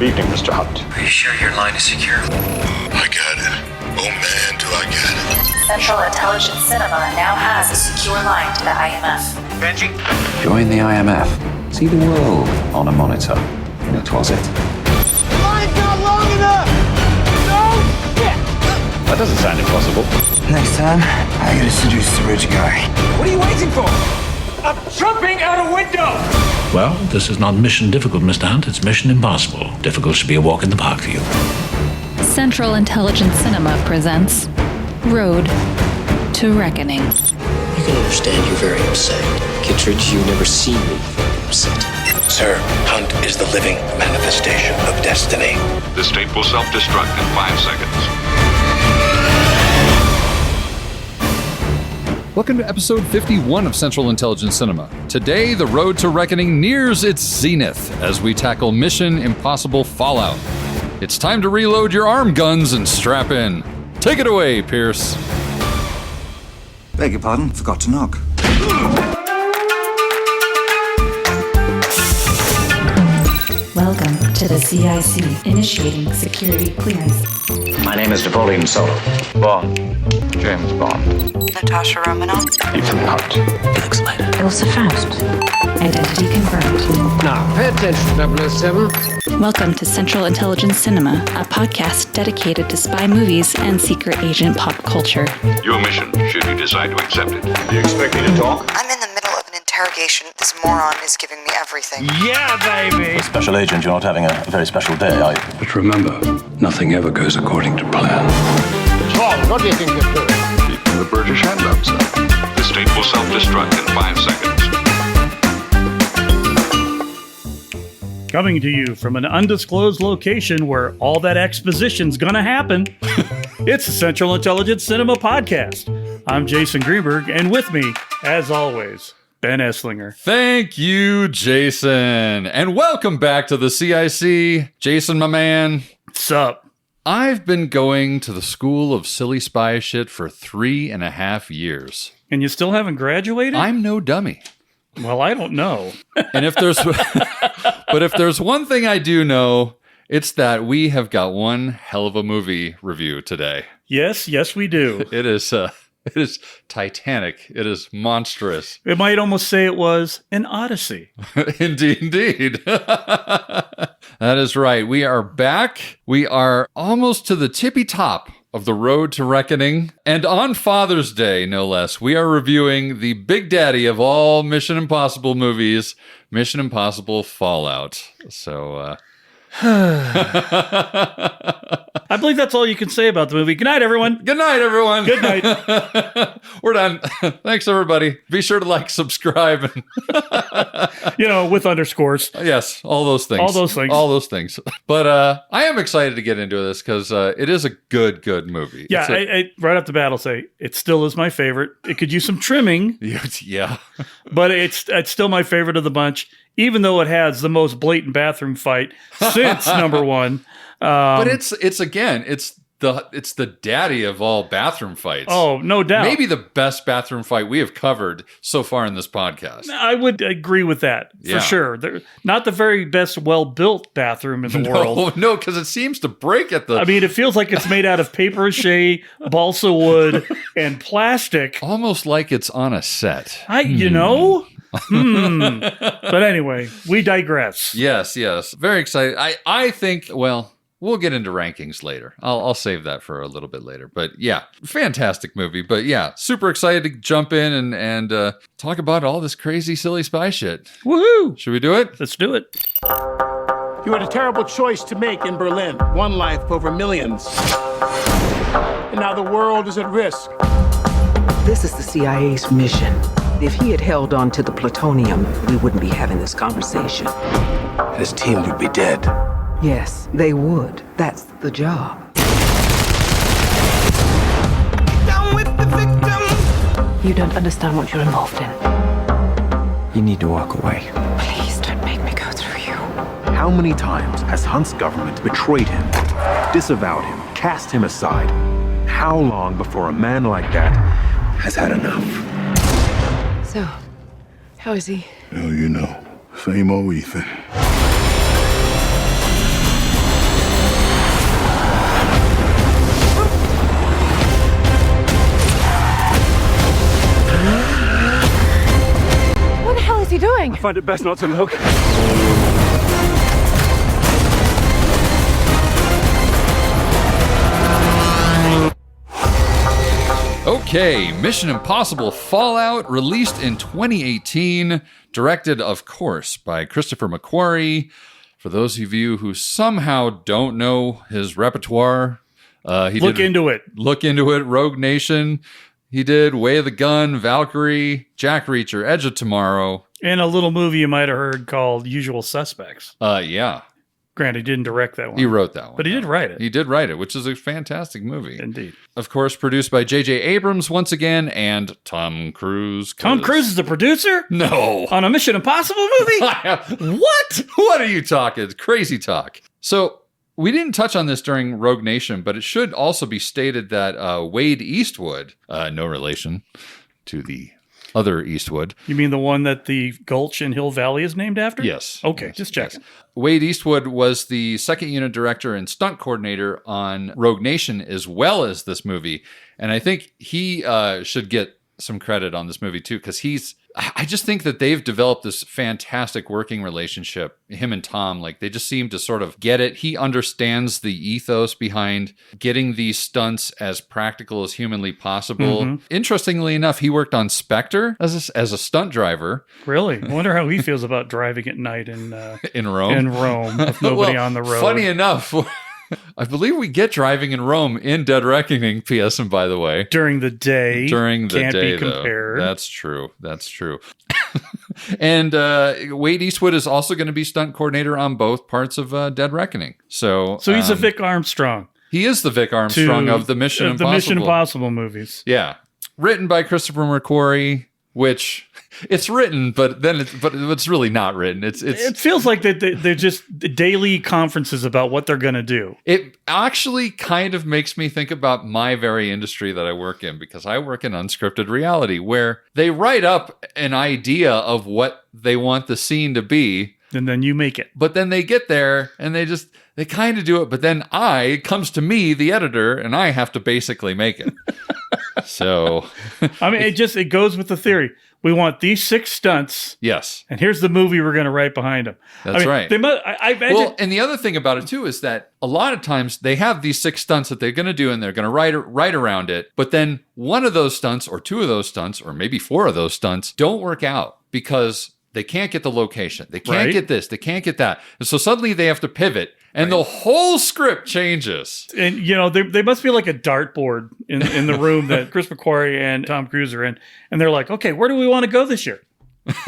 Good evening, Mr. Hunt. Are you sure your line is secure? I got it. Oh man, do I got it. Central Intelligence Cinema now has a secure line to the IMF. Benji? Join the IMF. See the world on a monitor in a closet. Line's not long enough! No! Yeah. That doesn't sound impossible. Next time, I gotta seduce the rich guy. What are you waiting for? I'm jumping out a window! Well, this is not mission difficult, Mr. Hunt. It's mission impossible. Difficult should be a walk in the park for you. Central Intelligence Cinema presents Road to Reckoning. You can understand you're very upset. Kittredge, you've never seen me very upset. Sir, Hunt is the living manifestation of destiny. This tape will self-destruct in 5 seconds. Welcome to episode 51 of Central Intelligence Cinema. Today, the road to reckoning nears its zenith as we tackle Mission Impossible Fallout. It's time to reload your arm guns and strap in. Take it away, Pierce. Beg your pardon, forgot to knock. Welcome to the CIC, initiating security clearance. My name is Napoleon Solo. Bond. James Bond. Natasha Romanoff. Ethan Hunt. Felix Leiter. Elsa Faust. Identity confirmed. Now, pay attention, 007. Welcome to Central Intelligence Cinema, a podcast dedicated to spy movies and secret agent pop culture. Your mission, should you decide to accept it. Do you expect me to talk? I'm in the middle of an interrogation. This moron is giving me everything. Yeah, baby! Special agent, you're not having a very special day, are you? But remember, nothing ever goes according to plan. Tom, what do you think you're doing? Keeping the British hand up, sir. This tape will self-destruct in 5 seconds. Coming to you from an undisclosed location where all that exposition's gonna happen, it's the Central Intelligence Cinema Podcast. I'm Jason Greenberg, and with me, as always, Ben Esslinger. Thank you, Jason. And welcome back to the CIC. Jason, my man. What's up? I've been going to the School of Silly Spy Shit for 3.5 years. And you still haven't graduated? I'm no dummy. Well, I don't know. And if there's one thing I do know, it's that we have got one hell of a movie review today. Yes, we do. It is titanic. It is monstrous. It might almost say it was an Odyssey. Indeed. That is right. We are back. We are almost to the tippy top of the road to reckoning. And on Father's Day, no less, we are reviewing the big daddy of all Mission Impossible movies, Mission Impossible Fallout. So, I believe that's all you can say about the movie. Good night, everyone. Good night, everyone. Good night. We're done. Thanks, everybody. Be sure to like, subscribe, and with underscores. Yes, all those things. All those things. But I am excited to get into this because it is a good movie. Yeah, I right off the bat, I'll say it still is my favorite. It could use some trimming. Yeah. But it's still my favorite of the bunch, even though it has the most blatant bathroom fight since number one. But it's the daddy of all bathroom fights. Oh, no doubt. Maybe the best bathroom fight we have covered so far in this podcast. I would agree with that, for sure. They're not the very best well-built bathroom in the world. No, because it seems to break at the... I mean, it feels like it's made out of paper-mache, balsa wood, and plastic. Almost like it's on a set. But anyway, we digress. Yes. Very excited. I think, well... We'll get into rankings later. I'll save that for a little bit later. But yeah, fantastic movie. But yeah, super excited to jump in and talk about all this crazy, silly spy shit. Woohoo! Should we do it? Let's do it. You had a terrible choice to make in Berlin. One life over millions. And now the world is at risk. This is the CIA's mission. If he had held on to the plutonium, we wouldn't be having this conversation. His team would be dead. Yes, they would. That's the job. Down with the victim! You don't understand what you're involved in. You need to walk away. Please don't make me go through you. How many times has Hunt's government betrayed him, disavowed him, cast him aside? How long before a man like that has had enough? So, how is he? Well, same old Ethan. find it best not to look. Okay, Mission Impossible Fallout, released in 2018, directed, of course, by Christopher McQuarrie. For those of you who somehow don't know his repertoire, Look into it. Rogue Nation. He did Way of the Gun, Valkyrie, Jack Reacher, Edge of Tomorrow. And a little movie you might have heard called Usual Suspects. Yeah. Granted, he didn't direct that one. He wrote that one. But he did write it. He did write it, which is a fantastic movie. Indeed. Of course, produced by J.J. Abrams once again, and Tom Cruise. Tom Cruise is the producer? No. On a Mission Impossible movie? What? What are you talking? Crazy talk. So, we didn't touch on this during Rogue Nation, but it should also be stated that Wade Eastwood, no relation to the other Eastwood. You mean the one that the Gulch in Hill Valley is named after? Yes. Okay, yes, just checking. Yes. Wade Eastwood was the second unit director and stunt coordinator on Rogue Nation as well as this movie. And I think he should get some credit on this movie too, because I just think that they've developed this fantastic working relationship, him and Tom. Like, they just seem to sort of get it. He understands the ethos behind getting these stunts as practical as humanly possible. Mm-hmm. Interestingly enough, he worked on Spectre as a stunt driver. Really? I wonder how he feels about driving at night in Rome. In Rome, with nobody on the road. Funny enough, I believe we get driving in Rome in Dead Reckoning, P.S. and by the way. During the day. Can't be compared. Though. That's true. And Wade Eastwood is also going to be stunt coordinator on both parts of Dead Reckoning. So he's a Vic Armstrong. He is the Vic Armstrong of the Mission Impossible. The Mission Impossible movies. Yeah. Written by Christopher McQuarrie, which it's written, but it's really not written. It feels like they're just daily conferences about what they're going to do. It actually kind of makes me think about my very industry that I work in, because I work in unscripted reality, where they write up an idea of what they want the scene to be. And then you make it. But then they get there and they kind of do it. But then it comes to me, the editor, and I have to basically make it. So, I mean, it goes with the theory. We want these 6 stunts. Yes. And here's the movie we're going to write behind them. That's right. They must, I imagine. Well, and the other thing about it, too, is that a lot of times they have these 6 stunts that they're going to do and they're going to write around it. But then one of those stunts or 2 of those stunts or maybe 4 of those stunts don't work out because they can't get the location. They can't get this. They can't get that. And so suddenly they have to pivot. And the whole script changes. And, they must be like a dartboard in the room that Chris McQuarrie and Tom Cruise are in. And they're like, okay, where do we want to go this year?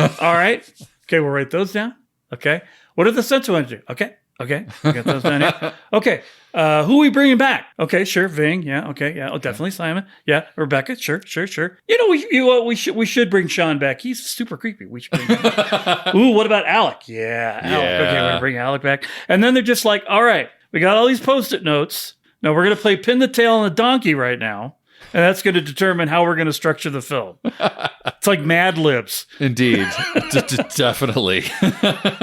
All right. Okay, we'll write those down. Okay. What are the stunts we want to do? Okay. We got those down here. Okay. Who are we bringing back? Okay, sure. Ving. Yeah. Okay. Yeah. Oh, definitely Simon. Yeah. Rebecca. Sure. We should bring Sean back. He's super creepy. We should bring him back. Ooh, what about Alec? Yeah. Alec. Okay, we're going to bring Alec back. And then they're just like, all right, we got all these Post-it notes. Now we're going to play pin the tail on the donkey right now. And that's going to determine how we're going to structure the film. It's like Mad Libs. Indeed. Definitely.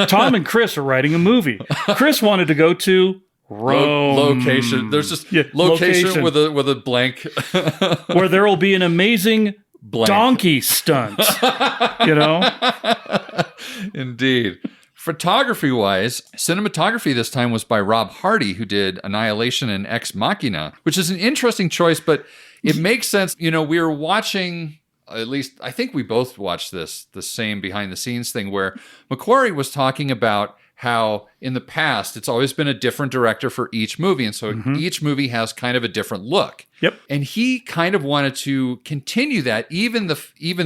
Tom and Chris are writing a movie. Chris wanted to go to Rome. Location. There's just location with a blank. Where there will be an amazing donkey stunt. Indeed. Photography-wise, cinematography this time was by Rob Hardy, who did Annihilation and Ex Machina, which is an interesting choice, but it makes sense. We were watching, at least I think we both watched the same behind-the-scenes thing, where McQuarrie was talking about how in the past it's always been a different director for each movie, and so each movie has kind of a different look. Yep. And he kind of wanted to continue that, even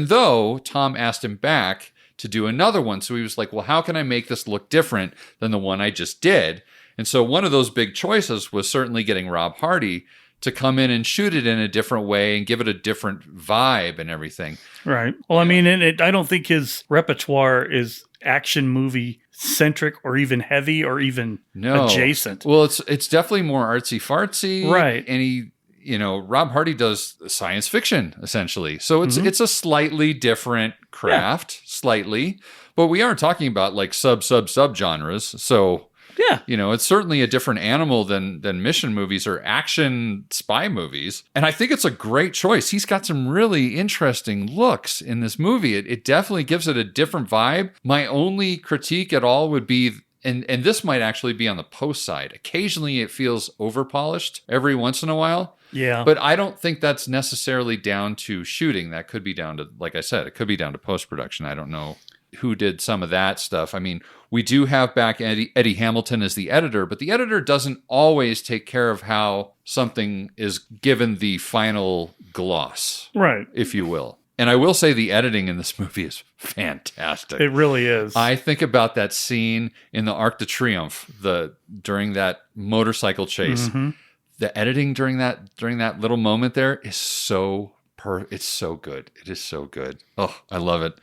though Tom asked him back to do another one. So he was like, well, how can I make this look different than the one I just did? And so one of those big choices was certainly getting Rob Hardy to come in and shoot it in a different way and give it a different vibe and everything. Right. Well, I mean, I don't think his repertoire is action movie centric or even heavy or even adjacent. Well, it's definitely more artsy fartsy. Right. And he, Rob Hardy does science fiction essentially. So it's a slightly different craft, slightly, but we aren't talking about like sub genres. So Yeah. You know, it's certainly a different animal than mission movies or action spy movies. And I think it's a great choice. He's got some really interesting looks in this movie. It definitely gives it a different vibe. My only critique at all would be, and this might actually be on the post side, occasionally it feels over-polished every once in a while. Yeah. But I don't think that's necessarily down to shooting. That could be down to, like I said, it could be down to post-production. I don't know who did some of that stuff. I mean, we do have back Eddie Hamilton as the editor, but the editor doesn't always take care of how something is given the final gloss, right, if you will. And I will say the editing in this movie is fantastic. It really is. I think about that scene in the Arc de Triomphe, during that motorcycle chase. Mm-hmm. The editing during that little moment there is so it's so good. It is so good. Oh, I love it.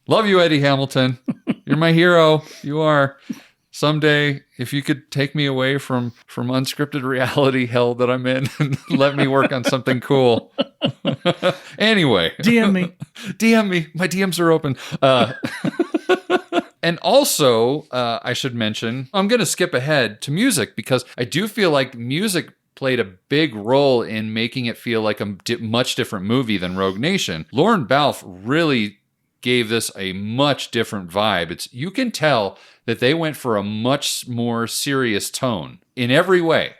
Love you, Eddie Hamilton. You're my hero. You are. Someday, if you could take me away from unscripted reality hell that I'm in and let me work on something cool. Anyway. DM me. DM me. My DMs are open. And also, I should mention, I'm going to skip ahead to music because I do feel like music played a big role in making it feel like a much different movie than Rogue Nation. Lauren Balfe really gave this a much different vibe. You can tell that they went for a much more serious tone in every way,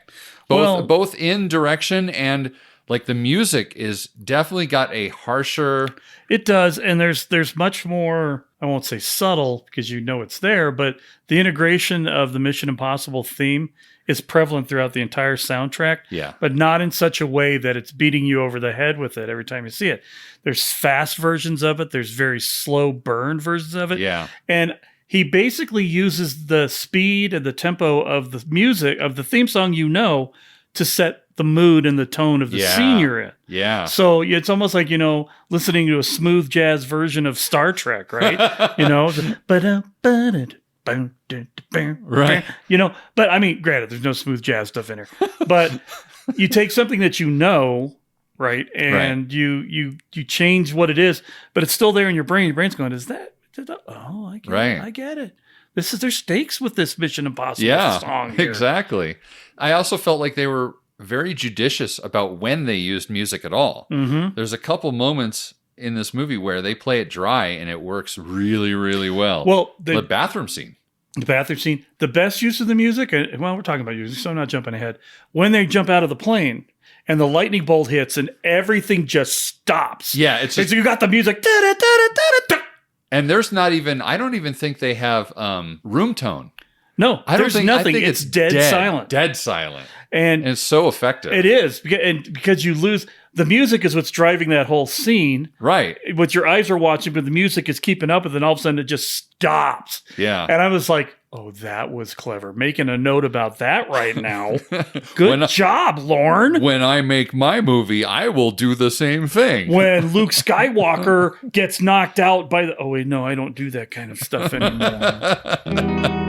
both in direction and like the music is definitely got a harsher. It does, and there's much more. I won't say subtle because you know it's there, but the integration of the Mission Impossible theme is prevalent throughout the entire soundtrack. Yeah. But not in such a way that it's beating you over the head with it every time you see it. There's fast versions of it. There's very slow burn versions of it. Yeah. And he basically uses the speed and the tempo of the music, of the theme song, to set the mood and the tone of the scene you're in. Yeah. So it's almost like, listening to a smooth jazz version of Star Trek, right? Right. But I mean, granted, there's no smooth jazz stuff in here. But you take something that right? And you change what it is, but it's still there in your brain. Your brain's going, oh, I get it. I get it. There's stakes with this Mission Impossible song here. Exactly. I also felt like they were very judicious about when they used music at all. Mm-hmm. There's a couple moments in this movie where they play it dry and it works really, really well. Well, the bathroom scene. The bathroom scene. The best use of the music, we're talking about music, so I'm not jumping ahead. When they jump out of the plane and the lightning bolt hits and everything just stops. Yeah, it's just, so you got the music. And there's not even, I don't even think they have room tone. No, there's nothing. It's dead silent. Dead silent. And it's so effective. It is. Because you lose, the music is what's driving that whole scene. Right. What your eyes are watching, but the music is keeping up, and then all of a sudden it just stops. Yeah. And I was like, oh, that was clever. Making a note about that right now. Good job, Lorne. When I make my movie, I will do the same thing. When Luke Skywalker gets knocked out by the... Oh, wait, no, I don't do that kind of stuff anymore.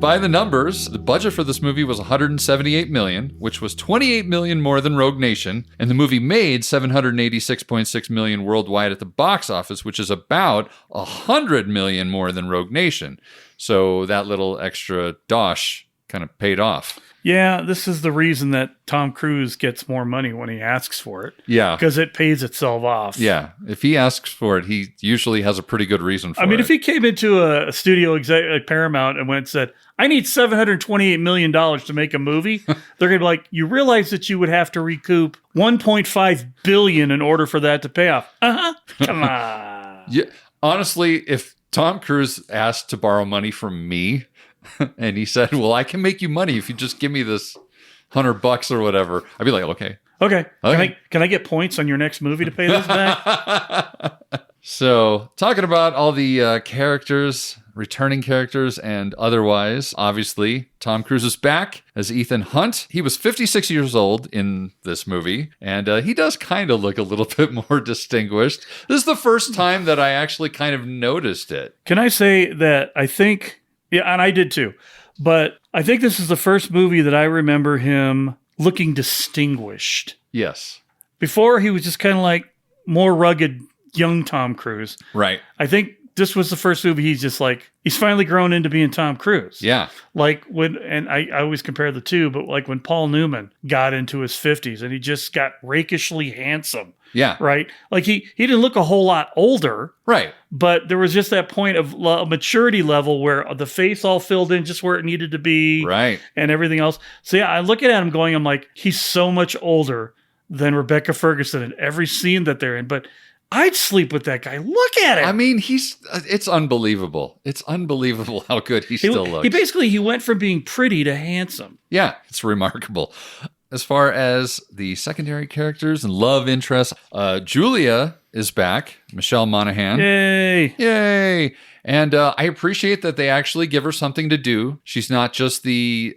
By the numbers, the budget for this movie was $178 million, which was $28 million more than Rogue Nation, and the movie made $786.6 million worldwide at the box office, which is about $100 million more than Rogue Nation. So that little extra dosh kind of paid off. Yeah, this is the reason that Tom Cruise gets more money when he asks for it. Yeah. Because it pays itself off. Yeah. If he asks for it, he usually has a pretty good reason for it. I mean, if he came into a studio exec like Paramount and went and said, I need $728 million to make a movie, they're going to be like, you realize that you would have to recoup $1.5 billion in order for that to pay off. Uh-huh. Come on. Yeah. Honestly, if Tom Cruise asked to borrow money from me, and he said, well, I can make you money if you just give me this $100 or whatever, I'd be like, okay. Can I get points on your next movie to pay this back? So, talking about all the characters, returning characters, and otherwise, obviously, Tom Cruise is back as Ethan Hunt. He was 56 years old in this movie, and he does kind of look a little bit more distinguished. This is the first time that I actually kind of noticed it. Can I say that I think... Yeah, and I did too. But I think this is the first movie that I remember him looking distinguished. Yes. Before, he was just kind of like more rugged young Tom Cruise. Right. I think this was the first movie he's just like, he's finally grown into being Tom Cruise. Yeah. Like and I always compare the two, but like when Paul Newman got into his 50s and he just got rakishly handsome. Yeah. Right? Like he didn't look a whole lot older. Right. But there was just that point of maturity level where the face all filled in just where it needed to be. Right. And everything else. So yeah, I'm looking at him going, I'm like, he's so much older than Rebecca Ferguson in every scene that they're in. But I'd sleep with that guy. Look at him. I mean, it's unbelievable. It's unbelievable how good he still looks. He went from being pretty to handsome. Yeah, it's remarkable. As far as the secondary characters and love interests, Julia is back. Michelle Monaghan. Yay. Yay. And I appreciate that they actually give her something to do. She's not just the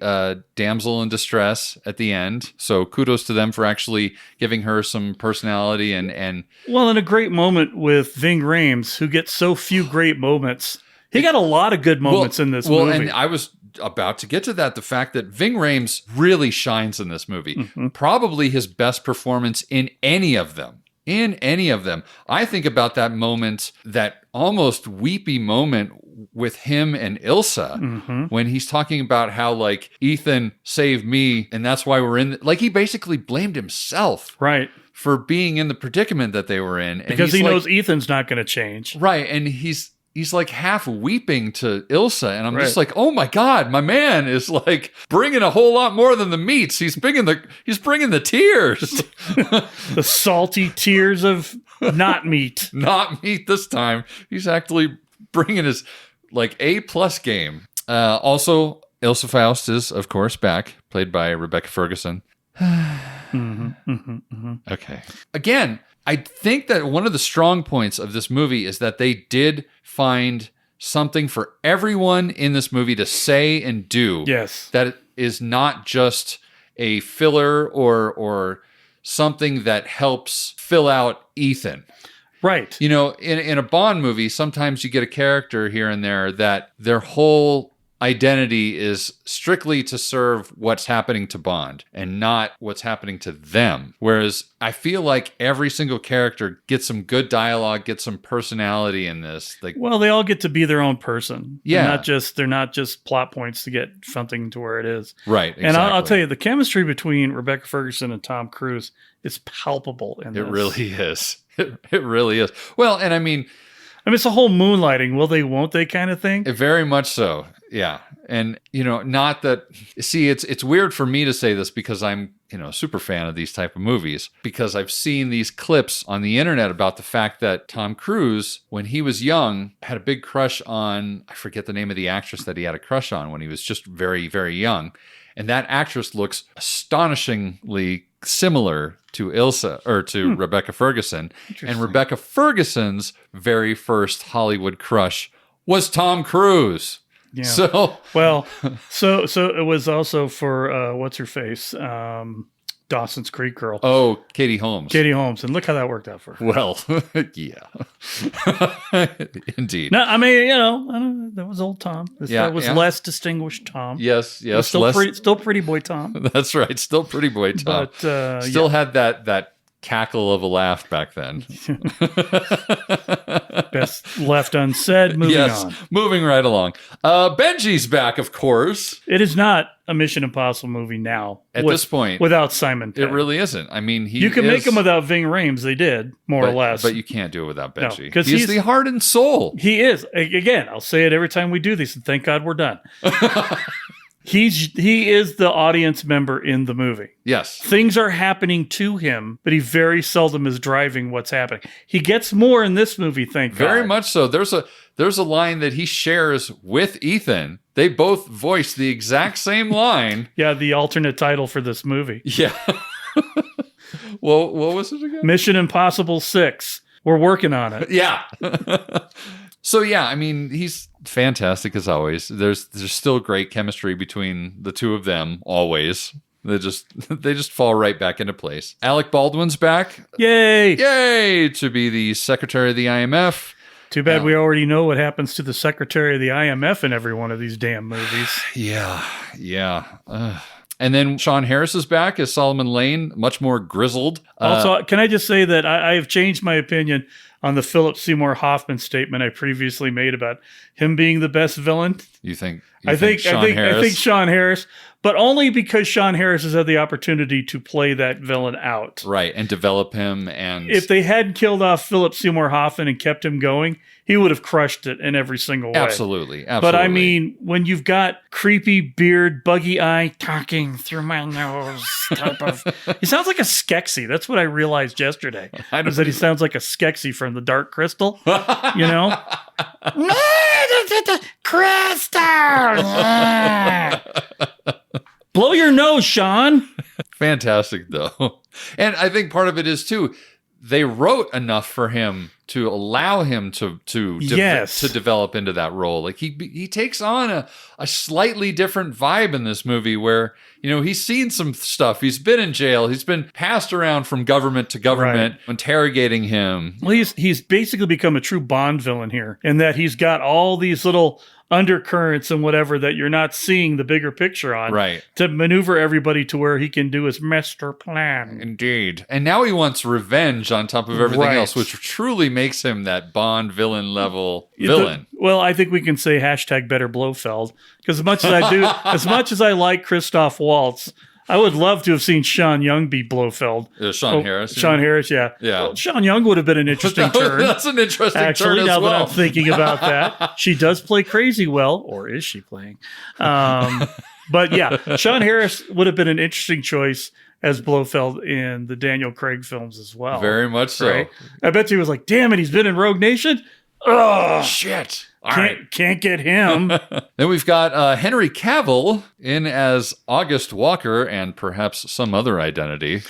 damsel in distress at the end. So kudos to them for actually giving her some personality and well, and a great moment with Ving Rhames, who gets so few great moments. He got a lot of good moments in this movie. Well, and I was about to get to that. The fact that Ving Rhames really shines in this movie. Mm-hmm. Probably his best performance in any of them. I think about that moment, that almost weepy moment with him and Ilsa, when he's talking about how like Ethan saved me and that's why we're in, like he basically blamed himself. Right. For being in the predicament that they were in. Because he knows Ethan's not going to change. Right. And he's like half weeping to Ilsa. And I'm just like, oh my God, my man is like bringing a whole lot more than the meats. He's bringing the tears. The salty tears of not meat. Not meat this time. He's actually bringing his like A+ game. Also, Ilsa Faust is, of course, back, played by Rebecca Ferguson. Okay. Again, I think that one of the strong points of this movie is that they did find something for everyone in this movie to say and do. Yes. That is not just a filler or something that helps fill out Ethan. Right. You know, in a Bond movie, sometimes you get a character here and there that their whole identity is strictly to serve what's happening to Bond and not what's happening to them. Whereas I feel like every single character gets some good dialogue, gets some personality in this. Like, well, they all get to be their own person. Yeah. They're not just plot points to get something to where it is. Right. Exactly. And I'll tell you, the chemistry between Rebecca Ferguson and Tom Cruise is palpable in this. It really is. It really is. Well, and I mean, it's a whole moonlighting, will they, won't they kind of thing. Very much so. Yeah. And, you know, not that, see, it's weird for me to say this because I'm, you know, a super fan of these type of movies, because I've seen these clips on the internet about the fact that Tom Cruise, when he was young, had a big crush on, I forget the name of the actress that he had a crush on when he was just very, very young. And that actress looks astonishingly similar to Ilsa or to Rebecca Ferguson. And Rebecca Ferguson's very first Hollywood crush was Tom Cruise. Yeah. So it was also for what's her face, Dawson's Creek girl. Oh, Katie Holmes. And look how that worked out for her. Well, yeah, indeed. No, I mean, you know, I don't know, that was old Tom. That was less distinguished Tom. Yes, still pretty boy Tom. That's right, still pretty boy Tom. But still had that cackle of a laugh back then. Best left unsaid. Moving on. Moving right along. Benji's back, of course. It is not a Mission Impossible movie now. At this point. Without Simon Pegg. It really isn't. I mean, you can make him without Ving Rhames. They did, more or less. But you can't do it without Benji. No, because he's the heart and soul. He is. Again, I'll say it every time we do this, and thank God we're done. He is the audience member in the movie. Yes. Things are happening to him, but he very seldom is driving what's happening. He gets more in this movie, thank God. Very much so. There's a line that he shares with Ethan. They both voice the exact same line. Yeah, the alternate title for this movie. Yeah. Well, what was it again? Mission Impossible 6. We're working on it. Yeah. So yeah, I mean, he's fantastic as always. There's still great chemistry between the two of them always. They just fall right back into place. Alec Baldwin's back. Yay! To be the secretary of the IMF. Too bad we already know what happens to the secretary of the IMF in every one of these damn movies. Yeah. And then Sean Harris is back as Solomon Lane, much more grizzled. Also, can I just say that I have changed my opinion on the Philip Seymour Hoffman statement I previously made about him being the best villain. You think? I think Sean Harris, but only because Sean Harris has had the opportunity to play that villain out. Right, and develop him. And if they hadn't killed off Philip Seymour Hoffman and kept him going, he would have crushed it in every single way. Absolutely. But I mean, when you've got creepy beard, buggy eye, talking through my nose type of... He sounds like a Skeksis. That's what I realized yesterday. Was that he sounds like a Skeksis from the Dark Crystal. You know? Crystal! Blow your nose, Sean. Fantastic, though. And I think part of it is, too, they wrote enough for him to allow him to develop into that role. Like he takes on a slightly different vibe in this movie where, you know, he's seen some stuff. He's been in jail. He's been passed around from government to government, interrogating him. Well, he's basically become a true Bond villain here in that he's got all these little undercurrents and whatever that you're not seeing the bigger picture on, right? To maneuver everybody to where he can do his master plan. Indeed. And now he wants revenge on top of everything else, which truly makes him that Bond villain level villain. Well, I think we can say hashtag better Blofeld, because as much as I like Christoph Waltz, I would love to have seen Sean Young be Blofeld. Sean Harris. Sean Harris, yeah. Well, Sean Young would have been an interesting turn. That's an interesting Actually, turn now as well. that I'm thinking about that. She does play crazy well, or is she playing? But yeah, Sean Harris would have been an interesting choice as Blofeld in the Daniel Craig films as well. Very much so. Right? I bet he was like, damn it, he's been in Rogue Nation? Oh, shit. Can't get him. Then we've got Henry Cavill in as August Walker and perhaps some other identity.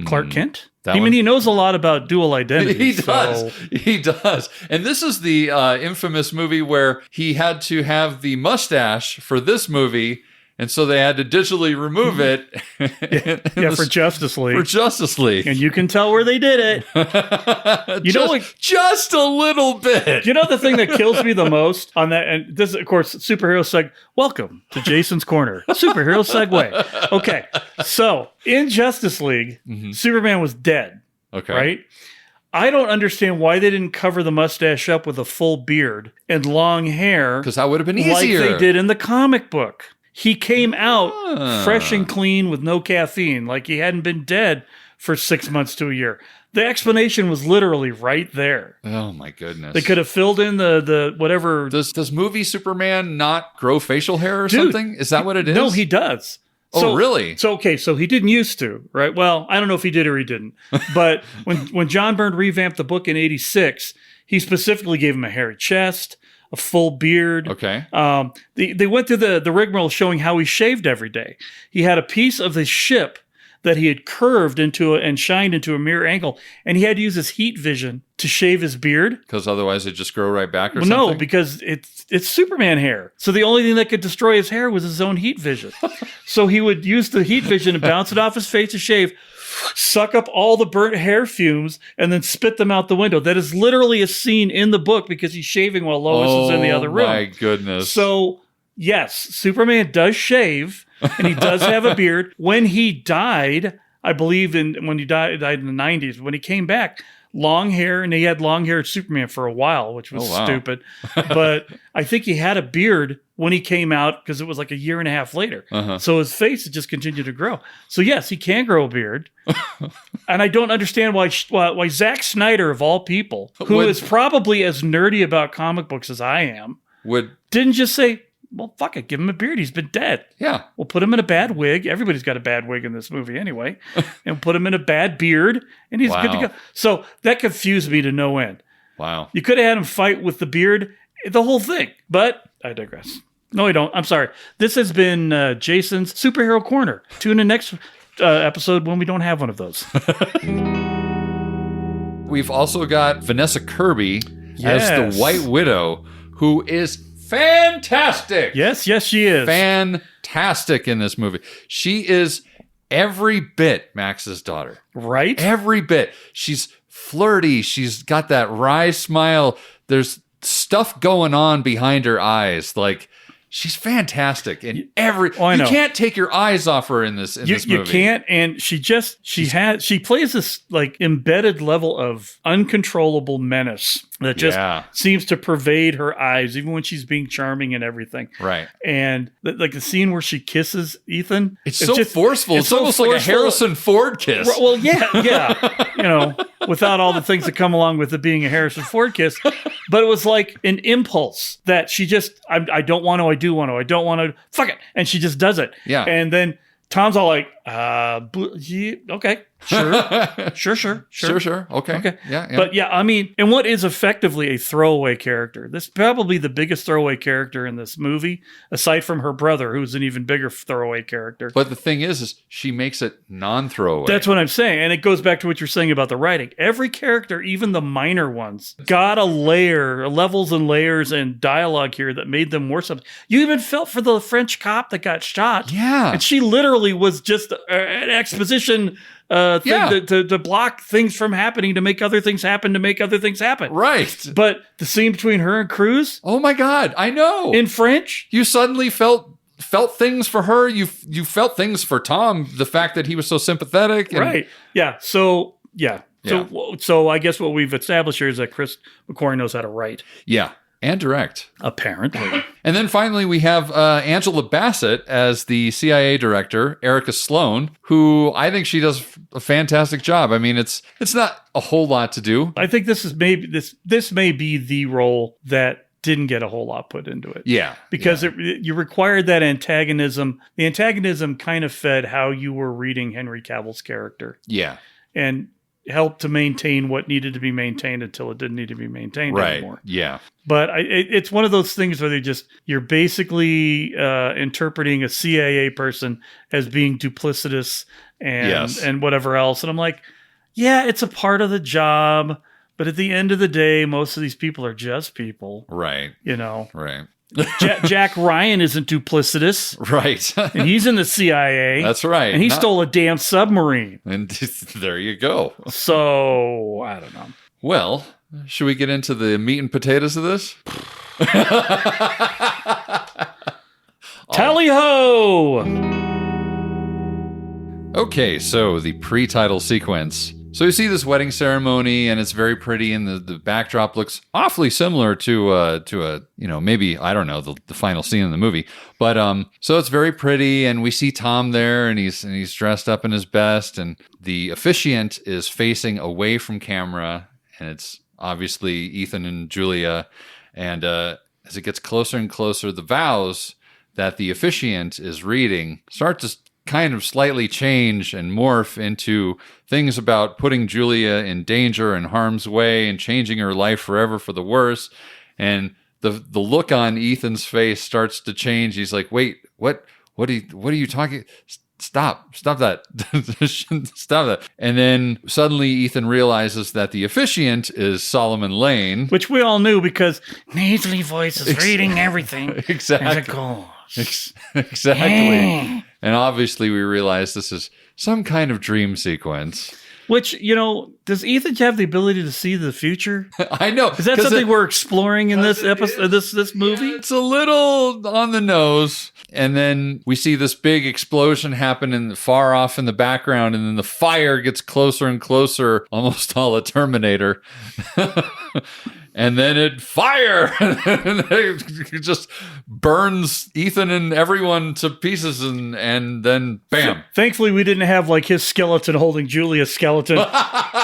Clark Kent? He knows a lot about dual identity. He does. And this is the infamous movie where he had to have the mustache for this movie, and so they had to digitally remove it. For Justice League. For Justice League. And you can tell where they did it. Just a little bit. You know the thing that kills me the most on that, and this is, of course, superhero seg. Welcome to Jason's Corner. Superhero segue. Okay, so in Justice League, Superman was dead. Okay. Right? I don't understand why they didn't cover the mustache up with a full beard and long hair. Because that would have been easier. Like they did in the comic book. He came out fresh and clean with no caffeine, like he hadn't been dead for 6 months to a year. The explanation was literally right there. Oh my goodness! They could have filled in the whatever. Does movie Superman not grow facial hair or something? Is that what it is? No, he does. Oh, really? So he didn't used to, right? Well, I don't know if he did or he didn't. But when John Byrne revamped the book in '86, he specifically gave him a hairy chest, a full beard. Okay. They went through the rigmarole showing how he shaved every day. He had a piece of the ship that he had curved into and shined into a mirror angle, and he had to use his heat vision to shave his beard. Because otherwise it'd just grow right back or something? No, because it's Superman hair. So the only thing that could destroy his hair was his own heat vision. So he would use the heat vision and bounce it off his face to shave, suck up all the burnt hair fumes, and then spit them out the window. That is literally a scene in the book because he's shaving while Lois is in the other room. Oh, my goodness. So, yes, Superman does shave, and he does have a beard. When he died, I believe when he died in the 90s, when he came back, long hair, and he had long hair Superman for a while, which was stupid. But I think he had a beard when he came out because it was like a year and a half later. So his face had just continued to grow. So yes, he can grow a beard. And I don't understand why Zack Snyder, of all people, who is probably as nerdy about comic books as I am, didn't just say, well, fuck it, give him a beard. He's been dead. Yeah. We'll put him in a bad wig. Everybody's got a bad wig in this movie anyway. And put him in a bad beard, and he's good to go. So that confused me to no end. Wow. You could have had him fight with the beard, the whole thing. But I digress. No, I don't. I'm sorry. This has been Jason's Superhero Corner. Tune in next episode when we don't have one of those. We've also got Vanessa Kirby as the White Widow, who is fantastic. Yes, she is. Fantastic in this movie. She is every bit Max's daughter. Right? Every bit. She's flirty. She's got that wry smile. There's stuff going on behind her eyes. Like, She's fantastic in every. I you know. can't take your eyes off her in this movie. You can't, and she plays this like embedded level of uncontrollable menace that just seems to pervade her eyes, even when she's being charming and everything. Right. And like the scene where she kisses Ethan, it's so forceful. It's so almost like a Harrison Ford kiss. Well, yeah. Without all the things that come along with it being a Harrison Ford kiss, but it was like an impulse that she just, I don't want to, I do want to, I don't want to, fuck it, and she just does it. Yeah. And then Tom's all like, okay, sure. Okay. Yeah. But yeah, I mean, and what is effectively a throwaway character? This is probably the biggest throwaway character in this movie, aside from her brother, who's an even bigger throwaway character. But the thing is she makes it non-throwaway. That's what I'm saying. And it goes back to what you're saying about the writing. Every character, even the minor ones, got a layer, levels and layers and dialogue here that made them more something. You even felt for the French cop that got shot. Yeah. And she literally was just an exposition thing to block things from happening, to make other things happen, Right. But the scene between her and Cruz, oh my God, I know. in French, you suddenly felt things for her. You felt things for Tom. The fact that he was so sympathetic. And, right? Yeah. So yeah. So I guess what we've established here is that Chris McQuarrie knows how to write. Yeah. And direct. Apparently. And then finally, we have Angela Bassett as the CIA director, Erica Sloan, who I think she does a fantastic job. I mean, it's not a whole lot to do. I think this may be the role that didn't get a whole lot put into it. Yeah. Because you required that antagonism. The antagonism kind of fed how you were reading Henry Cavill's character. Yeah. And helped to maintain what needed to be maintained until it didn't need to be maintained anymore. Yeah. But it's one of those things where you're basically interpreting a CIA person as being duplicitous and whatever else. And I'm like, yeah, it's a part of the job. But at the end of the day, most of these people are just people. Right. Right. Jack Ryan isn't duplicitous. Right. And he's in the CIA. That's right. And he stole a damn submarine. And there you go. So, I don't know. Well, should we get into the meat and potatoes of this? Tally-ho! Okay, so the pre-title sequence. So you see this wedding ceremony, and it's very pretty, and the backdrop looks awfully similar to a maybe, I don't know, the final scene in the movie. But so it's very pretty, and we see Tom there, and he's dressed up in his best, and the officiant is facing away from camera, and it's obviously Ethan and Julia. And as it gets closer and closer, the vows that the officiant is reading start to kind of slightly change and morph into things about putting Julia in danger and harm's way and changing her life forever for the worse. And the look on Ethan's face starts to change. He's like, wait, what are you talking? Stop that. Stop that. And then suddenly Ethan realizes that the officiant is Solomon Lane. Which we all knew because nasally voice is reading everything. Exactly. Exactly. And obviously we realize this is some kind of dream sequence. Which, does Ethan have the ability to see the future? I know. Is that something we're exploring in this episode, this movie? It's a little on the nose. And then we see this big explosion happen far off in the background, and then the fire gets closer and closer, almost all a Terminator. And then it fire, and it just burns Ethan and everyone to pieces, and then bam. Thankfully, we didn't have like his skeleton holding Julia's skeleton,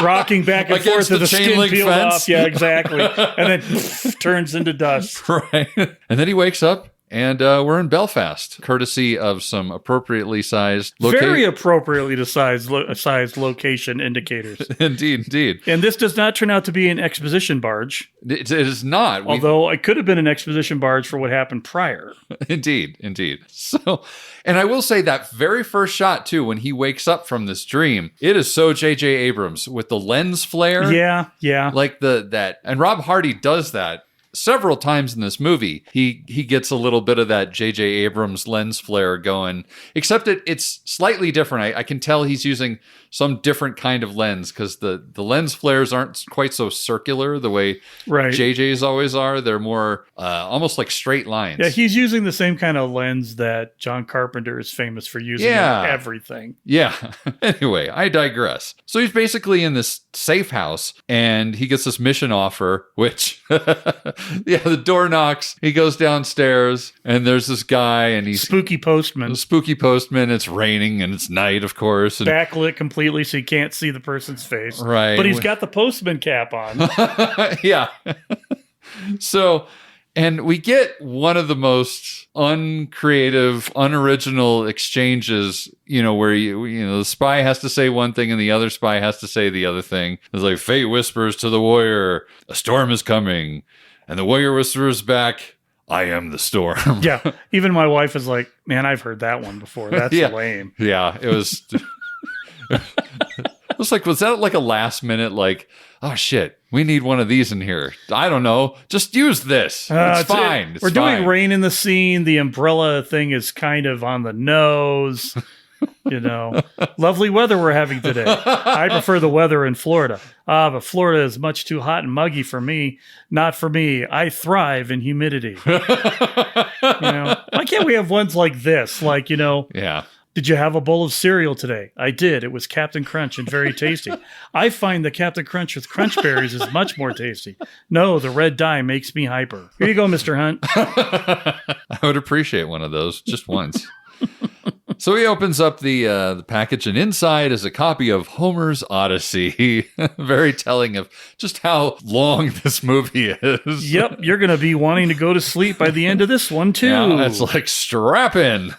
rocking back and forth with the skin peeled off. Yeah, exactly. And then turns into dust. Right. And then he wakes up. And we're in Belfast, courtesy of some appropriately sized location. Very appropriately sized location indicators. Indeed. And this does not turn out to be an exposition barge. It is not. Although it could have been an exposition barge for what happened prior. Indeed. So, and I will say that very first shot, too, when he wakes up from this dream, it is so J.J. Abrams with the lens flare. Yeah. Like and Rob Hardy does that several times in this movie, he gets a little bit of that J.J. Abrams lens flare going, except it's slightly different. I can tell he's using some different kind of lens because the lens flares aren't quite so circular the way JJ's always are. They're more almost like straight lines. Yeah, he's using the same kind of lens that John Carpenter is famous for using in everything. Yeah. Anyway, I digress. So he's basically in this safe house and he gets this mission offer, which, the door knocks. He goes downstairs and there's this guy and he's spooky postman. It's raining and it's night, of course. And backlit completely so you can't see the person's face. Right. But he's got the postman cap on. Yeah. So, and we get one of the most uncreative, unoriginal exchanges, where the spy has to say one thing and the other spy has to say the other thing. It's like, fate whispers to the warrior, a storm is coming. And the warrior whispers back, I am the storm. Yeah. Even my wife is like, man, I've heard that one before. That's lame. Yeah. It was... It was like, was that like a last minute, like, oh shit, we need one of these in here? I don't know. Just use this. It's fine. We're doing rain in the scene. The umbrella thing is kind of on the nose. Lovely weather we're having today. I prefer the weather in Florida. But Florida is much too hot and muggy for me. Not for me. I thrive in humidity. Why can't we have ones like this? Like, yeah. Did you have a bowl of cereal today? I did. It was Captain Crunch and very tasty. I find the Captain Crunch with Crunch Berries is much more tasty. No, the red dye makes me hyper. Here you go, Mr. Hunt. I would appreciate one of those just once. So he opens up the package, and inside is a copy of Homer's Odyssey. Very telling of just how long this movie is. Yep, you're going to be wanting to go to sleep by the end of this one, too. Yeah, it's like strap in.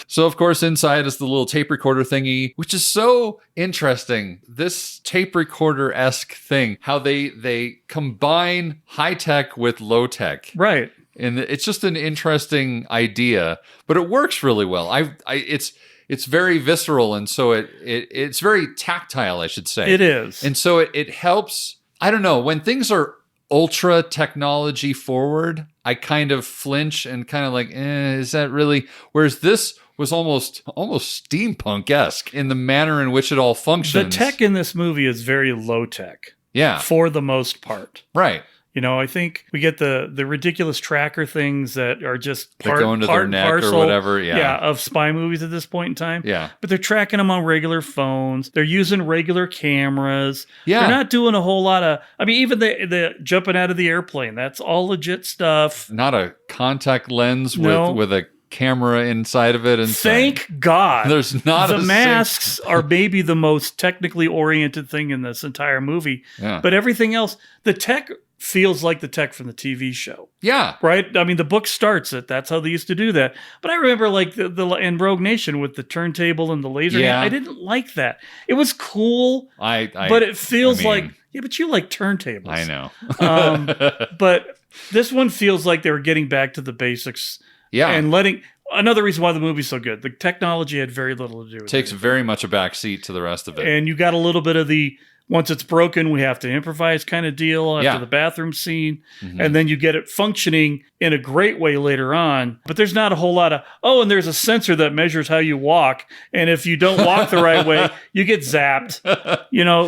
So, of course, inside is the little tape recorder thingy, which is so interesting. This tape recorder-esque thing, how they combine high-tech with low-tech. Right. And it's just an interesting idea, but it works really well. It's very visceral, and so it's very tactile, I should say. It is. And so it helps. I don't know, when things are ultra technology forward, I kind of flinch and kind of like, is that really? Whereas this was almost steampunk-esque in the manner in which it all functions. The tech in this movie is very low tech. Yeah. For the most part. Right. I think we get the ridiculous tracker things that are just part, go into their neck or whatever. Yeah. Of spy movies at this point in time. Yeah. But they're tracking them on regular phones. They're using regular cameras. Yeah. They're not doing a whole lot of, even the jumping out of the airplane. That's all legit stuff. Not a contact lens with a camera inside of it. And thank God. There's not the masks are maybe the most technically oriented thing in this entire movie. Yeah. But everything else, the tech feels like the tech from the TV show. Yeah. Right? The book starts it. That's how they used to do that. But I remember like the in Rogue Nation with the turntable and the laser. Yeah. I didn't like that. It was cool. But it feels like, yeah, but you like turntables. I know. But this one feels like they were getting back to the basics. Yeah. And another reason why the movie's so good. The technology had very little to do with it. Takes very much a back seat to the rest of it. And you got a little bit of the, once it's broken, we have to improvise kind of deal after the bathroom scene. Mm-hmm. And then you get it functioning in a great way later on. But there's not a whole lot of, and there's a sensor that measures how you walk. And if you don't walk the right way, you get zapped.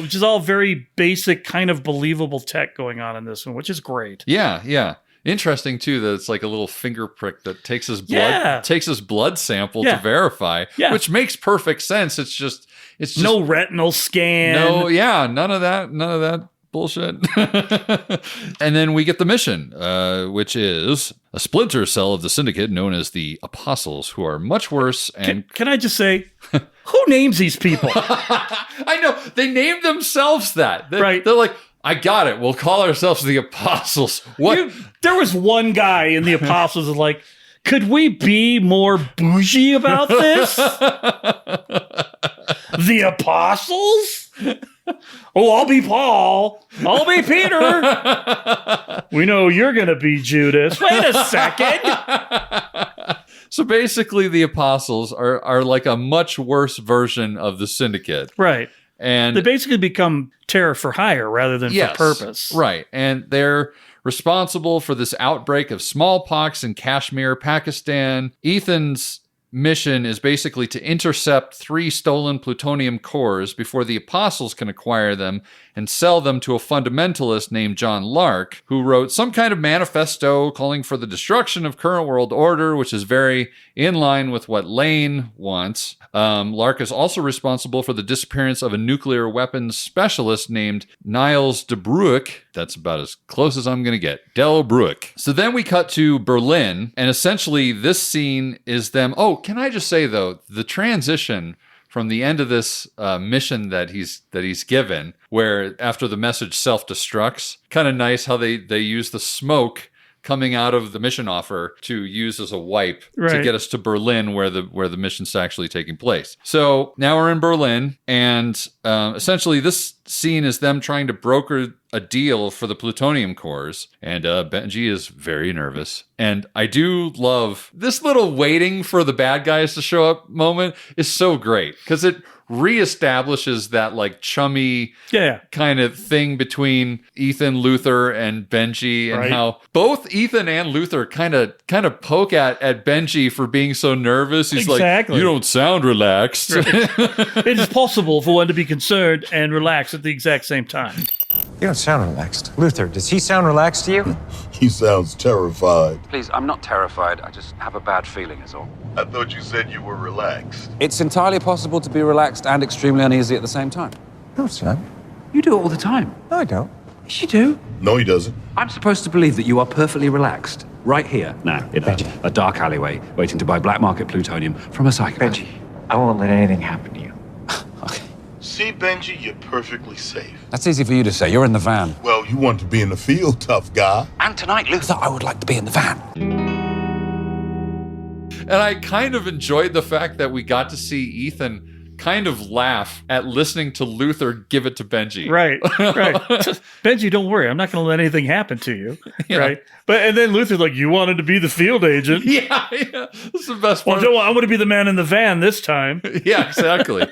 Which is all very basic, kind of believable tech going on in this one, which is great. Yeah, yeah. Interesting too that it's like a little finger prick that takes his blood sample to verify, which makes perfect sense. It's just no retinal scan. None of that bullshit. And then we get the mission, which is a splinter cell of the syndicate known as the Apostles, who are much worse. And can I just say, who names these people? I know they named themselves that. Right? They're like, I got it. We'll call ourselves the Apostles. What? There was one guy in the Apostles who's like, could we be more bougie about this? The Apostles? I'll be Paul. I'll be Peter. We know you're going to be Judas. Wait a second. So basically, the Apostles are like a much worse version of the Syndicate. Right. And they basically become terror for hire rather than for purpose. Right. And they're responsible for this outbreak of smallpox in Kashmir, Pakistan. Ethan's mission is basically to intercept 3 stolen plutonium cores before the apostles can acquire them and sell them to a fundamentalist named John Lark, who wrote some kind of manifesto calling for the destruction of current world order, which is very in line with what Lane wants. Lark is also responsible for the disappearance of a nuclear weapons specialist named Niles de Bruck. That's about as close as I'm going to get. Del Bruck. So then we cut to Berlin, and essentially this scene is them. Oh, can I just say, though, the transition from the end of this mission that he's given, where after the message self-destructs, kind of nice how they use the smoke coming out of the mission offer to use as a wipe to get us to Berlin, where the mission's actually taking place. So now we're in Berlin, and essentially this scene is them trying to broker a deal for the plutonium cores, and Benji is very nervous. And I do love this little waiting for the bad guys to show up moment is so great, because it reestablishes that like chummy kind of thing between Ethan, Luther, and Benji, and how both Ethan and Luther kind of poke at Benji for being so nervous. He's like, you don't sound relaxed. It is possible for one to be concerned and relaxed at the exact same time. You don't sound relaxed. Luther, does he sound relaxed to you? He sounds terrified. Please, I'm not terrified. I just have a bad feeling, is all. I thought you said you were relaxed. It's entirely possible to be relaxed and extremely uneasy at the same time. No, son. You do it all the time. No, I don't. Yes, you do. No, he doesn't. I'm supposed to believe that you are perfectly relaxed right here, now, in a dark alleyway, waiting to buy black market plutonium from a psychopath. Benji, I won't let anything happen to you. Okay. See, Benji, you're perfectly safe. That's easy for you to say. You're in the van. Well, you want to be in the field, tough guy. And tonight, Luther, I would like to be in the van. And I kind of enjoyed the fact that we got to see Ethan kind of laugh at listening to Luther give it to Benji. Right. Benji, don't worry. I'm not going to let anything happen to you. Yeah. Right. And then Luther's like, you wanted to be the field agent. Yeah. That's the best part. Well, I'm going to be the man in the van this time. Yeah, exactly.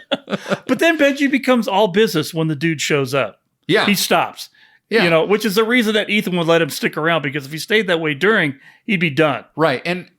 But then Benji becomes all business when the dude shows up. Yeah. He stops. Yeah. Which is the reason that Ethan would let him stick around, because if he stayed that way during, he'd be done. Right. And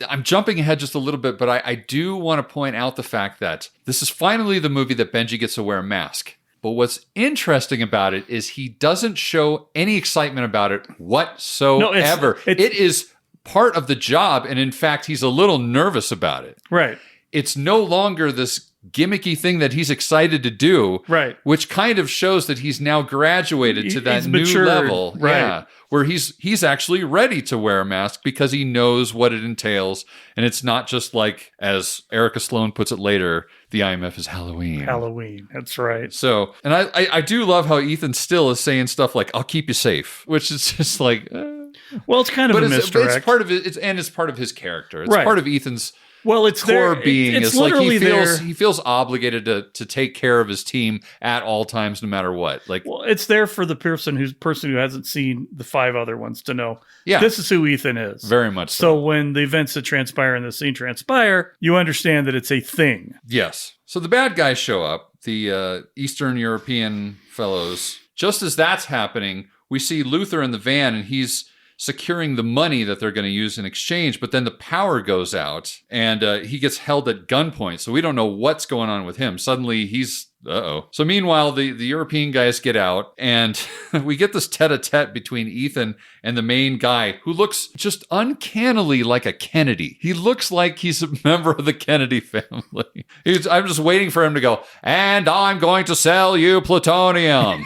I'm jumping ahead just a little bit, but I do want to point out the fact that this is finally the movie that Benji gets to wear a mask. But what's interesting about it is he doesn't show any excitement about it whatsoever. No, it is part of the job, and in fact, he's a little nervous about it. Right. It's no longer this gimmicky thing that he's excited to do, right? Which kind of shows that he's now graduated to that new level, right? Yeah, where he's actually ready to wear a mask because he knows what it entails, and it's not just like, as Erica Sloan puts it later, the IMF is Halloween. Halloween, that's right. So, and I do love how Ethan still is saying stuff like, "I'll keep you safe," which is just like, well, it's kind of a misdirect. It's part of it, it's part of his character. It's right. part of Ethan's. Well, it's core there. being it's is like there. he feels obligated to take care of his team at all times, no matter what. Like, well, it's there for the person who hasn't seen the 5 other ones to know. Yeah, this is who Ethan is. Very much so. So when the events that transpire in the scene transpire, you understand that it's a thing. Yes. So the bad guys show up, the Eastern European fellows. Just as that's happening, we see Luther in the van, and he's securing the money that they're going to use in exchange, but then the power goes out and he gets held at gunpoint. So we don't know what's going on with him. Suddenly he's So meanwhile, the European guys get out, and we get this tete-a-tete between Ethan and the main guy, who looks just uncannily like a Kennedy. He looks like he's a member of the Kennedy family. I'm just waiting for him to go, and I'm going to sell you plutonium.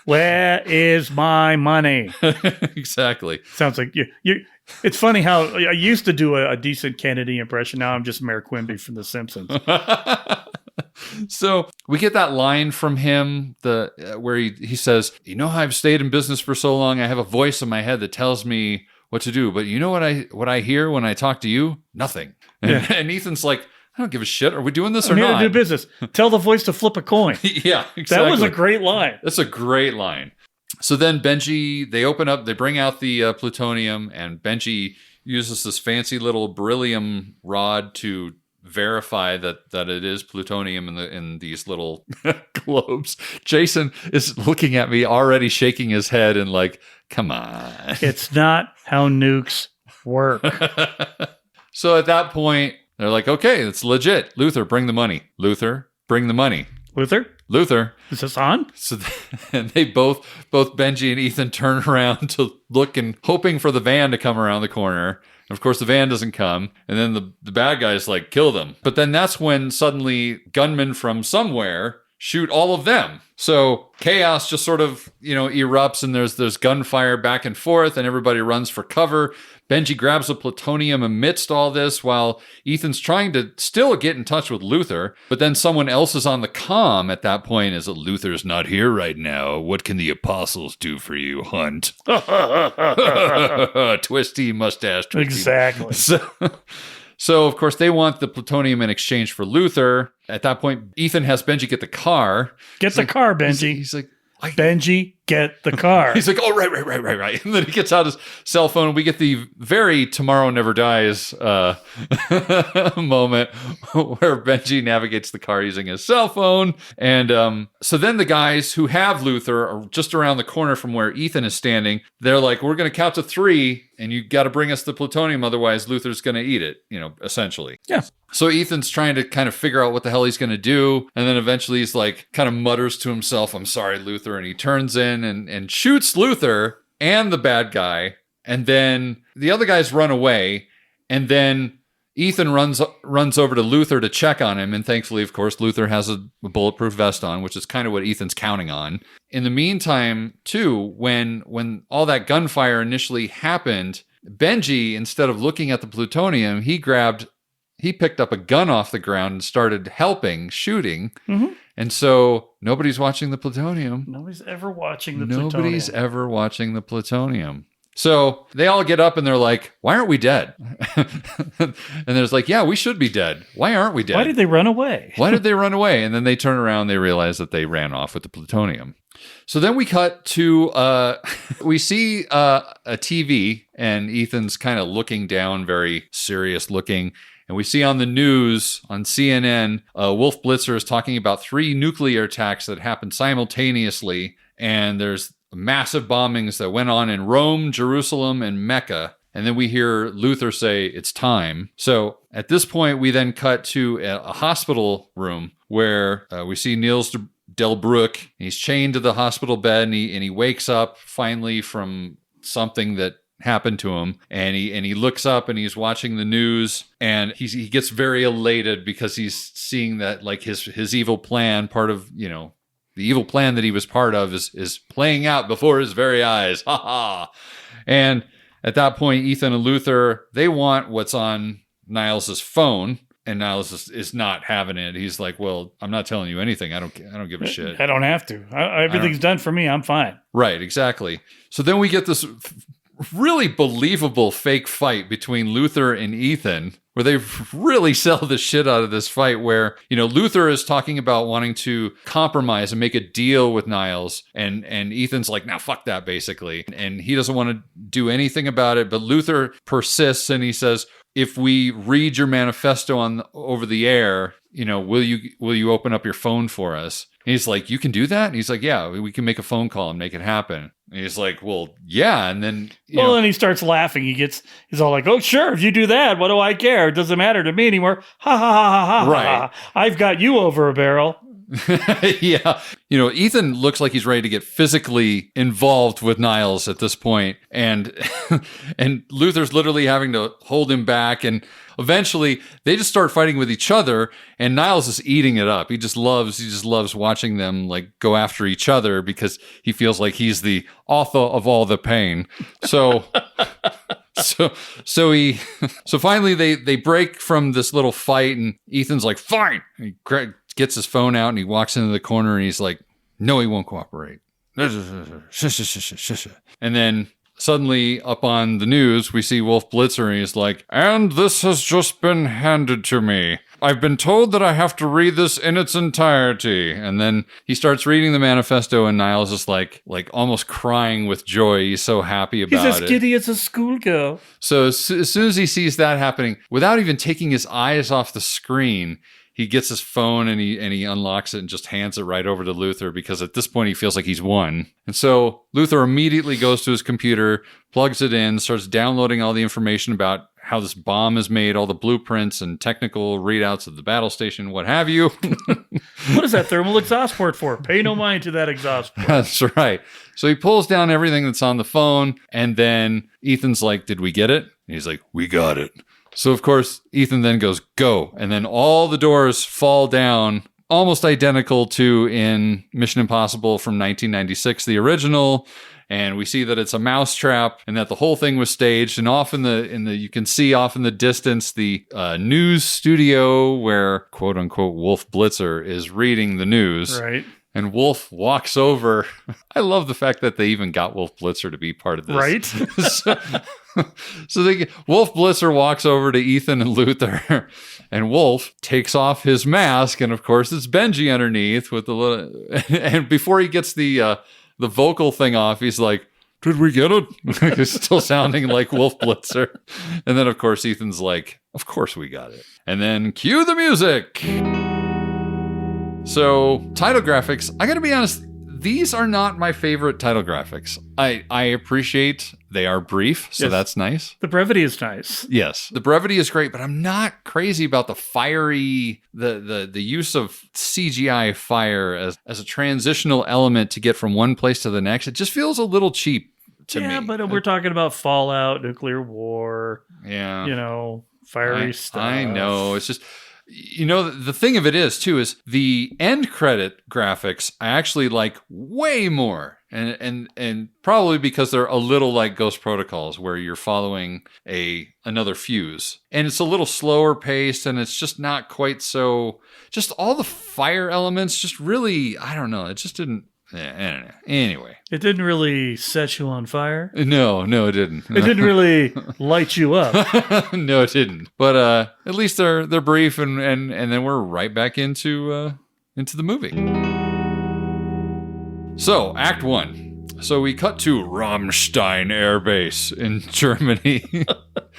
Where is my money? Exactly. Sounds like you. It's funny how I used to do a decent Kennedy impression. Now I'm just Mayor Quimby from The Simpsons. So we get that line from him where he says, you know how I've stayed in business for so long? I have a voice in my head that tells me what to do. But you know what I hear when I talk to you? Nothing. And Ethan's like, I don't give a shit. Are we doing this or not? I'm here to do business. Tell the voice to flip a coin. Yeah, exactly. That was a great line. That's a great line. So then Benji, they open up, they bring out the plutonium, and Benji uses this fancy little beryllium rod to verify that it is plutonium in these little globes. Jason is looking at me, already shaking his head and like, come on. It's not how nukes work. So at that point, they're like, okay, it's legit. Luther, bring the money. Luther, bring the money. Luther. Is this on? So and they both Benji and Ethan turn around to look and hoping for the van to come around the corner. And of course, the van doesn't come. And then the bad guys like kill them. But then that's when suddenly gunmen from somewhere shoot all of them. So chaos just sort of, erupts, and there's gunfire back and forth, and everybody runs for cover. Benji grabs the plutonium amidst all this while Ethan's trying to still get in touch with Luther, but then someone else is on the comm at that point. Is it Luther's not here right now? What can the apostles do for you, Hunt? Twisty mustache. Twisty. Exactly. So, of course, they want the plutonium in exchange for Luther. At that point, Ethan has Benji get the car. Get the car, Benji. He's like, Benji, get the car. He's like, oh, right. And then he gets out his cell phone, and we get the very Tomorrow Never Dies moment where Benji navigates the car using his cell phone. And so then the guys who have Luther are just around the corner from where Ethan is standing. They're like, we're going to count to 3, and you got to bring us the plutonium, otherwise Luther's going to eat it, essentially. Yeah. So Ethan's trying to kind of figure out what the hell he's going to do. And then eventually he's like, kind of mutters to himself, I'm sorry, Luther. And he turns in and shoots Luther and the bad guy. And then the other guys run away. And then Ethan runs over to Luther to check on him. And thankfully, of course, Luther has a bulletproof vest on, which is kind of what Ethan's counting on. In the meantime, too, when all that gunfire initially happened, Benji, instead of looking at the plutonium, he picked up a gun off the ground and started shooting. Mm-hmm. And so nobody's watching the plutonium. Nobody's ever watching the plutonium. So they all get up and they're like, why aren't we dead? And there's like, yeah, we should be dead. Why aren't we dead? Why did they run away? And then they turn around, they realize that they ran off with the plutonium. So then we cut to, we see a TV, and Ethan's kind of looking down, very serious looking. And we see on the news, on CNN, Wolf Blitzer is talking about 3 nuclear attacks that happened simultaneously. And there's massive bombings that went on in Rome, Jerusalem, and Mecca. And then we hear Luther say, it's time. So at this point, we then cut to a hospital room where we see Niels Delbruck. He's chained to the hospital bed, and he wakes up finally from something that happened to him, and he looks up and he's watching the news, and he gets very elated because he's seeing that like his evil plan, part of the evil plan that he was part of is playing out before his very eyes. Ha ha. And at that point, Ethan and Luther, they want what's on Niles's phone, and Niles is not having it. He's like, well, I'm not telling you anything. I don't give a shit. I don't have to. Everything's done for me. I'm fine. Right, exactly. So then we get this really believable fake fight between Luther and Ethan, where they really sell the shit out of this fight, where, Luther is talking about wanting to compromise and make a deal with Niles, and Ethan's like, now fuck that, basically. And he doesn't want to do anything about it, but Luther persists, and he says, if we read your manifesto over the air, will you open up your phone for us? And he's like, you can do that? And he's like, yeah, we can make a phone call and make it happen. And he's like, well, yeah. And then, then he starts laughing. He's all like, oh, sure. If you do that, what do I care? It doesn't matter to me anymore. Ha ha ha ha ha. Right. I've got you over a barrel. Yeah. Ethan looks like he's ready to get physically involved with Niles at this point. And Luther's literally having to hold him back. And eventually they just start fighting with each other, and Niles is eating it up. He just loves watching them like go after each other because he feels like he's the author of all the pain. So So finally they break from this little fight, and Ethan's like, fine. He gets his phone out and he walks into the corner and he's like, no, he won't cooperate. And then suddenly up on the news, we see Wolf Blitzer, and he's like, "And this has just been handed to me. I've been told that I have to read this in its entirety." And then he starts reading the manifesto, and Niles is like almost crying with joy. He's so happy about it. He's as giddy as a schoolgirl. So as soon as he sees that happening, without even taking his eyes off the screen, he gets his phone and he unlocks it and just hands it right over to Luther, because at this point he feels like he's won. And so Luther immediately goes to his computer, plugs it in, starts downloading all the information about how this bomb is made, all the blueprints and technical readouts of the battle station, what have you. What is that thermal exhaust port for? Pay no mind to that exhaust port. That's right. So he pulls down everything that's on the phone, and then Ethan's like, "Did we get it?" And he's like, "We got it." So, of course, Ethan then goes, "Go." And then all the doors fall down, almost identical to in Mission Impossible from 1996, the original. And we see that it's a mousetrap and that the whole thing was staged. And off in the you can see off in the distance the news studio where, quote unquote, Wolf Blitzer is reading the news. Right. And Wolf walks over. I love the fact that they even got Wolf Blitzer to be part of this. Right. So Wolf Blitzer walks over to Ethan and Luther, and Wolf takes off his mask, and of course it's Benji underneath with the little. And before he gets the vocal thing off, he's like, "Did we get it?" He's still sounding like Wolf Blitzer. And then of course Ethan's like, "Of course we got it." And then cue the music. So title graphics, I gotta be honest, these are not my favorite title graphics. I appreciate they are brief, so yes. That's nice. The brevity is nice. Yes, the brevity is great, but I'm not crazy about the fiery, the use of CGI fire as a transitional element to get from one place to the next. It just feels a little cheap to me. Yeah, but we're talking about Fallout, nuclear war. Yeah, fiery stuff. I know. It's just. The thing of it is, too, is the end credit graphics I actually like way more. And probably because they're a little like Ghost Protocols, where you're following another fuse. And it's a little slower paced, and it's just not quite so... Just all the fire elements just really... I don't know. It just didn't... I don't know. Anyway. It didn't really set you on fire? No, it didn't. It didn't really light you up. No, it didn't. But at least they're brief, and then we're right back into the movie. So, Act 1. So we cut to Rammstein Air Base in Germany.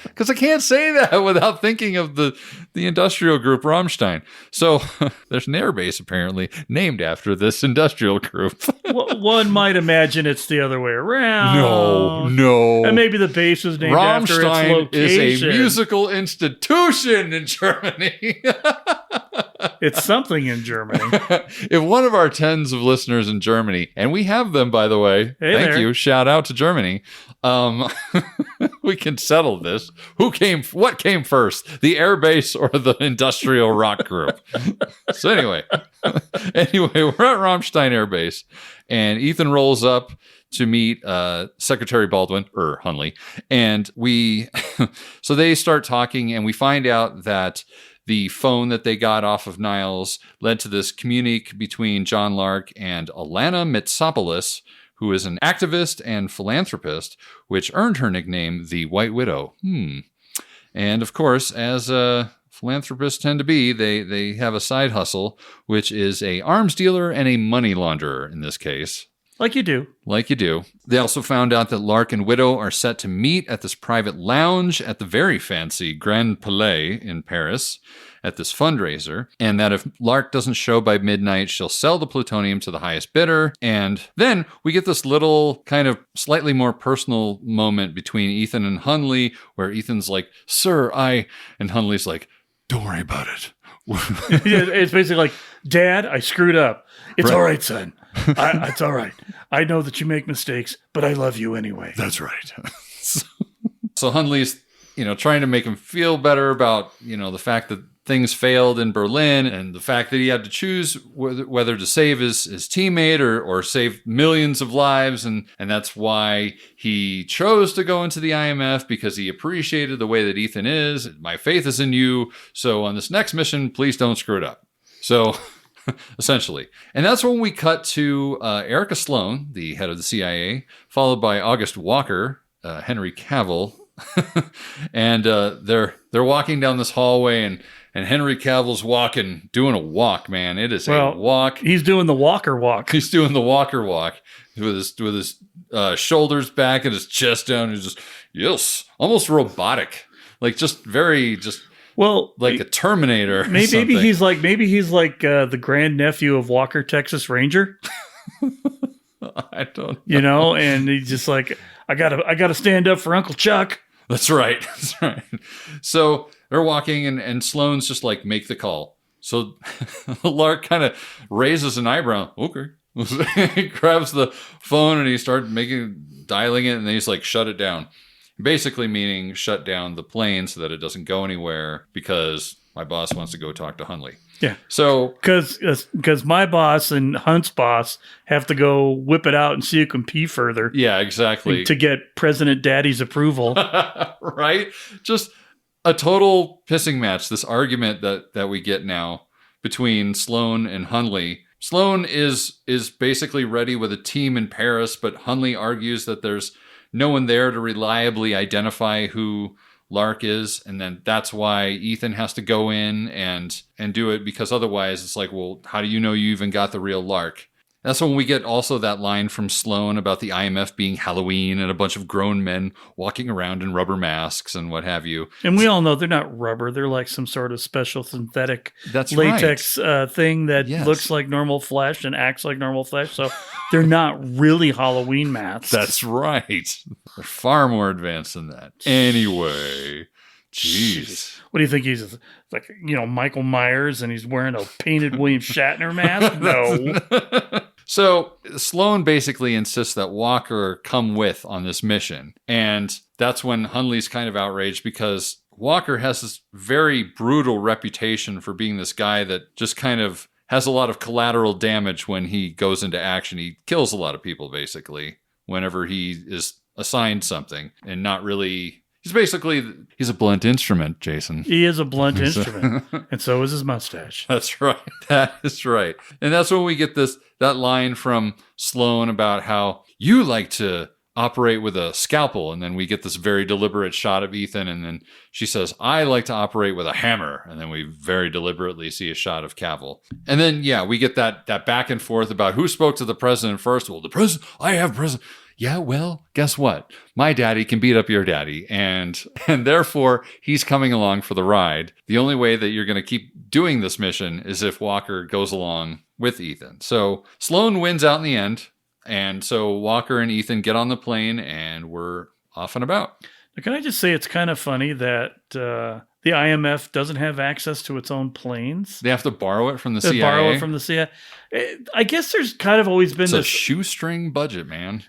Because I can't say that without thinking of the industrial group Rammstein. So there's an air base apparently named after this industrial group. One might imagine it's the other way around. No. And maybe the base was named after its location. Rammstein is a musical institution in Germany. It's something in Germany. If one of our tens of listeners in Germany, and we have them, by the way, thank you, shout out to Germany, we can settle this. What came first, the air base or the industrial rock group? So anyway, we're at Rammstein Air Base, and Ethan rolls up to meet Secretary Baldwin, or Hunley, and so they start talking, and we find out that the phone that they got off of Niles led to this communique between John Lark and Alana Mitsopoulos, who is an activist and philanthropist, which earned her nickname the White Widow. And of course, as philanthropists tend to be, they have a side hustle, which is a arms dealer and a money launderer in this case. Like you do. They also found out that Lark and Widow are set to meet at this private lounge at the very fancy Grand Palais in Paris at this fundraiser, and that if Lark doesn't show by midnight, she'll sell the plutonium to the highest bidder. And then we get this little kind of slightly more personal moment between Ethan and Hunley, where Ethan's like, "Sir, and Hunley's like, "Don't worry about it." It's basically like, "Dad, I screwed up. It's all right, son. It's all right. I know that you make mistakes, but I love you anyway." That's right. So Hunley's, trying to make him feel better about, the fact that things failed in Berlin, and the fact that he had to choose whether to save his teammate or save millions of lives. And that's why he chose to go into the IMF, because he appreciated the way that Ethan is. "My faith is in you. So on this next mission, please don't screw it up." So essentially. And that's when we cut to Erica Sloan, the head of the CIA, followed by August Walker, Henry Cavill, and they're walking down this hallway, and Henry Cavill's doing a walk, man. It is a walk. He's doing the Walker walk. He's doing the Walker walk with his shoulders back and his chest down. He's just, yes, almost robotic, like like a Terminator. Maybe he's like the grandnephew of Walker, Texas Ranger. I don't know. And he's just like, I gotta stand up for Uncle Chuck. That's right. That's right. So they're walking, and Sloane's just like, make the call. So Lark kind of raises an eyebrow. Okay. He grabs the phone and he starts dialing it, and then he's like, shut it down. Basically meaning shut down the plane so that it doesn't go anywhere because my boss wants to go talk to Hundley. Yeah. So because my boss and Hunt's boss have to go whip it out and see who can pee further. Yeah, exactly. To get President Daddy's approval. Right? Just a total pissing match, this argument that we get now between Sloane and Hundley. Sloane is basically ready with a team in Paris, but Hundley argues that there's no one there to reliably identify who Lark is, and then that's why Ethan has to go in and do it, because otherwise it's like, well, how do you know you even got the real Lark? That's when we get also that line from Sloane about the IMF being Halloween and a bunch of grown men walking around in rubber masks and what have you. And we all know they're not rubber. They're like some sort of special synthetic latex thing that looks like normal flesh and acts like normal flesh. So they're not really Halloween masks. That's right. They're far more advanced than that. Anyway, jeez. What do you think he's like? Michael Myers, and he's wearing a painted William Shatner mask? No. So Sloane basically insists that Walker come with on this mission. And that's when Hundley's kind of outraged because Walker has this very brutal reputation for being this guy that just kind of has a lot of collateral damage when he goes into action. He kills a lot of people, basically, whenever he is assigned something and not really... He's a blunt instrument, Jason. He is a blunt instrument, and so is his mustache. That's right. That is right. And that's when we get that line from Sloane about how you like to operate with a scalpel, and then we get this very deliberate shot of Ethan, and then she says, I like to operate with a hammer, and then we very deliberately see a shot of Cavill. And then, we get that back and forth about who spoke to the president first. Well, the president, I have president. Yeah, well, guess what? My daddy can beat up your daddy, and therefore he's coming along for the ride. The only way that you're going to keep doing this mission is if Walker goes along with Ethan. So Sloane wins out in the end, and so Walker and Ethan get on the plane, and we're off and about. Now, can I just say it's kind of funny that the IMF doesn't have access to its own planes? They have to borrow it from the CIA? I guess there's kind of always been this... It's a shoestring budget, man.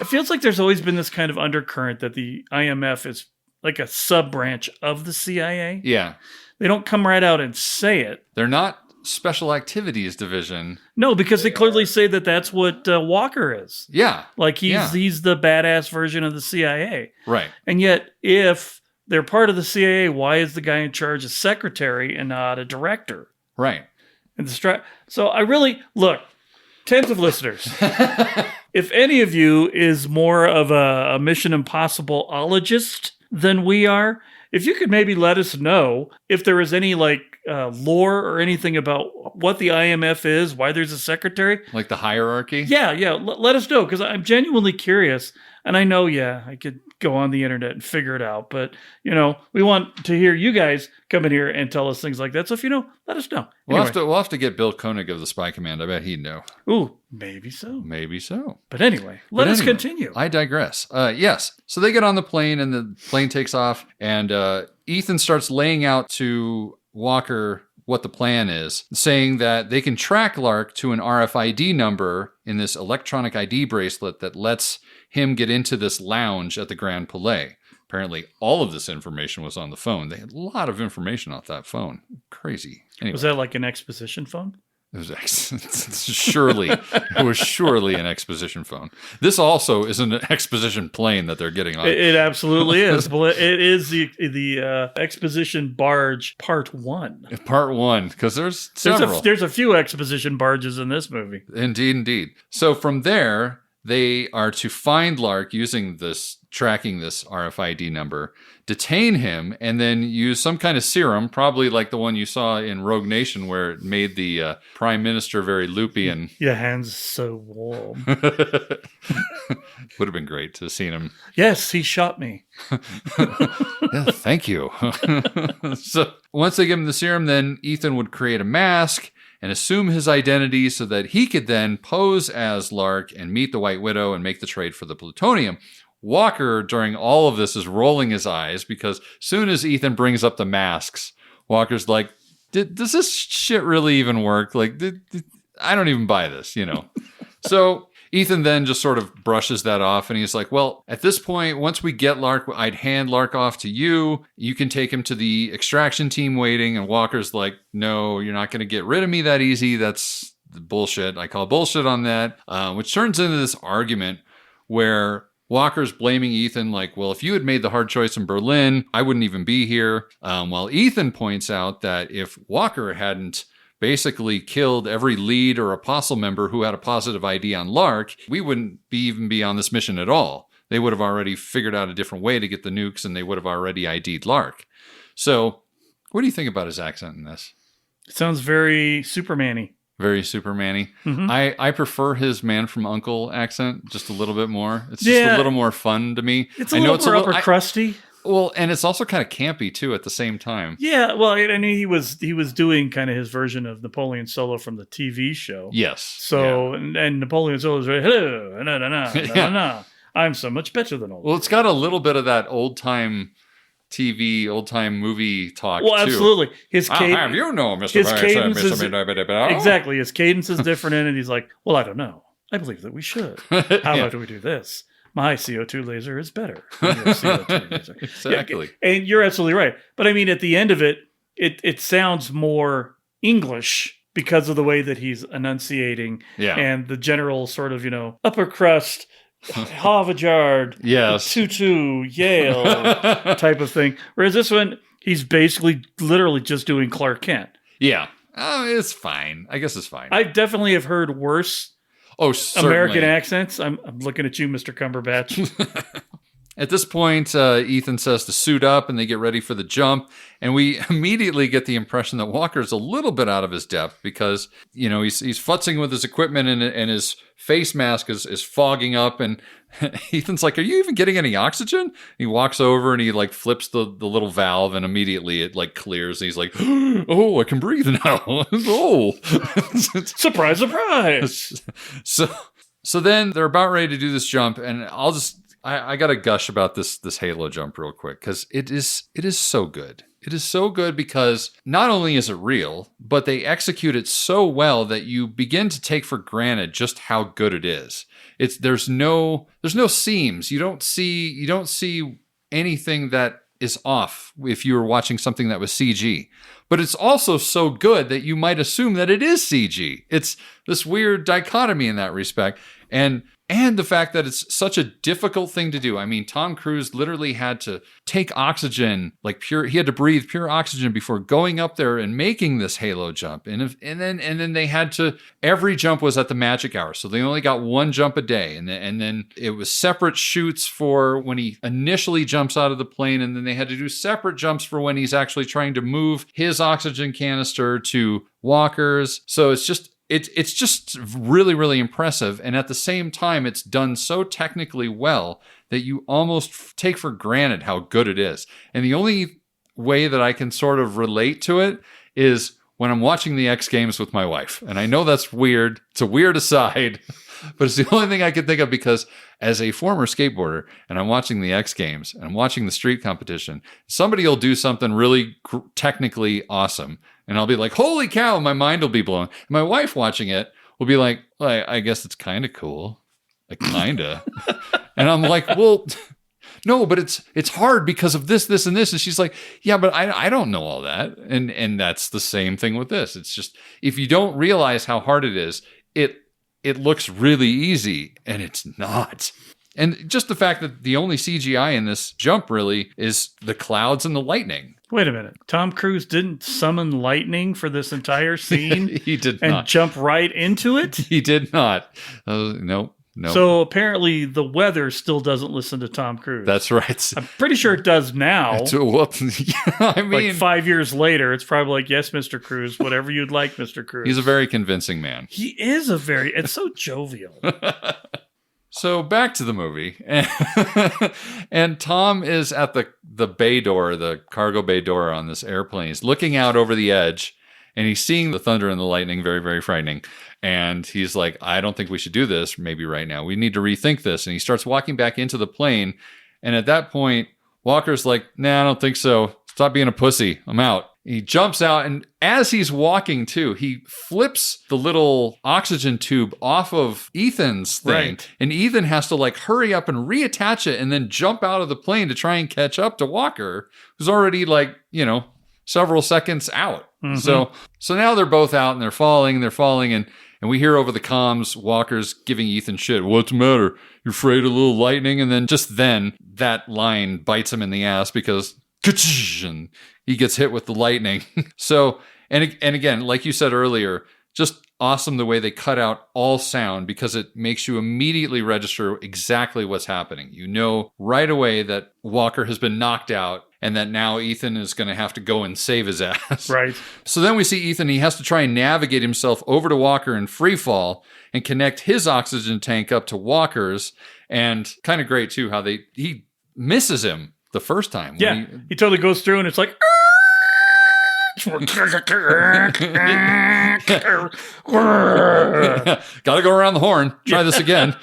It feels like there's always been this kind of undercurrent that the IMF is like a sub-branch of the CIA. Yeah. They don't come right out and say it. They're not Special Activities Division. No, because they clearly say that that's what Walker is. Yeah. Like he's the badass version of the CIA. Right. And yet, if they're part of the CIA, why is the guy in charge a secretary and not a director? Right. And so I really, look, tens of listeners, if any of you is more of a Mission Impossible-ologist than we are, if you could maybe let us know if there is any lore or anything about what the IMF is, why there's a secretary. Like the hierarchy? Yeah. Let us know, because I'm genuinely curious. And I know, I could go on the internet and figure it out. But, we want to hear you guys come in here and tell us things like that. So if you know, let us know. Anyway. We'll have to get Bill Koenig of the Spy Command. I bet he'd know. Ooh, maybe so. Maybe so. But anyway, let us continue. I digress. Yes. So they get on the plane, and the plane takes off, and Ethan starts laying out to Walker what the plan is, saying that they can track Lark to an RFID number in this electronic ID bracelet that lets him get into this lounge at the Grand Palais. Apparently, all of this information was on the phone. They had a lot of information off that phone. Crazy. Anyway. Was that like an exposition phone? It was surely an exposition phone. This also is an exposition plane that they're getting on. It absolutely is. It is the exposition barge part 1. Part 1, because there's several. There's a few exposition barges in this movie. Indeed. So from there, they are to find Lark using this tracking this RFID number, detain him, and then use some kind of serum, probably like the one you saw in Rogue Nation where it made the Prime Minister very loopy and... Your hands so warm. Would have been great to have seen him. Yes, he shot me. Yeah, thank you. So once they give him the serum, then Ethan would create a mask and assume his identity so that he could then pose as Lark and meet the White Widow and make the trade for the plutonium. Walker, during all of this, is rolling his eyes because soon as Ethan brings up the masks, Walker's like, does this shit really even work? Like, I don't even buy this, you know? So Ethan then just sort of brushes that off and he's like, well, at this point, once we get Lark, I'd hand Lark off to you. You can take him to the extraction team waiting. And Walker's like, no, you're not going to get rid of me that easy. That's bullshit. I call bullshit on that, which turns into this argument where Walker's blaming Ethan like, well, if you had made the hard choice in Berlin, I wouldn't even be here. While Ethan points out that if Walker hadn't basically killed every lead or apostle member who had a positive ID on Lark, we wouldn't even be on this mission at all. They would have already figured out a different way to get the nukes and they would have already ID'd Lark. So what do you think about his accent in this? It sounds very Superman-y. Very Superman-y. Mm-hmm. I prefer his Man from U.N.C.L.E. accent just a little bit more. It's just a little more fun to me. It's a little more upper crusty. Well, and it's also kind of campy too at the same time. Yeah, well, I mean, he was doing kind of his version of Napoleon Solo from the TV show. Yes. So and Napoleon Solo is hello, no. I'm so much better than all. Well, it's got a little bit of that old time TV, old time movie talk. Well, too. absolutely. His cadence, have you know, Mr. His cadence is Mr. exactly. His cadence is different in it. He's like, well, I don't know. I believe that we should. How about we do this? My CO2 laser is better than your CO2 laser. Exactly. Yeah, and you're absolutely right. But I mean, at the end of it, it sounds more English because of the way that he's enunciating and the general sort of, upper crust, Harvard, yes, tutu, Yale type of thing. Whereas this one, he's basically literally just doing Clark Kent. Yeah. It's fine. I guess it's fine. I definitely have heard worse American accents. I'm looking at you, Mr. Cumberbatch. At this point, Ethan says to suit up and they get ready for the jump. And we immediately get the impression that Walker's a little bit out of his depth because, he's futzing with his equipment and his face mask is fogging up. And Ethan's like, are you even getting any oxygen? He walks over and he like flips the little valve and immediately it like clears. And he's like, oh, I can breathe now. Oh, surprise, surprise. So then they're about ready to do this jump. And I got to gush about this Halo jump real quick because it is so good. It is so good because not only is it real, but they execute it so well that you begin to take for granted just how good it is. There's no seams. You don't see anything that is off if you were watching something that was CG. But it's also so good that you might assume that it is CG. It's this weird dichotomy in that respect. And the fact that it's such a difficult thing to do. I mean, Tom Cruise literally had to take oxygen, he had to breathe pure oxygen before going up there and making this Halo jump. And then they had to, every jump was at the magic hour. So they only got one jump a day. And then it was separate shoots for when he initially jumps out of the plane. And then they had to do separate jumps for when he's actually trying to move his oxygen canister to Walker's. So it's just really, really impressive. And at the same time, it's done so technically well that you almost take for granted how good it is. And the only way that I can sort of relate to it is when I'm watching the X Games with my wife. And I know that's weird. It's a weird aside, but it's the only thing I can think of because as a former skateboarder and I'm watching the X Games and I'm watching the street competition, somebody will do something really technically awesome. And I'll be like, holy cow, my mind will be blown. And my wife watching it will be like, well, I guess it's kind of cool. Like, kind of. And I'm like, well, no, but it's hard because of this, and this. And she's like, yeah, but I don't know all that. And that's the same thing with this. It's just, if you don't realize how hard it is, it looks really easy, and it's not. And just the fact that the only CGI in this jump really is the clouds and the lightning. Wait a minute. Tom Cruise didn't summon lightning for this entire scene? He did and not. Jump right into it? He did not. Nope. No. So apparently the weather still doesn't listen to Tom Cruise. That's right. I'm pretty sure it does now. I mean, like 5 years later, it's probably like, yes, Mr. Cruise, whatever you'd like, Mr. Cruise. He's a very convincing man. He is it's so jovial. So back to the movie. And Tom is at the bay door, the cargo bay door on this airplane. He's looking out over the edge and he's seeing the thunder and the lightning, very, very frightening. And he's like, I don't think we should do this maybe right now. We need to rethink this. And he starts walking back into the plane. And at that point, Walker's like, nah, I don't think so. Stop being a pussy. I'm out. He jumps out, and as he's walking too, he flips the little oxygen tube off of Ethan's thing. Right. And Ethan has to like hurry up and reattach it and then jump out of the plane to try and catch up to Walker, who's already like, several seconds out. Mm-hmm. So now they're both out and they're falling, and we hear over the comms, Walker's giving Ethan shit. What's the matter? You're afraid of a little lightning? And then just then that line bites him in the ass because and he gets hit with the lightning. So, and again, like you said earlier, just awesome the way they cut out all sound because it makes you immediately register exactly what's happening. You know right away that Walker has been knocked out and that now Ethan is going to have to go and save his ass. Right. So then we see Ethan, he has to try and navigate himself over to Walker in free fall and connect his oxygen tank up to Walker's. And kind of great too how he misses him the first time. Yeah, he totally goes through and it's like... Gotta go around the horn. Try this again.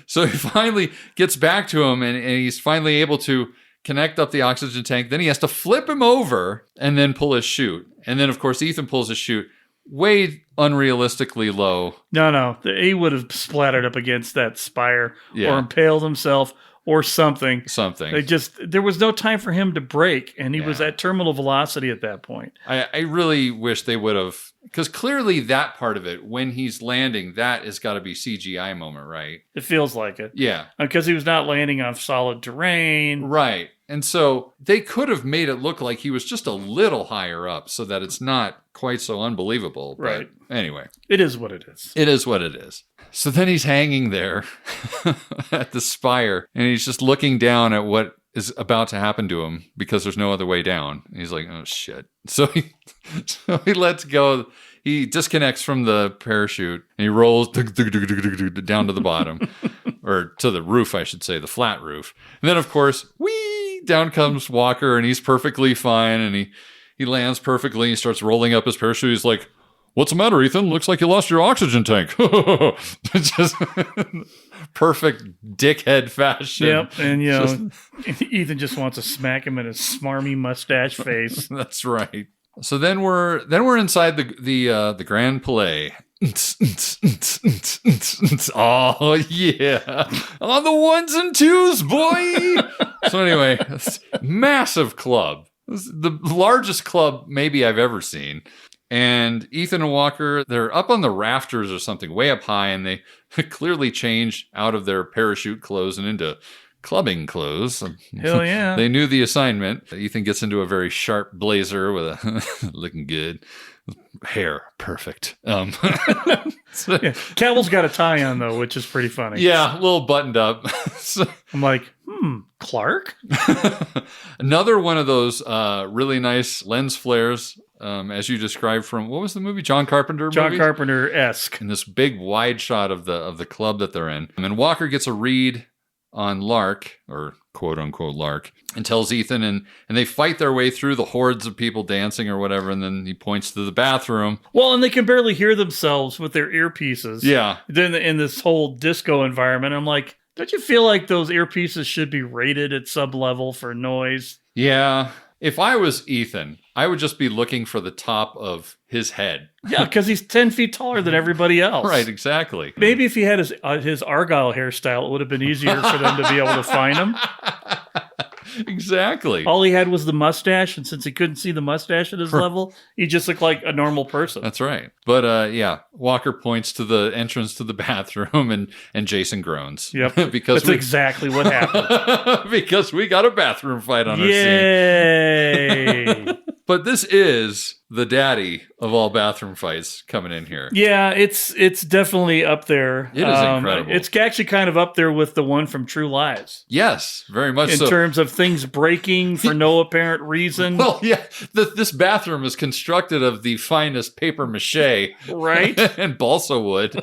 So he finally gets back to him and he's finally able to connect up the oxygen tank. Then he has to flip him over and then pull his chute. And then, of course, Ethan pulls his chute way unrealistically low. No. He would have splattered up against that spire or impaled himself or something. There was no time for him to brake, and he was at terminal velocity at that point. I really wish they would have, because clearly that part of it, when he's landing, that has got to be CGI moment, right? It feels like it. Yeah. Because he was not landing on solid terrain. Right. And so they could have made it look like he was just a little higher up so that it's not quite so unbelievable. Right. But anyway. It is what it is. It is what it is. So then he's hanging there at the spire and he's just looking down at what is about to happen to him because there's no other way down. And he's like, oh shit. So he lets go. He disconnects from the parachute and he rolls down to the bottom or to the roof, I should say, the flat roof. And then of course, down comes Walker and he's perfectly fine. And he lands perfectly. He starts rolling up his parachute. He's like, what's the matter, Ethan? Looks like you lost your oxygen tank. Just perfect dickhead fashion. Yep, and Ethan just wants to smack him in his smarmy mustache face. That's right. So then we're inside the Grand Palais. Oh yeah, on the ones and twos, boy. So anyway, massive club. This is the largest club maybe I've ever seen. And Ethan and Walker, they're up on the rafters or something, way up high, and they clearly change out of their parachute clothes and into clubbing clothes. Hell yeah. They knew the assignment. Ethan gets into a very sharp blazer with a looking good. Hair, perfect. Cavill's got a tie on, though, which is pretty funny. Yeah, a little buttoned up. I'm like, Clark? Another one of those really nice lens flares, as you described from, what was the movie? John Carpenter movie? Carpenter-esque. And this big wide shot of the club that they're in. And Walker gets a read on Lark, or quote-unquote Lark, and tells Ethan, and they fight their way through the hordes of people dancing or whatever, and then he points to the bathroom. Well, and they can barely hear themselves with their earpieces. Yeah. Then in this whole disco environment, I'm like, don't you feel like those earpieces should be rated at sub-level for noise? Yeah. If I was Ethan, I would just be looking for the top of his head. Yeah, because he's 10 feet taller than everybody else. Right, exactly. Maybe if he had his Argyle hairstyle, it would have been easier for them to be able to find him. Exactly. All he had was the mustache, and since he couldn't see the mustache at his level, he just looked like a normal person. That's right. But yeah, Walker points to the entrance to the bathroom, and Jason groans. Yep. Because that's exactly what happened. Because we got a bathroom fight on our scene. Yay! But this is the daddy of all bathroom fights coming in here. Yeah, it's definitely up there. It is incredible. It's actually kind of up there with the one from True Lies. Yes, very much in so. terms of things breaking for no apparent reason. Well, yeah, this bathroom is constructed of the finest paper mache, right, and balsa wood,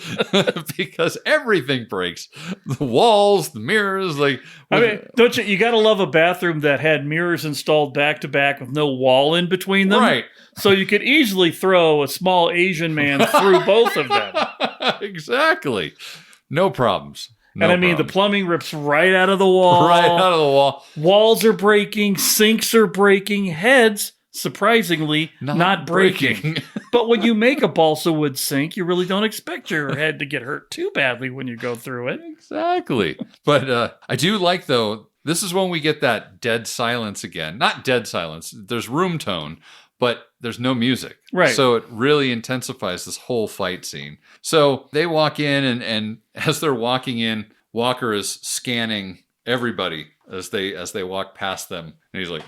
because everything breaks. The walls, the mirrors, like. I mean, don't you got to love a bathroom that had mirrors installed back to back with no wall in between them, right? So you could easily throw a small Asian man through both of them. Exactly, no problems. No, and I mean, the plumbing rips right out of the wall. Right out of the wall. Walls are breaking. Sinks are breaking. Heads, surprisingly, not breaking. But when you make a balsa wood sink, you really don't expect your head to get hurt too badly when you go through it. Exactly. But I do like, though, this is when we get that dead silence again. Not dead silence. There's room tone, but there's no music. Right. So it really intensifies this whole fight scene. So they walk in, and as they're walking in, Walker is scanning everybody as they walk past them. And he's like,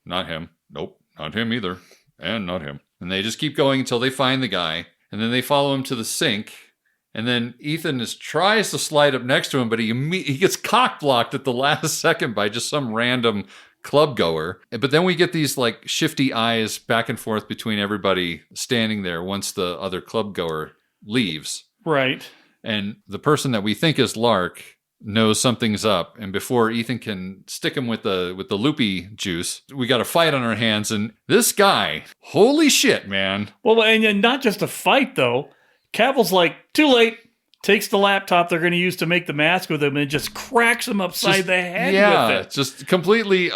not him. Nope, not him either. And not him. And they just keep going until they find the guy. And then they follow him to the sink. And then Ethan tries to slide up next to him, but he gets cock-blocked at the last second by just some random club goer. But then we get these like shifty eyes back and forth between everybody standing there once the other club goer leaves. Right. And the person that we think is Lark knows something's up, and before Ethan can stick him with the loopy juice, we got a fight on our hands. And this guy, holy shit, man. Well, and not just a fight though. Cavill's like, too late. Takes the laptop they're going to use to make the mask with him and just cracks him upside the head with it. Just completely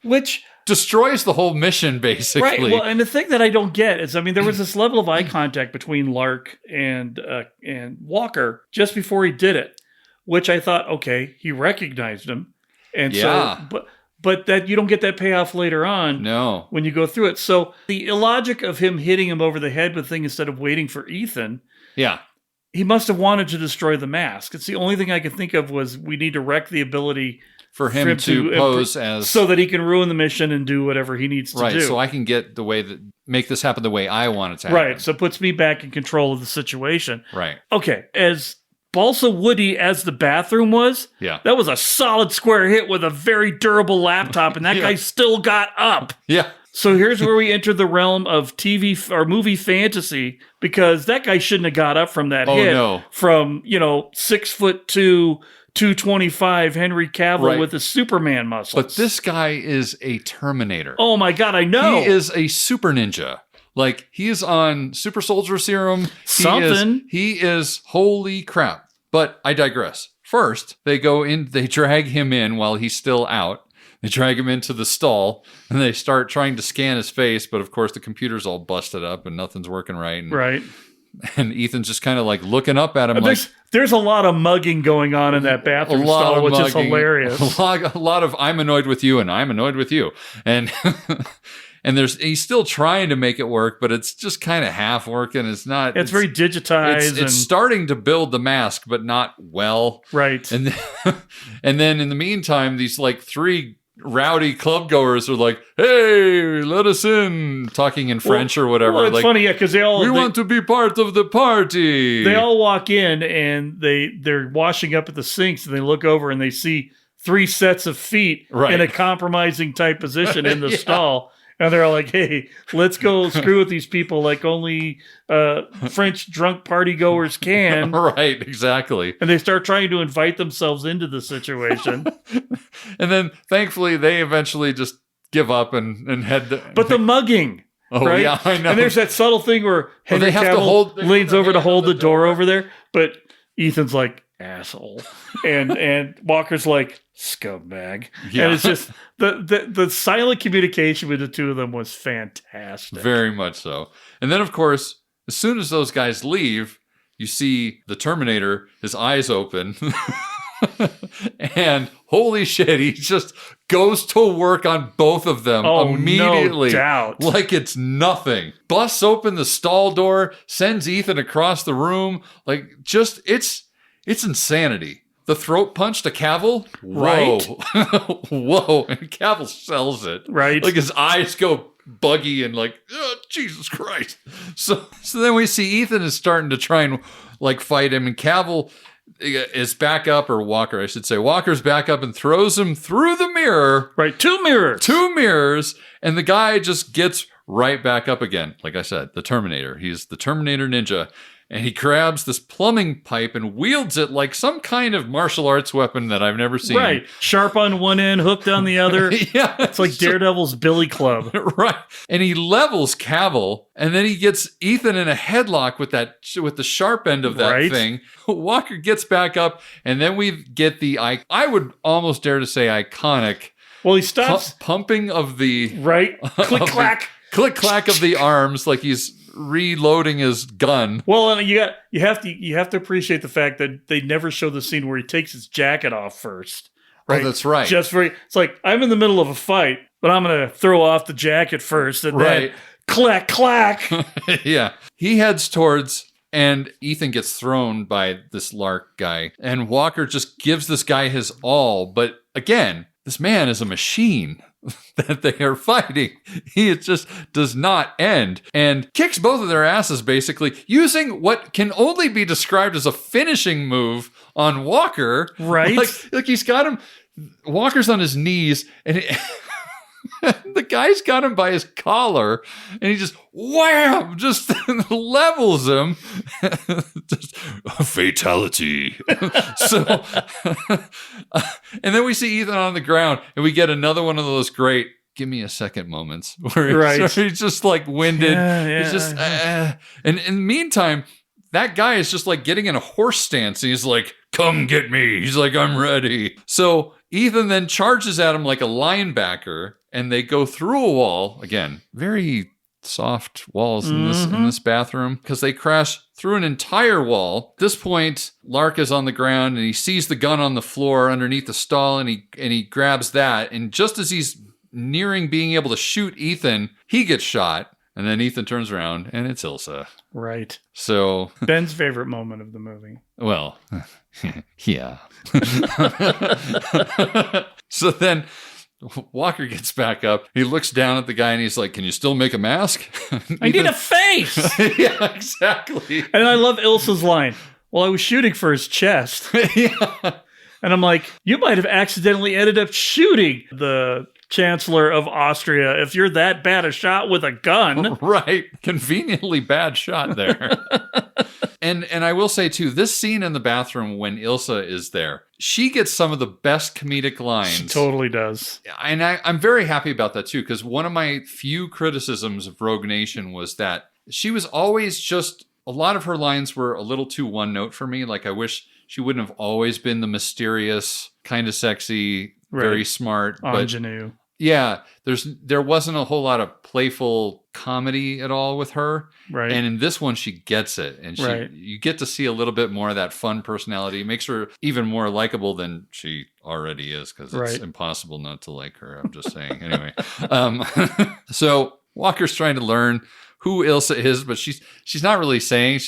which destroys the whole mission, basically. Right. Well, and the thing that I don't get is, I mean, there was this level of eye contact between Lark and Walker just before he did it, which I thought, okay, he recognized him, and so, but that you don't get that payoff later on. No, when you go through it. So the illogic of him hitting him over the head with the thing instead of waiting for Ethan. Yeah. He must have wanted to destroy the mask. It's the only thing I could think of was we need to wreck the ability for him to pose as, so that he can ruin the mission and do whatever he needs to do. Right, so I can get make this happen the way I want it to happen. Right, so it puts me back in control of the situation. Right. Okay, as balsa woody as the bathroom was, that was a solid square hit with a very durable laptop, and that guy still got up. Yeah. So here's where we enter the realm of TV or movie fantasy, because that guy shouldn't have got up from that hit from, 6'2", 225 Henry Cavill with his Superman muscles. But this guy is a Terminator. Oh my God, I know. He is a super ninja. Like, he is on super soldier serum. He is holy crap. But I digress. First, they drag him in while he's still out. They drag him into the stall, and they start trying to scan his face, but of course the computer's all busted up and nothing's working right. And Ethan's just kind of like looking up at him. There's a lot of mugging going on in that bathroom stall, which is hilarious. A lot of I'm annoyed with you and I'm annoyed with you. And and he's still trying to make it work, but it's just kind of half working. It's very digitized. It's starting to build the mask, but not well. Right. And then in the meantime, these like three rowdy club goers are like, "Hey, let us in," talking in French or whatever. Well, it's funny, because they want to be part of the party. They all walk in and they're washing up at the sinks, and they look over and they see 3 sets of feet in a compromising type position in the stall. And they're like, "Hey, let's go screw with these people like only French drunk party goers can." Right, exactly. And they start trying to invite themselves into the situation. And then, thankfully, they eventually just give up and head. But the mugging. Oh, right? Yeah, I know. And there's that subtle thing where Henry Cavill leans over to hold the door over there, but Ethan's like, "Asshole," and Walker's like, "Scumbag." Yeah. And it's just the silent communication with the two of them was fantastic. Very much so. And then, of course, as soon as those guys leave, you see the Terminator, his eyes open. And holy shit, he just goes to work on both of them immediately. No doubt. Like it's nothing. Busts open the stall door, sends Ethan across the room. Like, just, it's insanity. The throat punch to Cavill? Whoa. Whoa. And Cavill sells it. Right. Like his eyes go buggy and like, Jesus Christ. So then we see Ethan is starting to try and like fight him, and Cavill is back up, or Walker, I should say. Walker's back up and throws him through the mirror. Right, 2 mirrors. 2 mirrors, and the guy just gets right back up again. Like I said, the Terminator. He's the Terminator ninja. And he grabs this plumbing pipe and wields it like some kind of martial arts weapon that I've never seen. Right. Sharp on one end, hooked on the other. Yeah. It's like Daredevil's Billy Club. Right. And he levels Cavill, and then he gets Ethan in a headlock with the sharp end of that thing. Walker gets back up, and then we get the, I would almost dare to say iconic. Well, he stops. Pumping of the... Right. Click, clack. Click, clack of the arms like he's reloading his gun. Well, and you have to appreciate the fact that they never show the scene where he takes his jacket off first. Right? Oh, that's right. It's like, I'm in the middle of a fight, but I'm going to throw off the jacket first, and then clack, clack. Yeah. He heads towards, and Ethan gets thrown by this Lark guy, and Walker just gives this guy his all. But again, this man is a machine that they are fighting. He just does not end, and kicks both of their asses, basically, using what can only be described as a finishing move on Walker. Right. Like he's got him, Walker's on his knees, and the guy's got him by his collar, and he just wham, just levels him. Just a fatality. So, and then we see Ethan on the ground, and we get another one of those great "give me a second" moments where he's just like winded. He's just, and in the meantime, that guy is just like getting in a horse stance, and he's like, "Come get me." He's like, "I'm ready." So Ethan then charges at him like a linebacker, and they go through a wall. Again, very soft walls in this bathroom, because they crash through an entire wall. At this point, Lark is on the ground, and he sees the gun on the floor underneath the stall, and he grabs that. And just as he's nearing being able to shoot Ethan, he gets shot. And then Ethan turns around, and it's Ilsa. Right. So Ben's favorite moment of the movie. Well, yeah. So then Walker gets back up. He looks down at the guy, and he's like, "Can you still make a mask?" I need a face. Yeah, exactly. And I love Ilsa's line. Well, I was shooting for his chest. Yeah. And I'm like, you might have accidentally ended up shooting the Chancellor of Austria if you're that bad a shot with a gun. Right. Conveniently bad shot there. And I will say, too, this scene in the bathroom when Ilsa is there, she gets some of the best comedic lines. She totally does. And I'm very happy about that, too, because one of my few criticisms of Rogue Nation was that she was always just, a lot of her lines were a little too one note for me. Like, I wish she wouldn't have always been the mysterious, kind of sexy, very smart. Ingenue. But yeah, there wasn't a whole lot of playful comedy at all with her. Right. And in this one, she gets it. And you get to see a little bit more of that fun personality. It makes her even more likable than she already is, because it's impossible not to like her. I'm just saying. Anyway. So Walker's trying to learn who Ilsa is, but she's not really saying.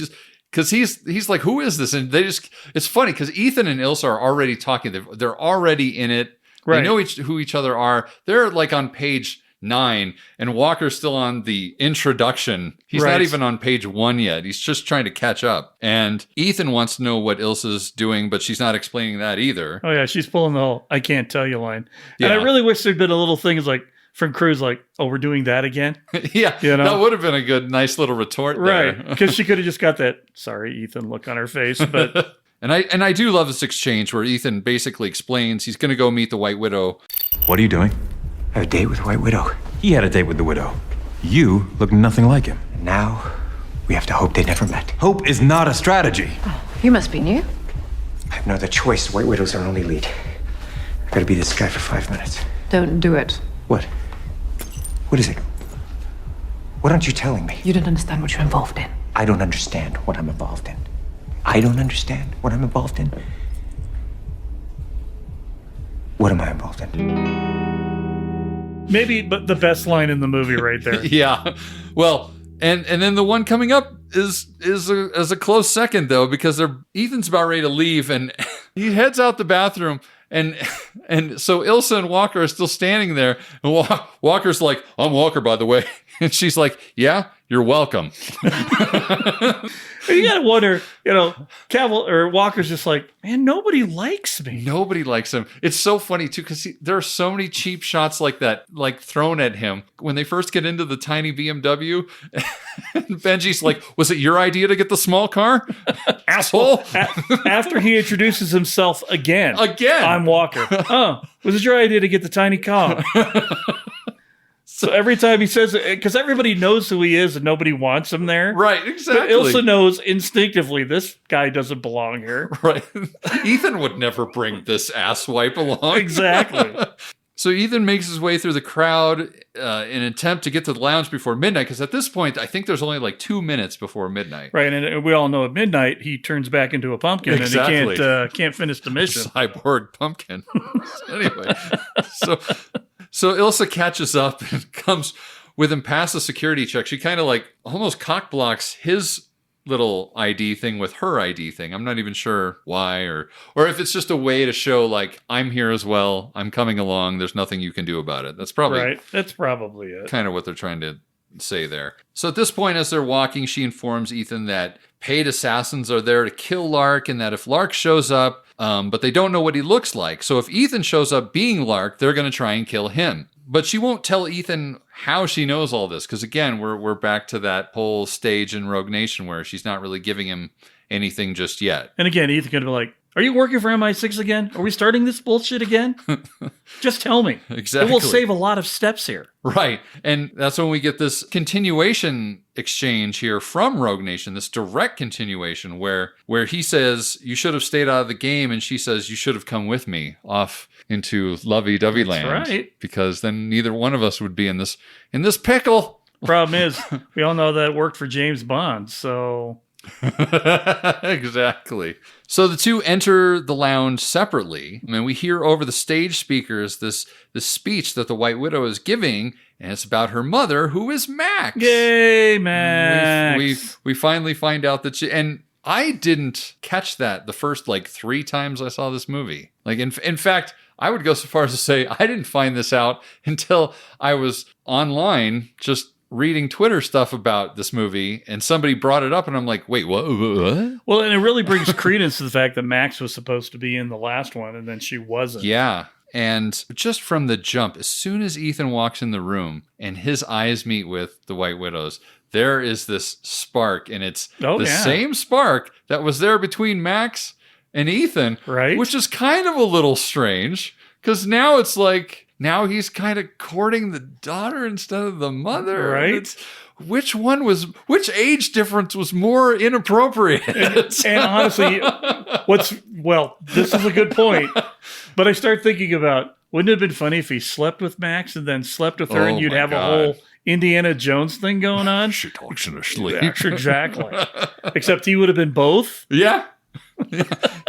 Because he's like, who is this? And it's funny because Ethan and Ilsa are already talking. They're already in it. Right. They know who each other are. They're like on page 9, and Walker's still on the introduction. He's not even on page 1 yet. He's just trying to catch up. And Ethan wants to know what Ilsa's doing, but she's not explaining that either. Oh, yeah. She's pulling the whole "I can't tell you" line. Yeah. And I really wish there'd been a little thing like from Cruz, like, "Oh, we're doing that again?" Yeah. You know? That would have been a nice little retort there. Right. Because she could have just got that "sorry, Ethan" look on her face. But And I do love this exchange where Ethan basically explains he's going to go meet the White Widow. What are you doing? I have a date with White Widow. He had a date with the Widow. You look nothing like him. And now, we have to hope they never met. Hope is not a strategy. Oh, you must be new. I have no other choice. White Widow's our only lead. I gotta be this guy for 5 minutes. Don't do it. What? What is it? What aren't you telling me? You don't understand what you're involved in. I don't understand what I'm involved in. I don't understand what I'm involved in. What am I involved in? Maybe, but the best line in the movie right there. Yeah. Well, and then the one coming up is a close second, though, because Ethan's about ready to leave, and he heads out the bathroom, and so Ilsa and Walker are still standing there, and Walker's like, "I'm Walker, by the way." And she's like, yeah, you're welcome. You gotta wonder, Walker's just like, man, nobody likes me. Nobody likes him. It's so funny too, because there are so many cheap shots like that, like thrown at him when they first get into the tiny BMW. And Benji's like, was it your idea to get the small car? Asshole. After he introduces himself again. Again. I'm Walker. Oh, was it your idea to get the tiny car? So every time he says it, because everybody knows who he is and nobody wants him there. Right, exactly. But Ilsa knows instinctively this guy doesn't belong here. Right. Ethan would never bring this asswipe along. Exactly. So Ethan makes his way through the crowd in an attempt to get to the lounge before midnight, because at this point, I think there's only like 2 minutes before midnight. Right, and we all know at midnight, he turns back into a pumpkin Exactly. and he can't finish the mission. Cyborg pumpkin. Anyway, so Ilsa catches up and comes with him past the security check. She kind of like almost cock blocks his little ID thing with her ID thing. I'm not even sure why, or if it's just a way to show like, I'm here as well. I'm coming along. There's nothing you can do about it. That's probably right. That's probably it. Kind of what they're trying to say there. So at this point, as they're walking, she informs Ethan that paid assassins are there to kill Lark, and that if Lark shows up, but they don't know what he looks like. So if Ethan shows up being Lark, they're going to try and kill him. But she won't tell Ethan how she knows all this, because again, we're back to that whole stage in Rogue Nation where she's not really giving him anything just yet. And again, Ethan could be like, are you working for MI6 again? Are we starting this bullshit again? Just tell me. Exactly. It will save a lot of steps here. Right. And that's when we get this continuation exchange here from Rogue Nation, this direct continuation where he says, you should have stayed out of the game, and she says, you should have come with me off into lovey-dovey land. That's right. Because then neither one of us would be in this pickle. Problem is, we all know that worked for James Bond, so... Exactly. So the two enter the lounge separately, and we hear over the stage speakers this speech that the White Widow is giving, and it's about her mother, who is Max. Yay, Max! We finally find out that she... And I didn't catch that the first, 3 times I saw this movie. In fact, I would go so far as to say I didn't find this out until I was online just reading Twitter stuff about this movie, and somebody brought it up, and I'm like, wait, what? Well, and it really brings credence to the fact that Max was supposed to be in the last one, and then she wasn't. Yeah. And just from the jump, as soon as Ethan walks in the room and his eyes meet with the White Widow's, there is this spark, and it's same spark that was there between Max and Ethan, right? Which is kind of a little strange, because now it's like, now he's kind of courting the daughter instead of the mother. Right. Which age difference was more inappropriate? And honestly, this is a good point. But I start thinking about, wouldn't it have been funny if he slept with Max and then slept with her, and you'd have a whole Indiana Jones thing going on? She talks in her sleep. Exactly. Except he would have been both. Yeah.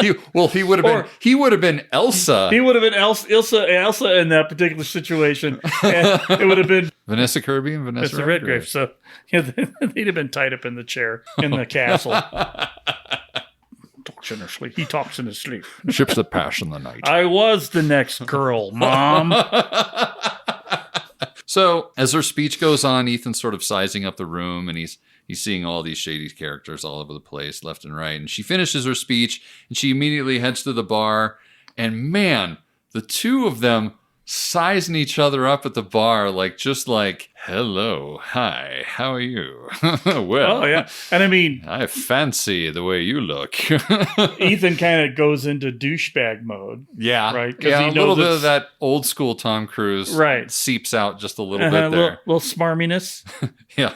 He would have been Elsa. He would have been Elsa in that particular situation. And it would have been Vanessa Kirby and Vanessa Redgrave. So they'd have been tied up in the chair in the castle. Talks in her sleep. He talks in his sleep. Ships that pass in the night. I was the next girl, Mom. So as her speech goes on, Ethan's sort of sizing up the room, and he's seeing all these shady characters all over the place, left and right. And she finishes her speech, and she immediately heads to the bar. And man, the two of them sizing each other up at the bar, just like, hello, hi, how are you? Well, oh, yeah. And I mean, I fancy the way you look. Ethan kind of goes into douchebag mode. Yeah. Right. Yeah, a little bit of that old school Tom Cruise seeps out just a little bit there. Little smarminess. Yeah.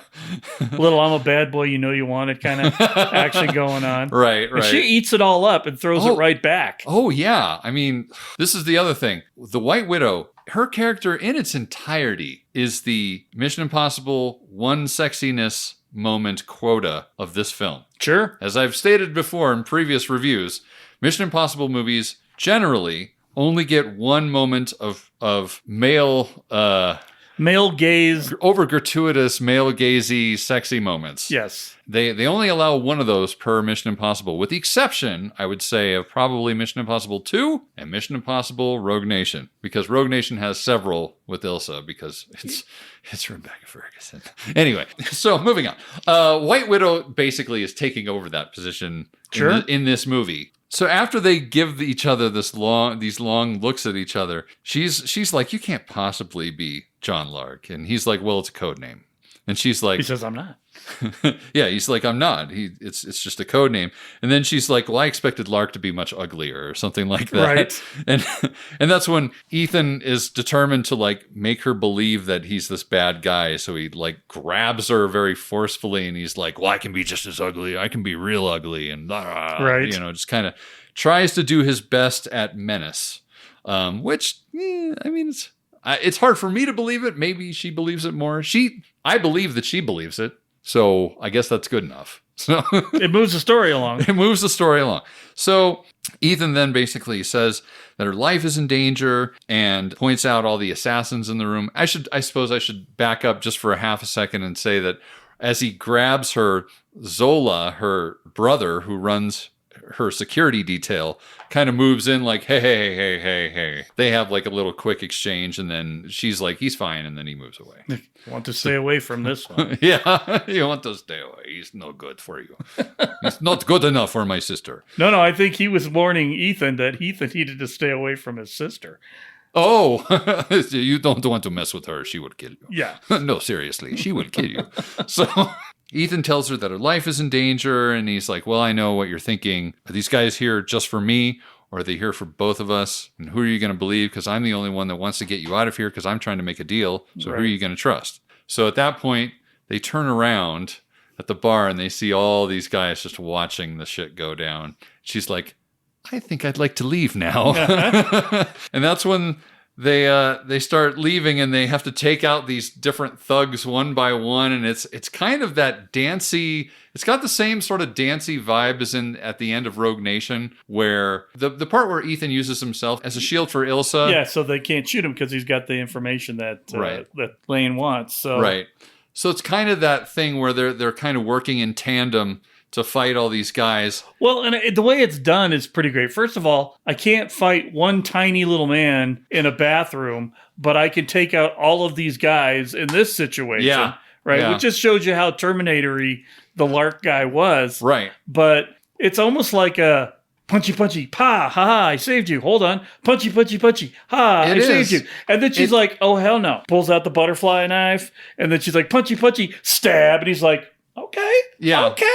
Little I'm a bad boy, you know you want it kind of action going on. Right. And she eats it all up and throws it right back. Oh, yeah. I mean, this is the other thing. The White Widow, her character in its entirety is the Mission Impossible one sexiness moment quota of this film. Sure. As I've stated before in previous reviews, Mission Impossible movies generally only get one moment of male male gaze. Over gratuitous, male gazy, sexy moments. Yes. They only allow one of those per Mission Impossible, with the exception, I would say, of probably Mission Impossible 2 and Mission Impossible Rogue Nation, because Rogue Nation has several with Ilsa because it's Rebecca Ferguson. Anyway, so moving on. White Widow basically is taking over that position in this movie. So after they give each other these long looks at each other, she's like, "You can't possibly be John Lark," and he's like, "Well, it's a code name," and she's like, He says, "I'm not." Yeah, he's like, "I'm not. It's just a code name." And then she's like, "Well, I expected Lark to be much uglier," or something like that. Right. And that's when Ethan is determined to like make her believe that he's this bad guy. So he like grabs her very forcefully, and he's like, "Well, I can be just as ugly. I can be real ugly," and right. just kind of tries to do his best at menace, which I mean, it's hard for me to believe it. Maybe she believes it more. I believe that she believes it. So I guess that's good enough. So it moves the story along. It moves the story along. So Ethan then basically says that her life is in danger and points out all the assassins in the room. I suppose I should back up just for a half a second and say that as he grabs her, Zola, her brother who runs her security detail, kind of moves in like, hey. They have like a little quick exchange, and then she's like, "He's fine," and then he moves away. I want to stay away from this one. Yeah, you want to stay away. He's no good for you. He's not good enough for my sister. No, I think he was warning Ethan that Ethan needed to stay away from his sister. Oh, you don't want to mess with her. She would kill you. Yeah. No, seriously, she would kill you. So Ethan tells her that her life is in danger, and he's like, "Well, I know what you're thinking. Are these guys here just for me, or are they here for both of us? And who are you going to believe? Because I'm the only one that wants to get you out of here because I'm trying to make a deal. So Who are you going to trust?" So at that point, they turn around at the bar, and they see all these guys just watching the shit go down. She's like, "I think I'd like to leave now." And that's when they start leaving, and they have to take out these different thugs one by one, and it's kind of that dancey. It's got the same sort of dancey vibe as in at the end of Rogue Nation, where the part where Ethan uses himself as a shield for Ilsa. Yeah, so they can't shoot him because he's got the information that that Lane wants. So right. So it's kind of that thing where they're kind of working in tandem to fight all these guys. Well, and the way it's done is pretty great. First of all, I can't fight one tiny little man in a bathroom, but I can take out all of these guys in this situation. Yeah. Right? Yeah. Which just shows you how Terminator-y the Lark guy was. Right. But it's almost like a punchy, ha, ha, I saved you. Hold on. Punchy, ha, I saved you. And then she's like, "Oh, hell no." Pulls out the butterfly knife, and then she's like, punchy, stab. And he's like, "Okay. Yeah. Okay.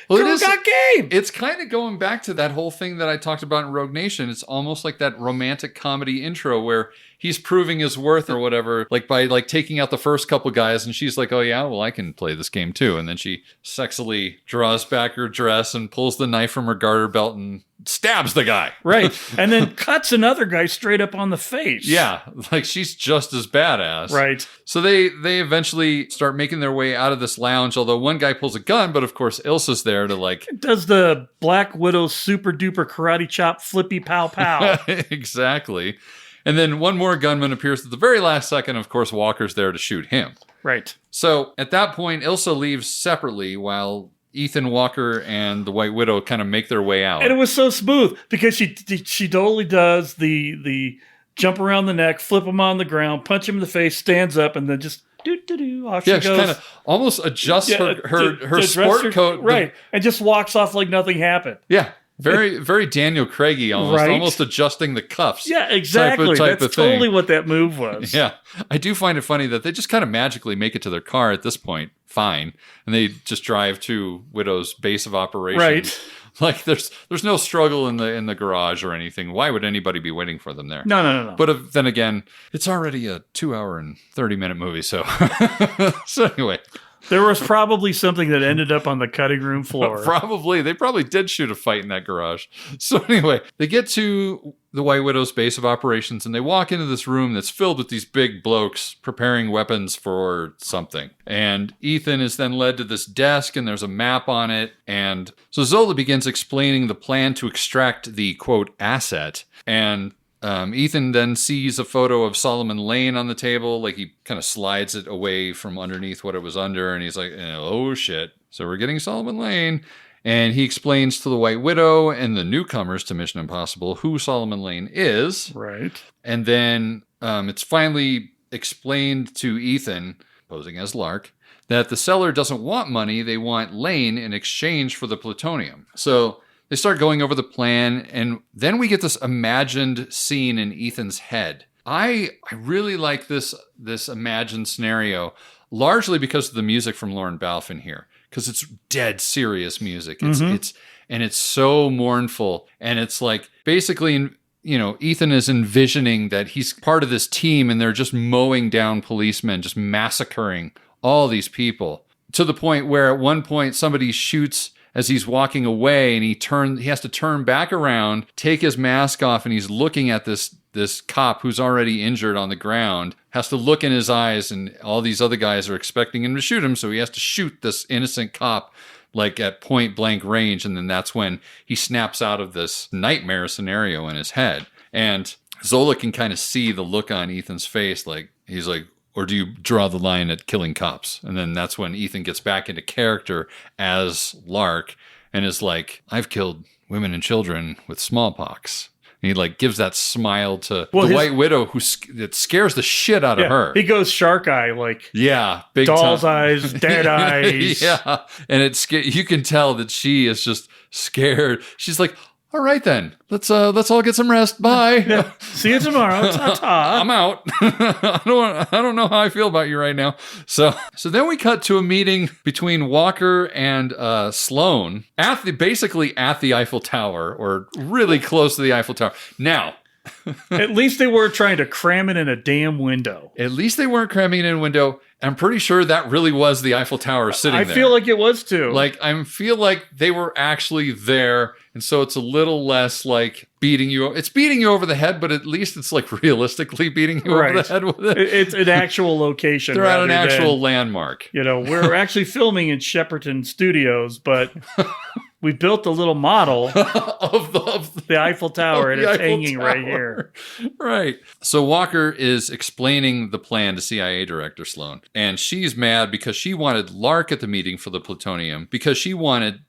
Well, Girl got game." It's kind of going back to that whole thing that I talked about in Rogue Nation. It's almost like that romantic comedy intro where he's proving his worth or whatever, like by like taking out the first couple guys, and she's like, "Oh yeah, well I can play this game too." And then she sexily draws back her dress and pulls the knife from her garter belt and stabs the guy. Right. And then cuts another guy straight up on the face. Yeah, like she's just as badass. Right. So they eventually start making their way out of this lounge, although one guy pulls a gun, but of course Ilsa's there to like... Does the Black Widow super duper karate chop flippy pow pow. Exactly. And then one more gunman appears at the very last second. Of course, Walker's there to shoot him. Right. So at that point, Ilsa leaves separately while Ethan, Walker, and the White Widow kind of make their way out. And it was so smooth because she totally does the jump around the neck, flip him on the ground, punch him in the face, stands up, and then just off she goes. She kind of almost adjusts her sport coat. Right. And just walks off like nothing happened. Yeah. Very Daniel Craig-y almost. Right. Almost adjusting the cuffs. Yeah, exactly. Type That's of thing. totally what that move was. Yeah. I do find it funny that they just kind of magically make it to their car at this point. Fine. And they just drive to Widow's base of operations. Right. Like there's no struggle in the garage or anything. Why would anybody be waiting for them there? No. But then again, it's already a 2-hour and 30-minute movie. So anyway. There was probably something that ended up on the cutting room floor. Probably. They probably did shoot a fight in that garage. So anyway, they get to the White Widow's base of operations, and they walk into this room that's filled with these big blokes preparing weapons for something. And Ethan is then led to this desk, and there's a map on it. And so Zola begins explaining the plan to extract the, quote, asset. And Ethan then sees a photo of Solomon Lane on the table. Like, he kind of slides it away from underneath what it was under, and he's like, oh shit. So we're getting Solomon Lane. And he explains to the White Widow and the newcomers to Mission Impossible who Solomon Lane is. Right. And then it's finally explained to Ethan, posing as Lark, that the seller doesn't want money. They want Lane in exchange for the plutonium. So they start going over the plan, and then we get this imagined scene in Ethan's head. I really like this imagined scenario, largely because of the music from Lauren Balfe here, because it's dead serious music. It's so mournful, and it's like basically, Ethan is envisioning that he's part of this team, and they're just mowing down policemen, just massacring all these people, to the point where at one point somebody shoots as he's walking away, and he has to turn back around, take his mask off, and he's looking at this cop who's already injured on the ground, has to look in his eyes, and all these other guys are expecting him to shoot him, so he has to shoot this innocent cop like at point blank range, and then that's when he snaps out of this nightmare scenario in his head. And Zola can kind of see the look on Ethan's face, like he's like, or do you draw the line at killing cops? And then that's when Ethan gets back into character as Lark and is like, I've killed women and children with smallpox. And he like gives that smile to the White Widow, that scares the shit out of her. He goes shark eye, like big doll's time. eyes, dead eyes. Yeah, and you can tell that she is just scared. She's like, all right then, let's all get some rest. Bye. See you tomorrow. Ta-ta. I'm out. I don't know how I feel about you right now. So then we cut to a meeting between Walker and Sloan basically at the Eiffel Tower, or really close to the Eiffel Tower. Now, at least they weren't trying to cram it in a damn window. At least they weren't cramming it in a window. I'm pretty sure that really was the Eiffel Tower sitting there. I feel like it was too. Like, I feel like they were actually there, and so it's a little less like beating you. It's beating you over the head, but at least it's like realistically beating you over the head with it. It's an actual location. They're at an actual landmark. We're actually filming in Shepperton Studios, but we built a little model of the Eiffel Tower, and it's hanging right here. Right. So Walker is explaining the plan to CIA Director Sloan, and she's mad because she wanted Lark at the meeting for the plutonium, because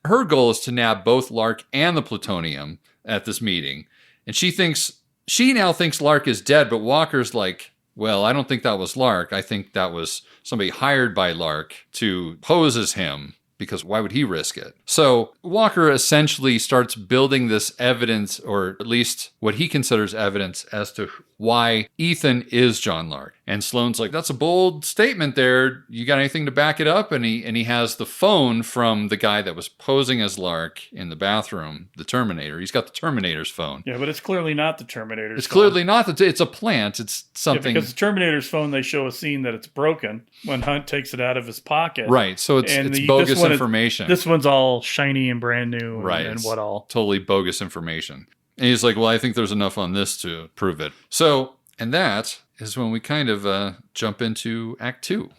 her goal is to nab both Lark and the plutonium at this meeting. And she now thinks Lark is dead, but Walker's like, well, I don't think that was Lark. I think that was somebody hired by Lark to pose as him, because why would he risk it? So Walker essentially starts building this evidence, or at least what he considers evidence, as to why Ethan is John Lark. And Sloan's like, that's a bold statement there. You got anything to back it up? And he has the phone from the guy that was posing as Lark in the bathroom, the Terminator. He's got the Terminator's phone. Yeah, but it's clearly not the Terminator's phone. It's clearly not. It's a plant. It's something. Yeah, because the Terminator's phone, they show a scene that it's broken when Hunt takes it out of his pocket. Right. So it's bogus information. This one's all shiny and brand new. Right. And what all. Totally bogus information. And he's like, well, I think there's enough on this to prove it. So, and that is when we kind of jump into Act 2.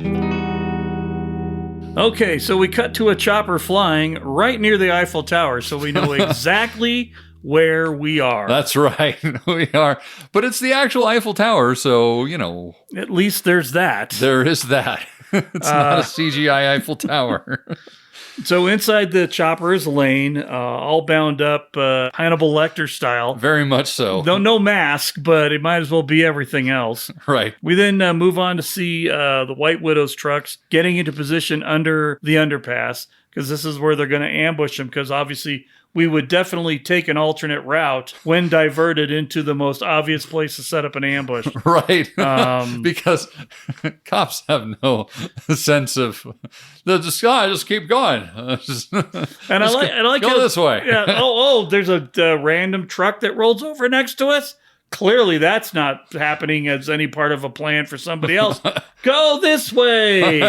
Okay, so we cut to a chopper flying right near the Eiffel Tower, so we know exactly where we are. That's right. We are. But it's the actual Eiffel Tower, so, At least there's that. There is that. It's not a CGI Eiffel Tower. So inside the chopper is Lane, all bound up Hannibal Lecter style. Very much so. No mask, but it might as well be everything else. Right. We then move on to see the White Widow's trucks getting into position under the underpass, because this is where they're going to ambush them, because obviously we would definitely take an alternate route when diverted into the most obvious place to set up an ambush. Right. Because cops have no sense of just keep going. And I like go this way. Yeah. There's a random truck that rolls over next to us. Clearly, that's not happening as any part of a plan for somebody else. Go this way.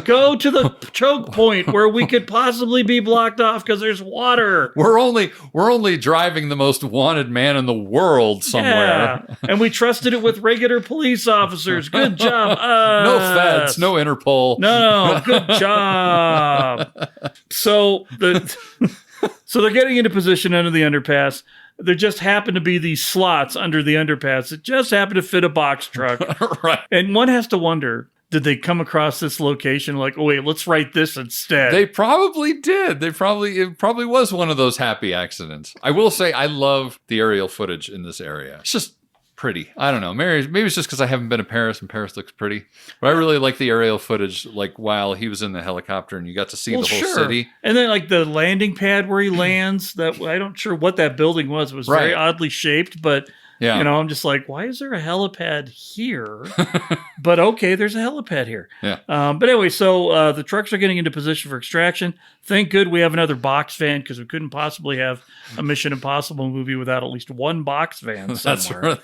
Go to the choke point where we could possibly be blocked off because there's water. We're only driving the most wanted man in the world somewhere. Yeah. And we trusted it with regular police officers. Good job. No feds, no Interpol. No, good job. So they're getting into position under the underpass. there just happened to be these slots under the underpass that just happened to fit a box truck. Right. And one has to wonder, did they come across this location like, oh, wait, let's write this instead? They probably did. It probably was one of those happy accidents. I will say I love the aerial footage in this area. It's just pretty. I don't know. Maybe it's just because I haven't been to Paris and Paris looks pretty. But I really like the aerial footage, like while he was in the helicopter and you got to see the whole city. And then like the landing pad where he lands, that I don't sure what that building was. It was very oddly shaped, but yeah. You know, I'm just like, why is there a helipad here? But okay, there's a helipad here. Yeah. But anyway, so the trucks are getting into position for extraction. Thank good we have another box van because we couldn't possibly have a Mission Impossible movie without at least one box van somewhere.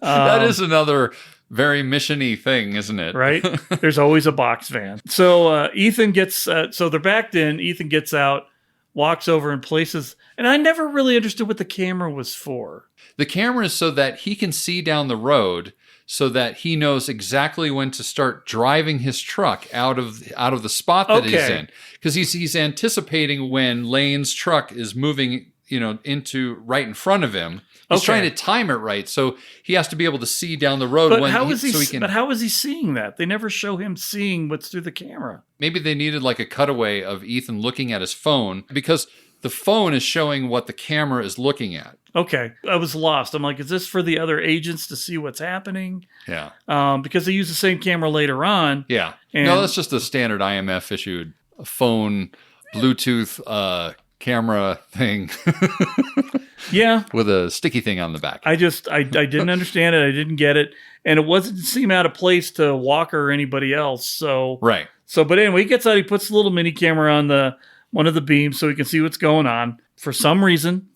That is another very mission-y thing, isn't it? Right? There's always a box van. So Ethan gets, so they're backed in. Ethan gets out, walks over and places, and I never really understood what the camera was for. The camera is so that he can see down the road, so that he knows exactly when to start driving his truck out of the spot that he's in, because he's anticipating when Lane's truck is moving, into right in front of him. He's trying to time it right, so he has to be able to see down the road. But how is he seeing that? They never show him seeing what's through the camera. Maybe they needed like a cutaway of Ethan looking at his phone, because the phone is showing what the camera is looking at. Okay. I was lost. I'm like, is this for the other agents to see what's happening? Yeah. Because they use the same camera later on. Yeah. And no, that's just a standard IMF issued phone Bluetooth camera thing. Yeah. With a sticky thing on the back. I didn't understand it. I didn't get it. And it didn't seem out of place to Walker or anybody else. So, right. So, but anyway, he gets out, he puts the little mini camera on one of the beams so he can see what's going on for some reason.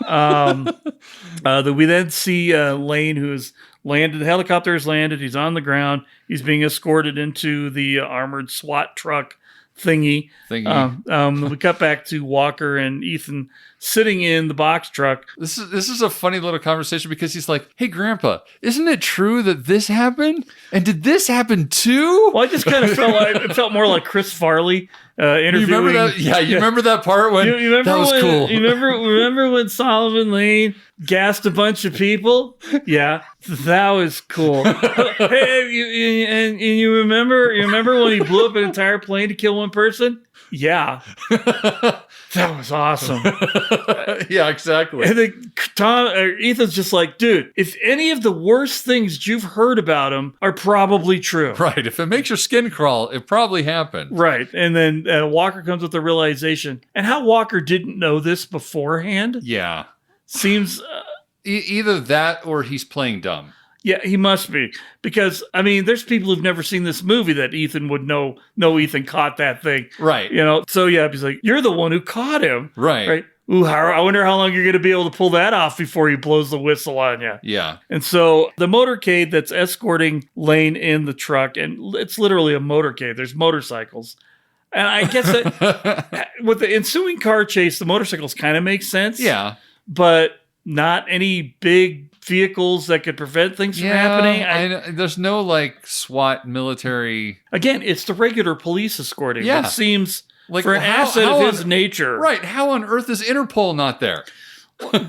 We then see Lane, who's landed. The helicopter has landed. He's on the ground. He's being escorted into the armored SWAT truck thingy. We cut back to Walker and Ethan sitting in the box truck. This is a funny little conversation because he's like, "Hey, Grandpa, isn't it true that this happened? And did this happen too?" Well, I just kind of felt more like Chris Farley interviewing. You remember that? Yeah, you remember that part when that was cool. You remember when Solomon Lane gassed a bunch of people? Yeah, that was cool. Hey, and you remember when he blew up an entire plane to kill one person? Yeah. That was awesome. Yeah, exactly. And then Ethan's just like, dude, if any of the worst things you've heard about him are probably true. Right. If it makes your skin crawl, it probably happened. Right. And then Walker comes with the realization. And how Walker didn't know this beforehand? Yeah. Seems... either that or he's playing dumb. Yeah, he must be. Because, I mean, there's people who've never seen this movie that Ethan would know Ethan caught that thing. Right. So yeah, he's like, you're the one who caught him. Right. Ooh, I wonder how long you're going to be able to pull that off before he blows the whistle on you. Yeah. And so the motorcade that's escorting Lane in the truck, and it's literally a motorcade. There's motorcycles. And I guess that with the ensuing car chase, the motorcycles kind of make sense. Yeah. But not any big vehicles that could prevent things from happening. There's no like SWAT military. Again, it's the regular police escorting. Yeah. It seems like for an asset of his nature. Right. How on earth is Interpol not there?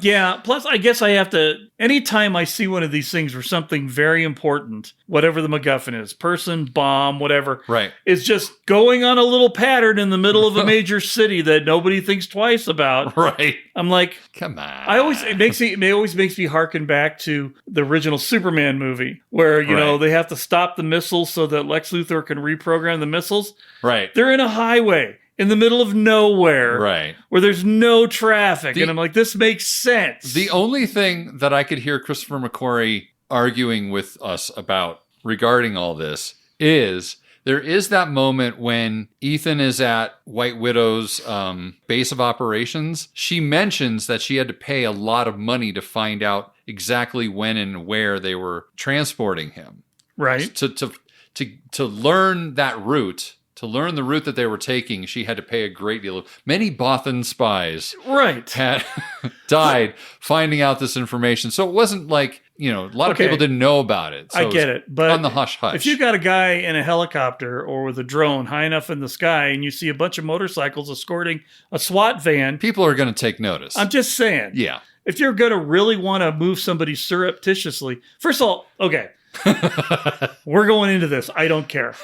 Yeah. Plus, I guess I have to, anytime I see one of these things where something very important, whatever the MacGuffin is, person, bomb, whatever, right, is just going on a little pattern in the middle of a major city that nobody thinks twice about. Right. I'm like, come on. It always makes me harken back to the original Superman movie where, you know, they have to stop the missiles so that Lex Luthor can reprogram the missiles. Right. They're in a highway in the middle of nowhere, right, where there's no traffic. And I'm like, this makes sense. The only thing that I could hear Christopher McQuarrie arguing with us about regarding all this is there is that moment when Ethan is at White Widow's base of operations. She mentions that she had to pay a lot of money to find out exactly when and where they were transporting him. Right. To learn that route. To learn the route that they were taking, she had to pay a great deal of... Many Bothan spies had died finding out this information. So it wasn't like, a lot of people didn't know about it. So I get it. But on the hush-hush. If you got a guy in a helicopter or with a drone high enough in the sky and you see a bunch of motorcycles escorting a SWAT van... People are going to take notice. I'm just saying. Yeah. if you're going to really want to move somebody surreptitiously, first of all, okay, we're going into this. I don't care.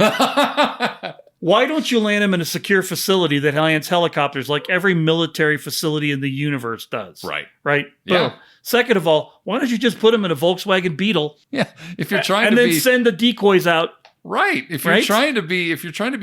Why don't you land him in a secure facility that lands helicopters like every military facility in the universe does? Right. Right? Yeah. Boom. Second of all, why don't you just put him in a Volkswagen Beetle? Yeah. If you're trying and to then send the decoys out. Right. If you're trying to be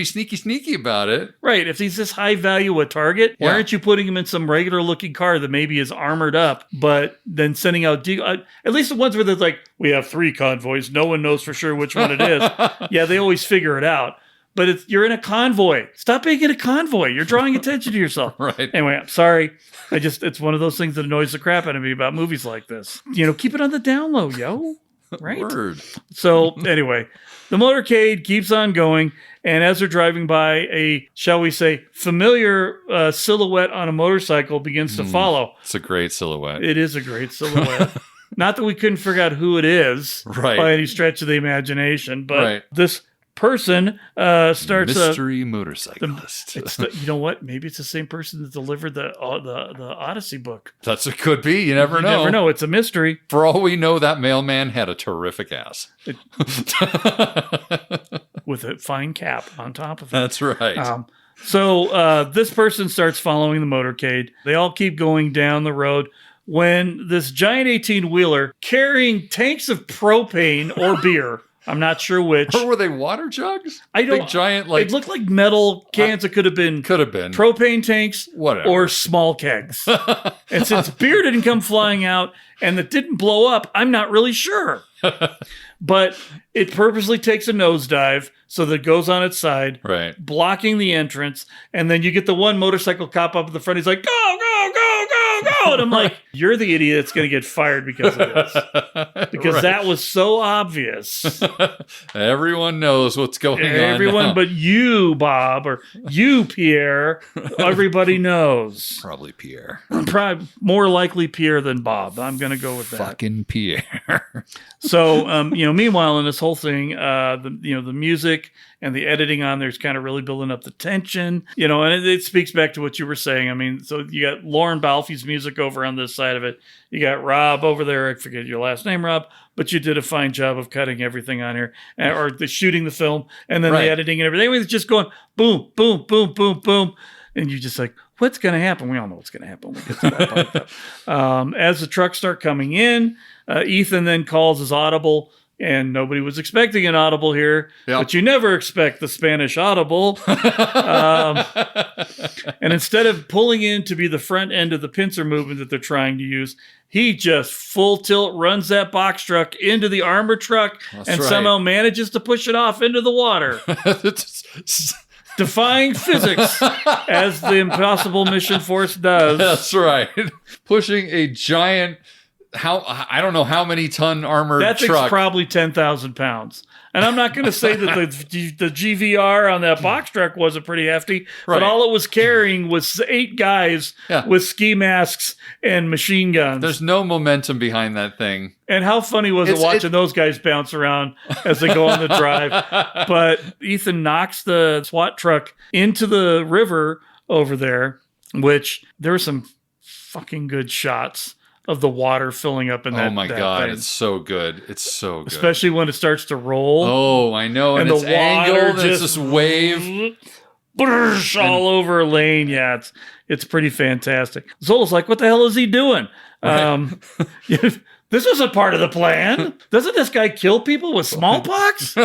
sneaky about it. Right. If he's this high value a target, why aren't you putting him in some regular looking car that maybe is armored up, but then sending out at least the ones where they're like, we have 3 convoys. No one knows for sure which one it is. Yeah, they always figure it out. But you're in a convoy. Stop being in a convoy. You're drawing attention to yourself. Right. Anyway, I'm sorry. It's one of those things that annoys the crap out of me about movies like this. Keep it on the down low, yo. Right? Word. So anyway, the motorcade keeps on going. And as they're driving by, a, shall we say, familiar silhouette on a motorcycle begins to follow. It's a great silhouette. It is a great silhouette. Not that we couldn't figure out who it is by any stretch of the imagination, but this person starts mystery motorcyclist. You know what? Maybe it's the same person that delivered the Odyssey book. It could be. You never know. Never know. It's a mystery. For all we know, that mailman had a terrific ass with a fine cap on top of it. That's right. So this person starts following the motorcade. They all keep going down the road when this giant 18-wheeler carrying tanks of propane or beer. I'm not sure which. Or were they water jugs? I don't. Big giant, like it looked like metal cans. It could have been propane tanks, whatever, or small kegs. And since beer didn't come flying out and it didn't blow up, I'm not really sure. But it purposely takes a nosedive so that it goes on its side, blocking the entrance. And then you get the one motorcycle cop up at the front. He's like, go, go, go, go, go. And I'm like, you're the idiot that's going to get fired because of this. Because that was so obvious. Everyone knows what's going on. Everyone but you, Bob, or you, Pierre. Everybody knows. Probably Pierre. Probably more likely Pierre than Bob. I'm going to go with that. Fucking Pierre. So, meanwhile, in this whole thing, the music and the editing on there's kind of really building up the tension, and it speaks back to what you were saying. I mean, so you got Lauren Balfe's music over on this side of it. You got Rob over there. I forget your last name, Rob, but you did a fine job of cutting everything on here, or the shooting the film, and then the editing and everything. Anyway, it's just going boom, boom, boom, boom, boom. And you're just like, what's going to happen? We all know what's going to happen when we get to that part. As the trucks start coming in, Ethan then calls his audible, and nobody was expecting an audible here, but you never expect the Spanish audible. And instead of pulling in to be the front end of the pincer movement that they're trying to use, he just full tilt runs that box truck into the armored truck somehow manages to push it off into the water. Defying physics, as the Impossible Mission Force does. That's right. Pushing a giant, I don't know how many ton armored truck. That thing's probably 10,000 pounds. And I'm not going to say that the GVR on that box truck wasn't pretty hefty, but all it was carrying was 8 guys with ski masks and machine guns. There's no momentum behind that thing. And how funny was it watching those guys bounce around as they go on the drive? But Ethan knocks the SWAT truck into the river over there, which there were some fucking good shots of the water filling up in that. Oh my God, thing. it's so good. It's so good. Especially when it starts to roll. Oh, I know. And it's the water angled, and it's this wave. All over Lane. Yeah, it's pretty fantastic. Zola's like, what the hell is he doing? Right. This wasn't part of the plan. Doesn't this guy kill people with smallpox?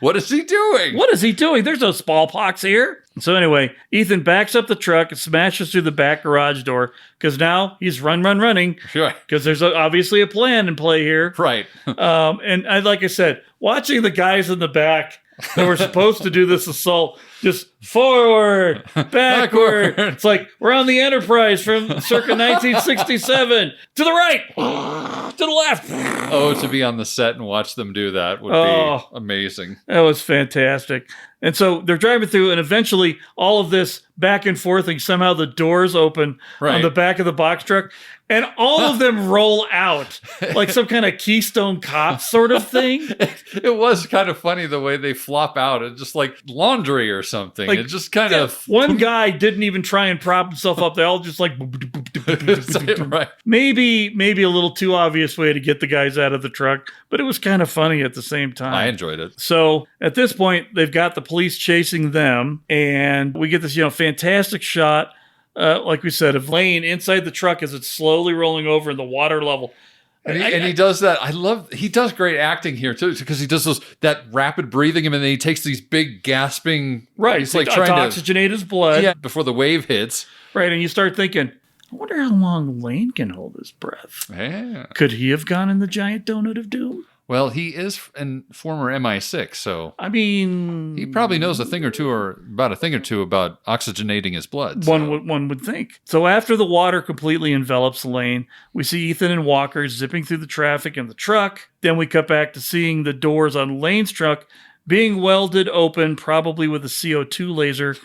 What is he doing? What is he doing? There's no smallpox here. So anyway, Ethan backs up the truck and smashes through the back garage door because now he's running. Sure. Because there's obviously a plan in play here. Right. And like I said, watching the guys in the back that were supposed to do this assault just forward, backward. It's like we're on the Enterprise from circa 1967. To the right, to the left. Oh, to be on the set and watch them do that would be amazing. That was fantastic. And so they're driving through, and eventually all of this back and forth, and somehow the doors open on the back of the box truck, and all of them roll out like some kind of Keystone Cop sort of thing. It was kind of funny the way they flop out. It's just like laundry or something. Like, it just kind of... One guy didn't even try and prop himself up. They all just like... right. Maybe a little too obvious way to get the guys out of the truck, but it was kind of funny at the same time. I enjoyed it. So at this point, they've got the police chasing them, and we get this, fantastic shot, like we said, of Lane inside the truck as it's slowly rolling over in the water level. And he does that. He does great acting here too, because he does that rapid breathing, and then he takes these big gasping. Right. He's like to trying oxygenate his blood. Yeah. Before the wave hits. Right. And you start thinking, I wonder how long Lane can hold his breath. Yeah. Could he have gone in the giant donut of doom? Well, he is a former MI6, so I mean, he probably knows a thing or two about oxygenating his blood. One would think. So after the water completely envelops Lane, we see Ethan and Walker zipping through the traffic in the truck. Then we cut back to seeing the doors on Lane's truck being welded open, probably with a CO2 laser,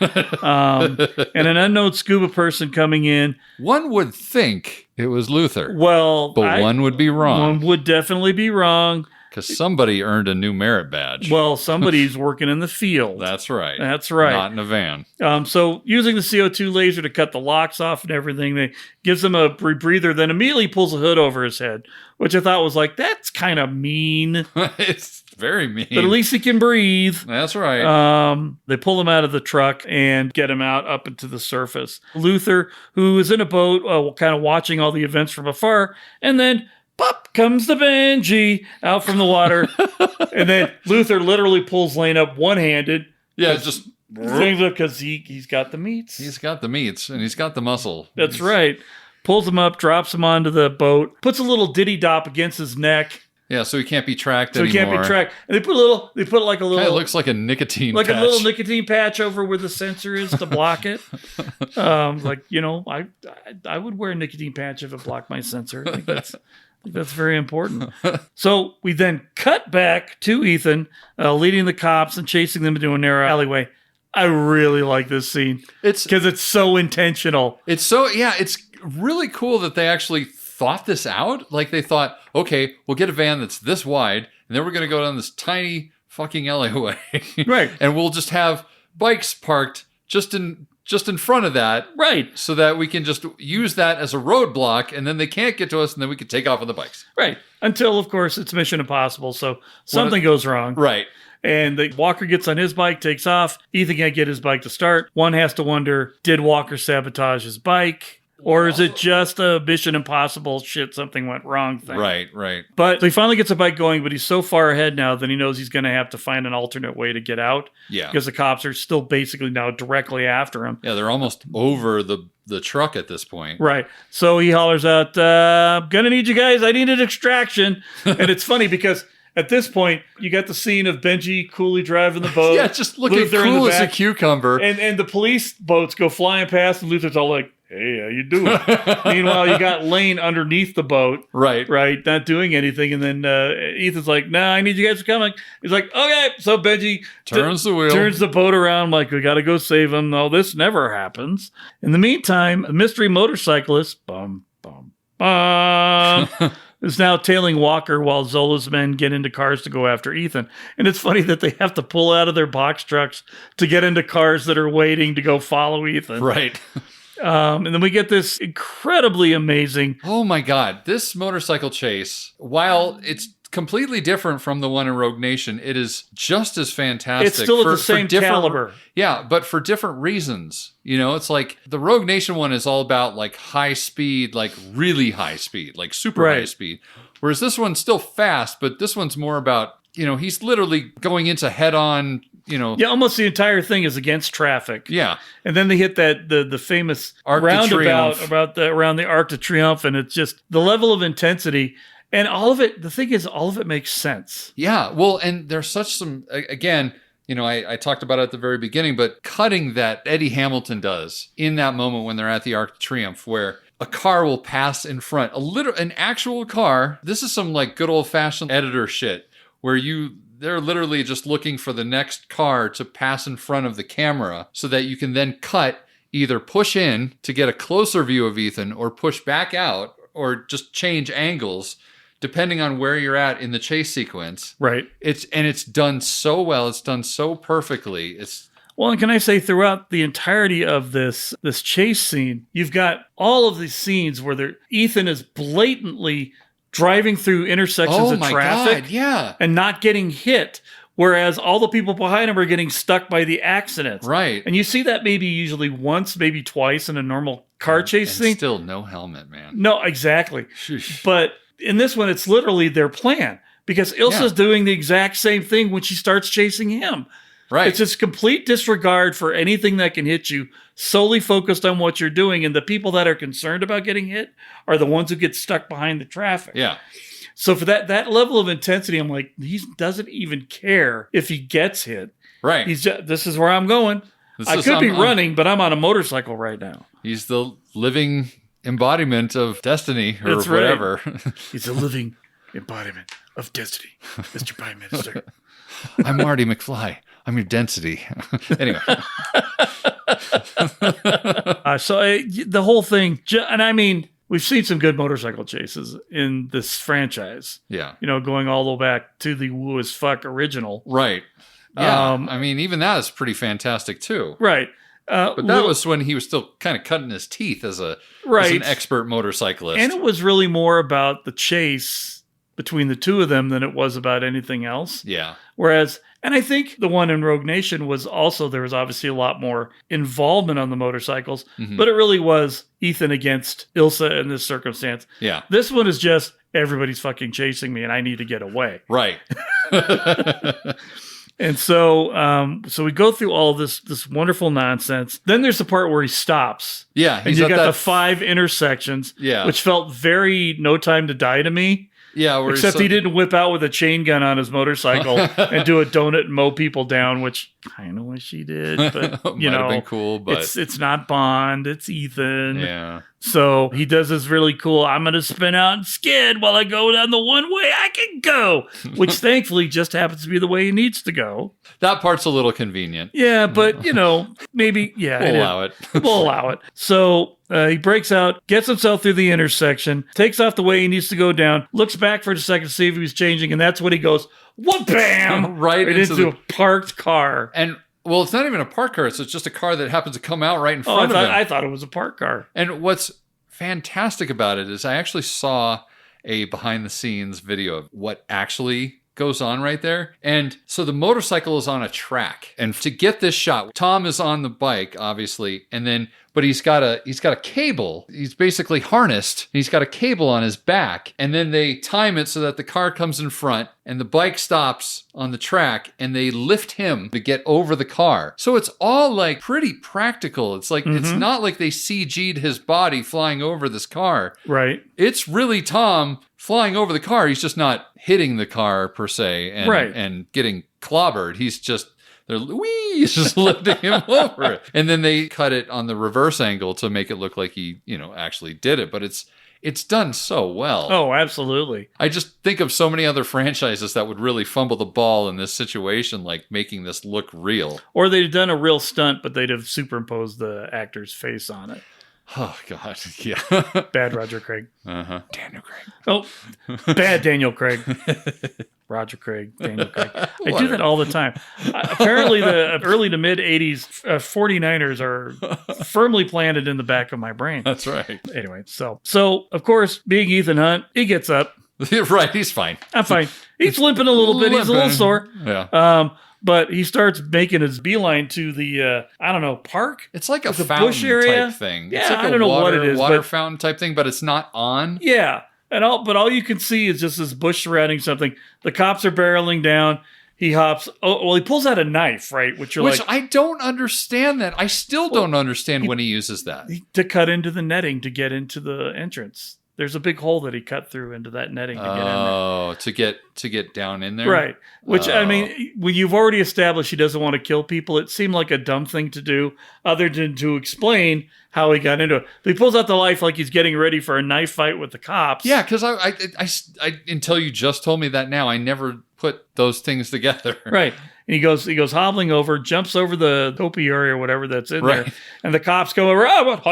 and an unknown scuba person coming in. One would think it was Luther. Well, but one would be wrong. One would definitely be wrong. Because somebody earned a new merit badge. Well, somebody's working in the field. That's right. That's right. Not in a van. So using the CO2 laser to cut the locks off and everything, they gives him a rebreather, then immediately pulls a hood over his head, which I thought was like, that's kind of mean. It's very mean. But at least he can breathe. That's right. They pull him out of the truck and get him out up into the surface. Luther, who is in a boat, kind of watching all the events from afar, and then pop comes the Benji out from the water. And then Luther literally pulls Lane up one-handed. Yeah, just... Because he's got the meats. He's got the meats, and he's got the muscle. That's right. Pulls him up, drops him onto the boat, puts a little diddy dop against his neck. Yeah, so he can't be tracked anymore. So he can't be tracked. And they put like a little... Kind of looks like a nicotine patch. Like a little nicotine patch over where the sensor is to block it. I would wear a nicotine patch if it blocked my sensor. I think that's very important. So we then cut back to Ethan leading the cops and chasing them into a narrow alleyway. I really like this scene. It's because it's so intentional. It's really cool that they actually thought this out. Like they thought, okay, we'll get a van that's this wide, and then we're going to go down this tiny fucking alleyway. Right. And we'll just have bikes parked just in front of that. Right. So that we can just use that as a roadblock, and then they can't get to us, and then we can take off on the bikes. Right. Until, of course, it's Mission Impossible, so something goes wrong. Right. And the Walker gets on his bike, takes off. Ethan can't get his bike to start. One has to wonder, did Walker sabotage his bike? Or is it just a Mission Impossible shit, something went wrong thing? Right. But so he finally gets a bike going, but he's so far ahead now that he knows he's going to have to find an alternate way to get out. Yeah. Because the cops are still basically now directly after him. Yeah, they're almost over the truck at this point. Right. So he hollers out, I'm going to need you guys. I need an extraction. And it's funny because at this point, you got the scene of Benji coolly driving the boat. Yeah, just looking cool as a cucumber. And the police boats go flying past, and Luther's all like, hey, how you doing? Meanwhile, you got Lane underneath the boat. Right, not doing anything. And then Ethan's like, nah, I need you guys to come. He's like, okay. So Benji turns the wheel. Turns the boat around like, we got to go save him. No, this never happens. In the meantime, a mystery motorcyclist, is now tailing Walker while Zola's men get into cars to go after Ethan. And it's funny that they have to pull out of their box trucks to get into cars that are waiting to go follow Ethan. Right. And then we get this incredibly amazing... Oh my God. This motorcycle chase, while it's completely different from the one in Rogue Nation, it is just as fantastic. It's still at the same caliber. Yeah, but for different reasons. You know, it's like the Rogue Nation one is all about like high speed, like really high speed, like super high speed. Whereas this one's still fast, but this one's more about, he's literally going into head on, Yeah, almost the entire thing is against traffic. Yeah. And then they hit the famous roundabout around the Arc de Triomphe, and it's just the level of intensity. And all of it, the thing is, all of it makes sense. Yeah. Well, and there's again, I talked about it at the very beginning, but cutting that Eddie Hamilton does in that moment when they're at the Arc de Triomphe, where a car will pass in front, an actual car. This is some like good old fashioned editor shit where they're literally just looking for the next car to pass in front of the camera so that you can then cut, either push in to get a closer view of Ethan or push back out or just change angles depending on where you're at in the chase sequence. Right. It's done so well. It's done so perfectly. Well, and can I say throughout the entirety of this chase scene, you've got all of these scenes where Ethan is blatantly driving through intersections of traffic and not getting hit, whereas all the people behind him are getting stuck by the accidents. Right. And you see that maybe usually once, maybe twice in a normal car chase and scene. Still no helmet, man. No, exactly. Sheesh. But in this one, it's literally their plan because Ilsa's doing the exact same thing when she starts chasing him. Right. It's just complete disregard for anything that can hit you, solely focused on what you're doing. And the people that are concerned about getting hit are the ones who get stuck behind the traffic. Yeah. So for that level of intensity, I'm like, he doesn't even care if he gets hit. Right. He's just, this is where I'm going. I could be running, but I'm on a motorcycle right now. He's the living embodiment of destiny or That's whatever. Right. He's a living embodiment of destiny, Mr. Prime Minister. I'm Marty McFly. I'm your density. Anyway. The whole thing, and I mean, we've seen some good motorcycle chases in this franchise. Yeah. You know, going all the way back to the Woo as Fuck original. Right. Yeah. I mean, even that is pretty fantastic too. Right. But that was when he was still kind of cutting his teeth as an expert motorcyclist. And it was really more about the chase between the two of them than it was about anything else. Yeah. Whereas, and I think the one in Rogue Nation was also, there was obviously a lot more involvement on the motorcycles, but it really was Ethan against Ilsa in this circumstance. Yeah. This one is just, everybody's fucking chasing me and I need to get away. Right. And so we go through all of this wonderful nonsense. Then there's the part where he stops. Yeah. And you got the 5 intersections, which felt very No Time to Die to me. Yeah, except he didn't whip out with a chain gun on his motorcycle and do a donut and mow people down, which kind of wish he did. But you know, been cool, but it's not Bond, it's Ethan. Yeah. So he does this really cool, I'm going to spin out and skid while I go down the one way I can go, which thankfully just happens to be the way he needs to go. That part's a little convenient. Yeah, but you know, maybe, yeah. We'll allow it. We'll allow it. So he breaks out, gets himself through the intersection, takes off the way he needs to go down, looks back for a second to see if he was changing, and that's when he goes, whoop, bam! right into a parked car. And well, it's not even a parked car. It's just a car that happens to come out right in front of him. I thought it was a parked car. And what's fantastic about it is I actually saw a behind-the-scenes video of what actually goes on right there. And so the motorcycle is on a track. And to get this shot, Tom is on the bike, obviously, and then but he's got a cable. He's basically harnessed. He's got a cable on his back, and then they time it so that the car comes in front and the bike stops on the track and they lift him to get over the car. So it's all like pretty practical. It's like it's not like they CG'd his body flying over this car. Right. It's really Tom flying over the car. He's just not hitting the car per se and getting clobbered. He's just he's just lifting him over it. And then they cut it on the reverse angle to make it look like he, actually did it. But it's done so well. Oh, absolutely. I just think of so many other franchises that would really fumble the ball in this situation, like making this look real. Or they'd done a real stunt, but they'd have superimposed the actor's face on it. Oh, God. Yeah. Bad Roger Craig. Daniel Craig. Oh, bad Daniel Craig. Roger Craig, Daniel Craig. I do that all the time. Apparently, the early to mid 80s 49ers are firmly planted in the back of my brain. That's right. Anyway, so of course, being Ethan Hunt, he gets up. Right, he's fine. I'm fine. He's limping a little bit. He's a little sore. Yeah. But he starts making his beeline to the, park. It's like a bush fountain area type thing. Yeah, it's like I don't know what it is. Water fountain type thing, but it's not on. Yeah. But all you can see is just this bush surrounding something. The cops are barreling down. He hops. Oh, well, he pulls out a knife, right? Which I don't understand that. I still don't understand when he uses that. To cut into the netting to get into the entrance. There's a big hole that he cut through into that netting to get in there. Oh, to get down in there? Right. Which, I mean, when you've already established he doesn't want to kill people, it seemed like a dumb thing to do other than to explain how he got into it. But he pulls out the knife like he's getting ready for a knife fight with the cops. Yeah, because I until you just told me that now, I never put those things together. Right. And he goes hobbling over, jumps over the topiary or whatever that's in Right. there. And the cops come over, hut.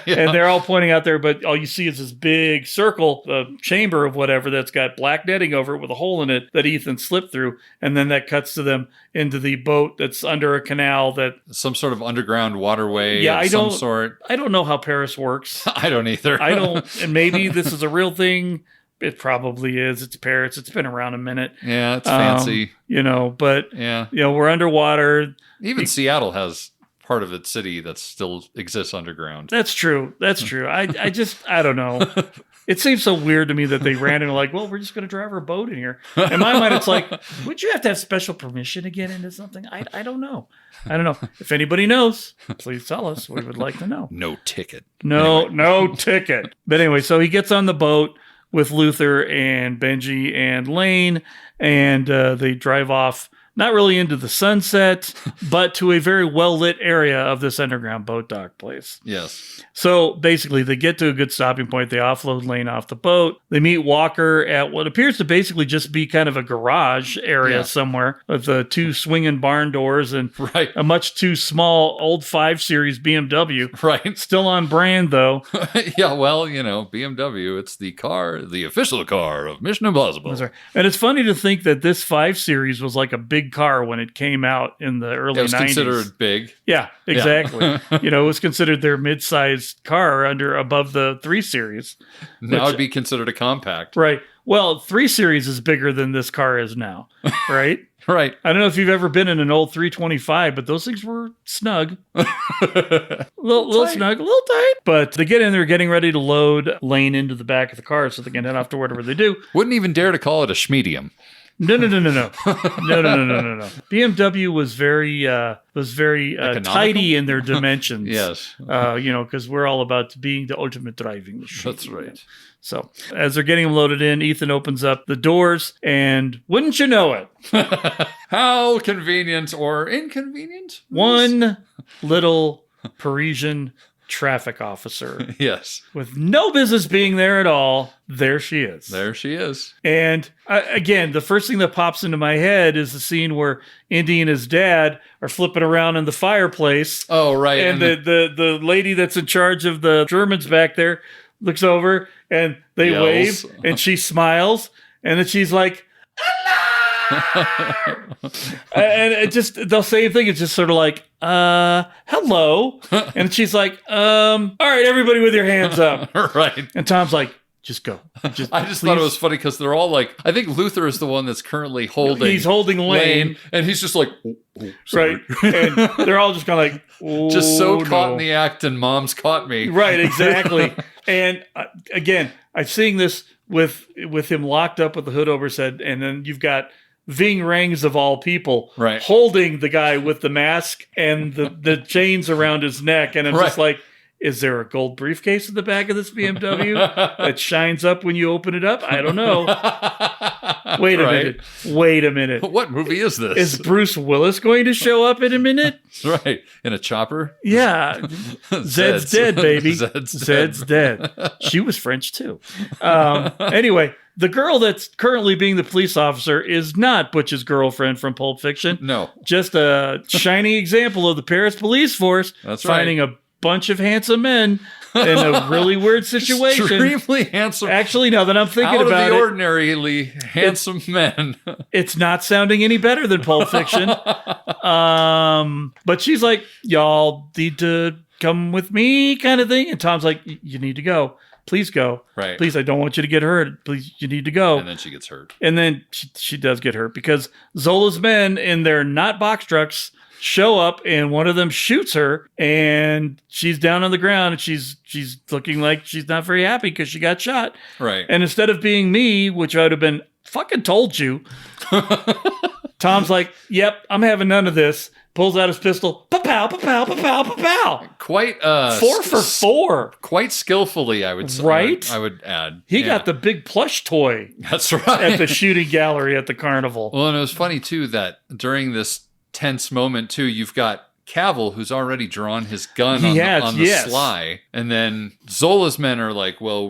Yeah. And they're all pointing out there, but all you see is this big circle, chamber of whatever that's got black netting over it with a hole in it that Ethan slipped through. And then that cuts to them into the boat that's under a canal that... Some sort of underground waterway Yeah, of some sort. I don't know how Paris works. I don't either. I don't... And maybe this is a real thing. It probably is. It's Paris. It's been around a minute. Yeah, it's fancy. But yeah, we're underwater. Even Seattle has part of its city that still exists underground. That's true. I don't know. It seems so weird to me that they ran in like, well, we're just going to drive our boat in here. In my mind, it's like, would you have to have special permission to get into something? I don't know. If anybody knows, please tell us. We would like to know. No ticket. No ticket. But anyway, so he gets on the boat with Luther and Benji and Lane, and they drive off, not really into the sunset, but to a very well-lit area of this underground boat dock place. Yes. So basically, they get to a good stopping point. They offload Lane off the boat. They meet Walker at what appears to basically just be kind of a garage area somewhere with two swinging barn doors and a much too small old 5 Series BMW. Right. Still on brand, though. Yeah, well, BMW, it's the official car of Mission Impossible. That's right. And it's funny to think that this 5 Series was like a big car when it came out in the early 90s. It was considered big. Yeah, exactly. It was considered their mid-sized car above the 3 Series. Now it'd be considered a compact. Right. Well, 3 Series is bigger than this car is now, right? Right. I don't know if you've ever been in an old 325, but those things were snug. little snug, a little tight. But they get in there getting ready to load Lane into the back of the car so they can head off to whatever they do. Wouldn't even dare to call it a schmedium. No. BMW was very tidy in their dimensions. Yes. Because we're all about being the ultimate driving machine. That's right. So as they're getting them loaded in, Ethan opens up the doors, and wouldn't you know it? How convenient or inconvenient? One little Parisian traffic officer. Yes. With no business being there at all. There she is. There she is. And again, the first thing that pops into my head is the scene where Indy and his dad are flipping around in the fireplace. Oh, right. And the lady that's in charge of the Germans back there looks over and they Yells. wave and she smiles and then she's like, and it just the same thing. It's just sort of like, hello. And she's like, all right, everybody with your hands up. Right. And Tom's like, just go. I just thought it was funny because they're all like, I think Luther is the one that's currently holding. He's holding Lane. And he's just like, right. And they're all just kind of like, just so caught in the act and mom's caught me. Right, exactly. And again, I'm seeing this with him locked up with the hood over his head. And then you've got Ving Rhames of all people holding the guy with the mask and the chains around his neck. And I'm just like, is there a gold briefcase in the back of this BMW that shines up when you open it up? I don't know. Wait a minute. What movie is this? Is Bruce Willis going to show up in a minute? Right. In a chopper? Yeah. Zed's dead, baby. Zed's dead. She was French, too. Anyway, the girl that's currently being the police officer is not Butch's girlfriend from Pulp Fiction. No. Just a shining example of the Paris police force finding a bunch of handsome men in a really weird situation. Extremely handsome. Actually, now that I'm thinking about it. Out of the ordinarily handsome men. It's not sounding any better than Pulp Fiction. But she's like, y'all need to come with me kind of thing. And Tom's like, you need to go. Please go. Right. Please, I don't want you to get hurt. Please, you need to go. And then she gets hurt. And then she does get hurt because Zola's men in their not box trucks show up and one of them shoots her and she's down on the ground and she's looking like she's not very happy because she got shot. Right. And instead of being me, which I would have been fucking told you, Tom's like, yep, I'm having none of this. Pulls out his pistol. Pa-pow, pa-pow, pa-pow, pa-pow. Quite 4 for 4. Quite skillfully, I would say. Right? I would add. He got the big plush toy. That's right. At the shooting gallery at the carnival. Well, and it was funny too that during this tense moment too, you've got Cavill, who's already drawn his gun on the sly. And then Zola's men are like, well,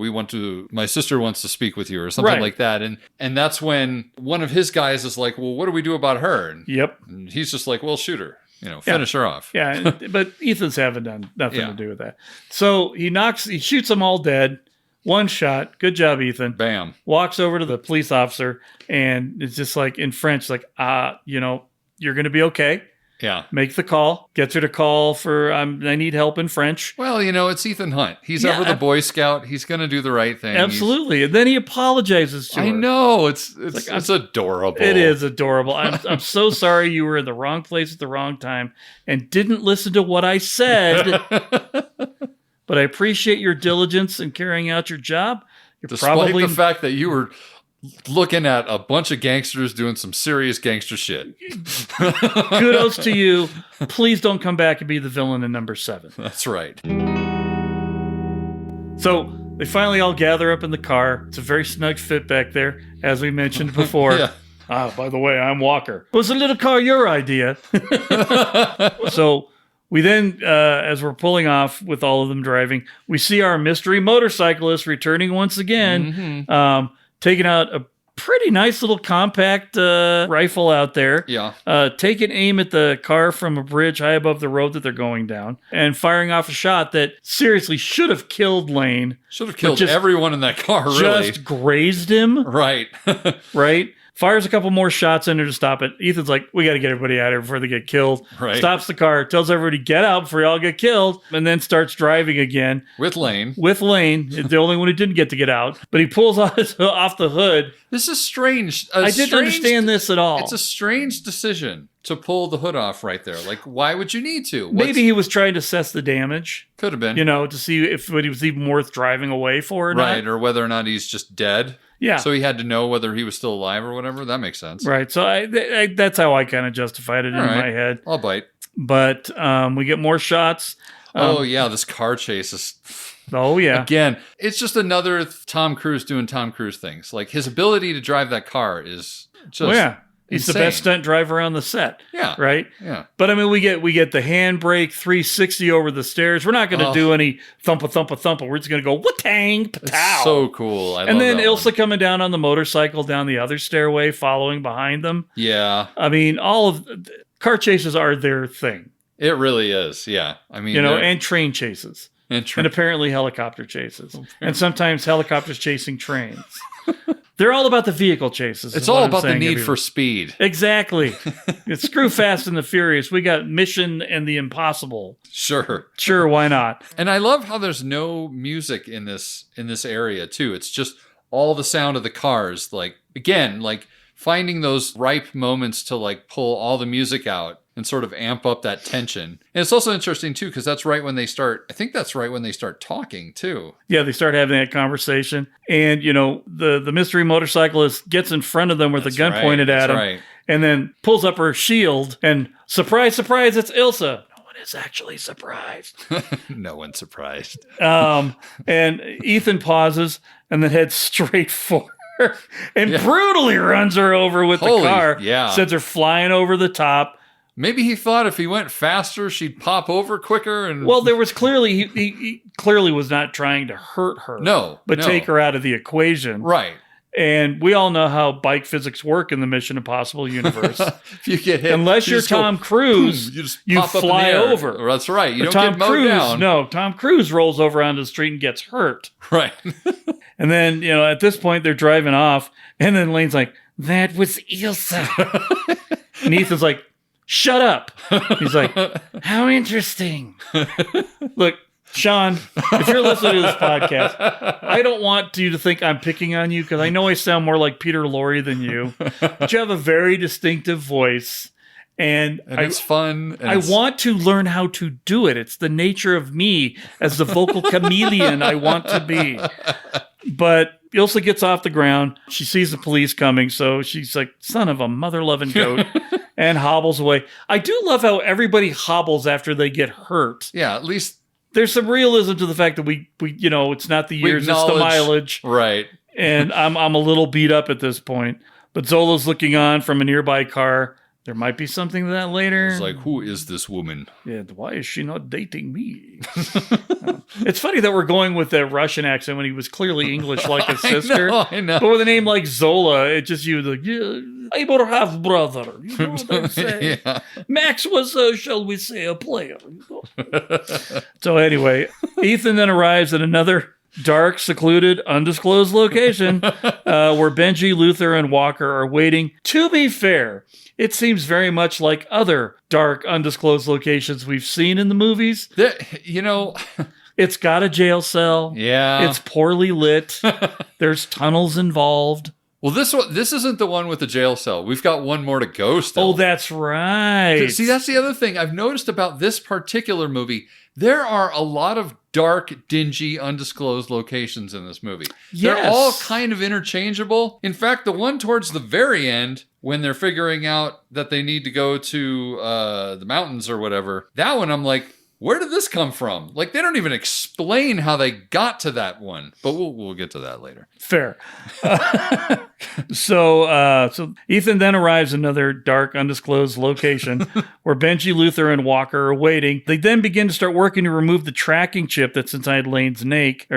my sister wants to speak with you or something like that. And that's when one of his guys is like, well, what do we do about her? And he's just like, well, shoot her. Finish her off. Yeah, but Ethan's haven't done nothing to do with that. So he shoots them all dead. One shot. Good job, Ethan. Bam. Walks over to the police officer and it's just like in French, like, you're going to be okay. Yeah. Make the call. Gets her to call for, I need help in French. Well, it's Ethan Hunt. He's ever the Boy Scout. He's going to do the right thing. Absolutely. And then he apologizes to her. I know. It's adorable. It is adorable. I'm so sorry you were in the wrong place at the wrong time and didn't listen to what I said. But I appreciate your diligence in carrying out your job. Despite the fact that you were looking at a bunch of gangsters doing some serious gangster shit. Kudos to you. Please don't come back and be the villain in number 7. That's right. So they finally all gather up in the car. It's a very snug fit back there, as we mentioned before. Yeah. By the way, I'm Walker. Was the little car your idea? So we then, as we're pulling off with all of them driving, we see our mystery motorcyclist returning once again, taking out a pretty nice little compact rifle out there. Yeah. Taking aim at the car from a bridge high above the road that they're going down and firing off a shot that seriously should have killed Lane. Should have killed everyone in that car, really. Just grazed him. Right. Right. Fires a couple more shots in there to stop it. Ethan's like, we got to get everybody out of here before they get killed. Right. Stops the car, tells everybody, get out before you all get killed, and then starts driving again. With Lane. The only one who didn't get to get out. But he pulls off the hood. This is strange. I didn't understand this at all. It's a strange decision to pull the hood off right there. Like, why would you need to? Maybe he was trying to assess the damage. Could have been. To see if it was even worth driving away for or not. Right, or whether or not he's just dead. Yeah. So he had to know whether he was still alive or whatever. That makes sense. Right. So that's how I kind of justified it in my head. I'll bite. But we get more shots. This car chase is... Oh, yeah. Again, it's just another Tom Cruise doing Tom Cruise things. Like, his ability to drive that car is just He's insane. the best stunt driver on the set. Yeah. Right? Yeah. But, I mean, we get the handbrake 360 over the stairs. We're not going to do any thumpa. We're just going to go, wa-tang, pa-tow. So cool. And then Ilsa coming down on the motorcycle down the other stairway, following behind them. Yeah. I mean, all of car chases are their thing. It really is. Yeah. I mean, and train chases. And apparently helicopter chases. And sometimes helicopters chasing trains. They're all about the vehicle chases. It's all about the need for speed. Exactly. It's screw Fast and the Furious. We got Mission and the Impossible. Sure, why not? And I love how there's no music in this area too. It's just all the sound of the cars. Like, again, like finding those ripe moments to like pull all the music out and sort of amp up that tension. And it's also interesting too, because that's right when they start talking too. Yeah, they start having that conversation. And, the mystery motorcyclist gets in front of them with a gun pointed at him. And then pulls up her shield and surprise, surprise, it's Ilsa. No one is actually surprised. No one's surprised. And Ethan pauses and then heads straight for her and brutally runs her over with the car. Yeah. Sends her flying over the top. Maybe he thought if he went faster, she'd pop over quicker. And well, there was clearly he clearly was not trying to hurt her. But take her out of the equation. Right. And we all know how bike physics work in the Mission Impossible universe. If you get hit, unless you're Tom Cruise, you fly over. That's right. You but don't Tom get mowed Cruise, down. No, Tom Cruise rolls over onto the street and gets hurt. Right. And then, at this point, they're driving off. And then Lane's like, that was Ilsa. And Ethan's like, shut up. He's like, how interesting. Look, Sean, if you're listening to this podcast, I don't want you to think I'm picking on you because I know I sound more like Peter Lorre than you. But you have a very distinctive voice. And it's fun. And I want to learn how to do it. It's the nature of me as the vocal chameleon I want to be. But Ilsa gets off the ground. She sees the police coming, so she's like, son of a mother-loving goat, and hobbles away. I do love how everybody hobbles after they get hurt. Yeah, at least there's some realism to the fact that we it's not the years, it's the mileage. Right. And I'm a little beat up at this point. But Zola's looking on from a nearby car, There might be something to that later. It's like, who is this woman? Yeah, why is she not dating me? It's funny that we're going with that Russian accent when he was clearly English like his sister. I know. But with a name like Zola, it just you like, yeah, I'm a half brother. You know what I'm saying? Yeah. Max was, shall we say, a player. You know? So anyway, Ethan then arrives at another dark, secluded, undisclosed location where Benji, Luther, and Walker are waiting. To be fair, it seems very much like other dark, undisclosed locations we've seen in the movies. It's got a jail cell. Yeah. It's poorly lit. There's tunnels involved. Well, this isn't the one with the jail cell. We've got one more to go still. Oh, that's right. See, that's the other thing I've noticed about this particular movie. There are a lot of dark, dingy, undisclosed locations in this movie. Yes. They're all kind of interchangeable. In fact, the one towards the very end, when they're figuring out that they need to go to the mountains or whatever, that one I'm like, where did this come from? Like, they don't even explain how they got to that one. But we'll get to that later. Fair. So Ethan then arrives at another dark, undisclosed location where Benji, Luther, and Walker are waiting. They then begin to start working to remove the tracking chip that's inside Lane's neck.